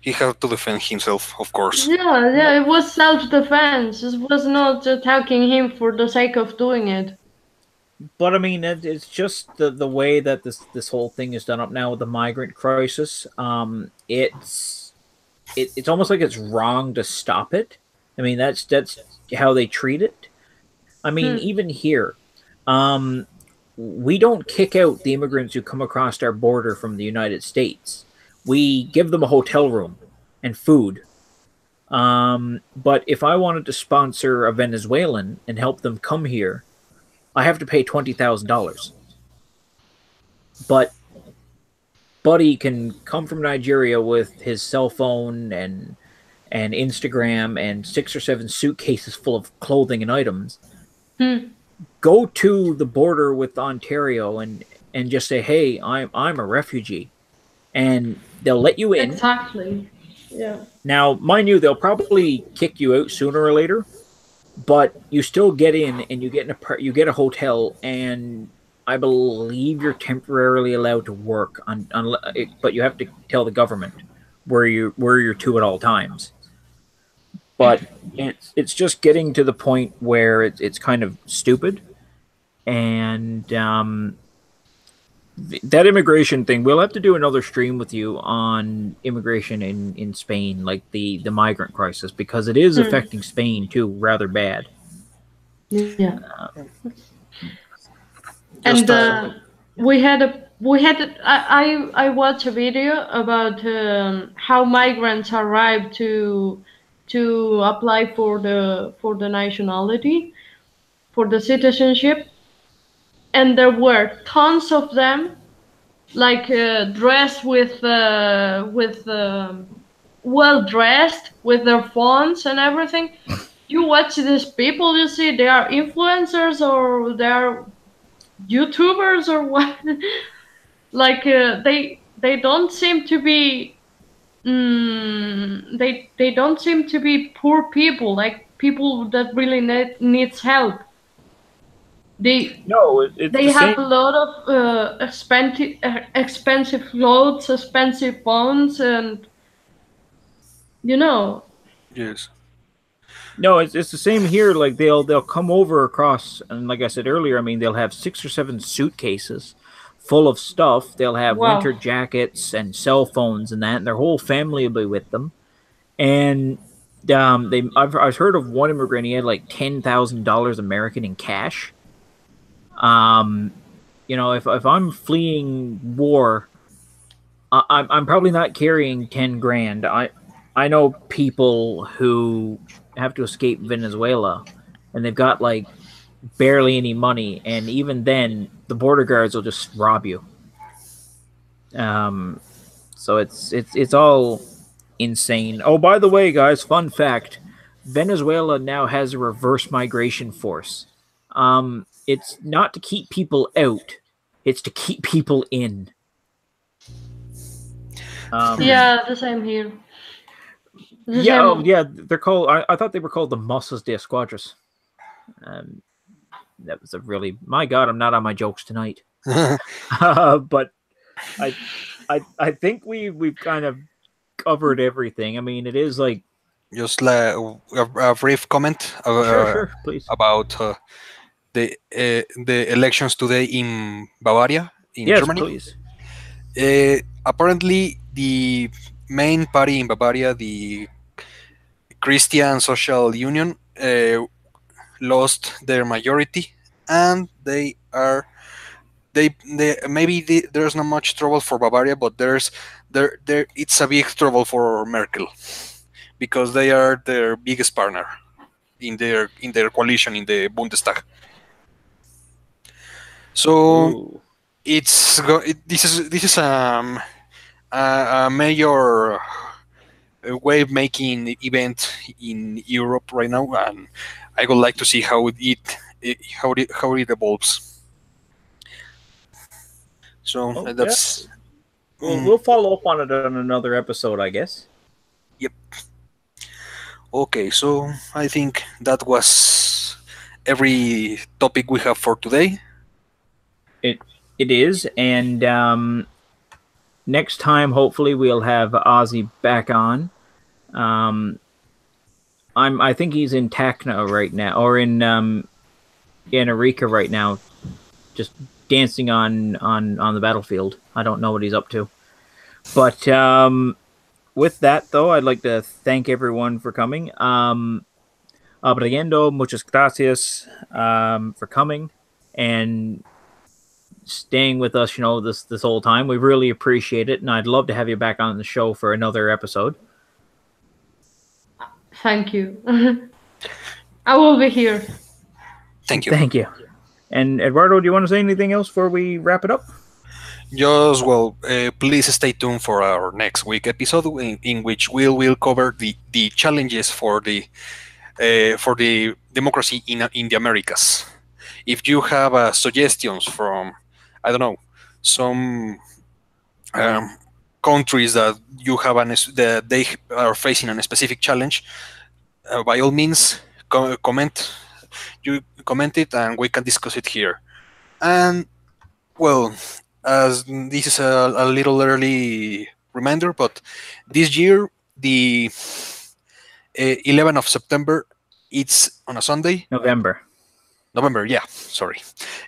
Speaker 2: He had to defend himself, of course.
Speaker 3: yeah, it was self-defense. It was not attacking him for the sake of doing it.
Speaker 1: But I mean, it's just the way that this whole thing is done up now with the migrant crisis. It's almost like it's wrong to stop it. I mean, that's how they treat it. I mean, even here, we don't kick out the immigrants who come across our border from the United States. We give them a hotel room and food. But if I wanted to sponsor a Venezuelan and help them come here, I have to pay $20,000. But Buddy can come from Nigeria with his cell phone and Instagram and 6 or 7 suitcases full of clothing and items. Go to the border with Ontario and just say, "Hey, I'm a refugee," and they'll let you in.
Speaker 3: Exactly. Yeah.
Speaker 1: Now, mind you, they'll probably kick you out sooner or later, but you still get in and you get a hotel, and I believe you're temporarily allowed to work but you have to tell the government where you're to at all times. But it's just getting to the point where it's kind of stupid, and that immigration thing, we'll have to do another stream with you on immigration in Spain, like the migrant crisis, because it is affecting Spain too, rather bad.
Speaker 3: Yeah. And we had we had I watched a video about how migrants arrive to apply for the nationality, for the citizenship, and there were tons of them, like dressed with well dressed with their phones and everything. You watch these people, you see they are influencers or they are YouTubers or what. Like they don't seem to be they don't seem to be poor people, like people that really needs help. they
Speaker 1: No, it's
Speaker 3: they
Speaker 1: the
Speaker 3: have a
Speaker 1: same.
Speaker 3: lot of expensive clothes, expensive phones, and you know.
Speaker 2: Yes.
Speaker 1: No, it's the same here. Like they'll come over across, and like I said earlier, I mean they'll have 6 or 7 suitcases full of stuff. They'll have
Speaker 3: Wow.
Speaker 1: winter jackets and cell phones and that, and their whole family will be with them. And I've heard of one immigrant. He had like $10,000 American in cash. Um, if I'm fleeing war, I'm probably not carrying 10 grand. I know people who have to escape Venezuela, and they've got like barely any money, and even then, the border guards will just rob you. Um, so it's all insane. Oh, by the way, guys, fun fact: Venezuela now has a reverse migration force. It's not to keep people out; it's to keep people in.
Speaker 3: Yeah, the same here. The
Speaker 1: Yeah, oh
Speaker 3: same.
Speaker 1: yeah, they're called. I thought they were called the Mossos de Esquadras. Um, that was a really, my God, I'm not on my jokes tonight. But I, I think we've kind of covered everything. I mean, it is like
Speaker 2: Just like a brief comment
Speaker 1: sure, please.
Speaker 2: about the elections today in Bavaria, in
Speaker 1: Yes,
Speaker 2: Germany.
Speaker 1: please.
Speaker 2: Apparently, the main party in Bavaria, the Christian Social Union, lost their majority, and they maybe there's not much trouble for Bavaria, but there it's a big trouble for Merkel because they are their biggest partner in their coalition in the Bundestag. So
Speaker 1: Ooh.
Speaker 2: this is a major wave making event in Europe right now, and I would like to see how it evolves. So
Speaker 1: Oh yeah.
Speaker 2: that's
Speaker 1: We'll follow up on it on another episode, I guess.
Speaker 2: yep. Okay, so I think that was every topic we have for today.
Speaker 1: It is, and next time hopefully we'll have Ozzy back on. Um, I think he's in Tacna right now, or in Arica right now, just dancing on the battlefield. I don't know what he's up to. But with that, though, I'd like to thank everyone for coming. Abriendo, muchas gracias for coming and staying with us. This whole time. We really appreciate it, and I'd love to have you back on the show for another episode.
Speaker 3: Thank you. I will be here.
Speaker 2: Thank you.
Speaker 1: Thank you. And Eduardo, do you want to say anything else before we wrap it up?
Speaker 2: Just please stay tuned for our next week episode in which we will cover the challenges for the democracy in the Americas. If you have suggestions from, I don't know, some countries that you have that they are facing a specific challenge, by all means, comment it and we can discuss it here. And well, as this is a little early reminder, but this year the 11th of September, it's on a Sunday.
Speaker 1: November,
Speaker 2: yeah, sorry.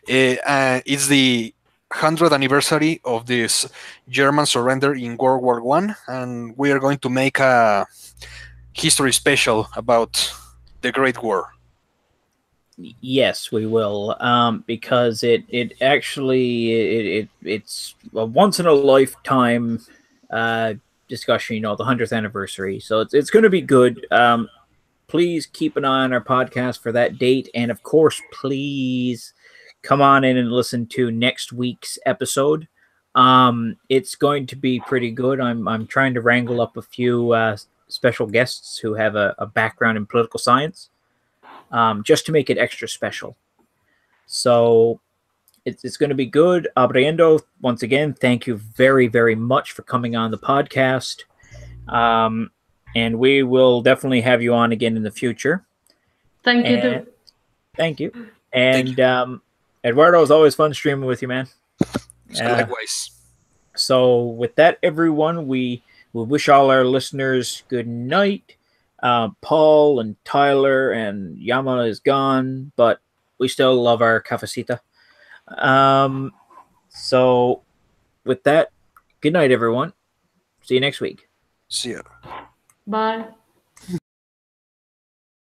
Speaker 2: It's the 100th anniversary of this German surrender in World War One, and we are going to make a history special about the Great War.
Speaker 1: Yes, we will. Because it's a once in a lifetime discussion. The 100th anniversary, so it's going to be good. Please keep an eye on our podcast for that date, and of course, please come on in and listen to next week's episode. It's going to be pretty good. I'm trying to wrangle up a few special guests who have a background in political science, just to make it extra special. So it's going to be good. Abriendo, once again, thank you very, very much for coming on the podcast. And we will definitely have you on again in the future.
Speaker 3: Thank you too.
Speaker 1: Thank you. And Eduardo, it's always fun streaming with you, man.
Speaker 2: Likewise.
Speaker 1: So with that, everyone, we wish all our listeners good night. Paul and Tyler and Yama is gone, but we still love our cafecita. So with that, good night, everyone. See you next week.
Speaker 2: See ya.
Speaker 3: Bye.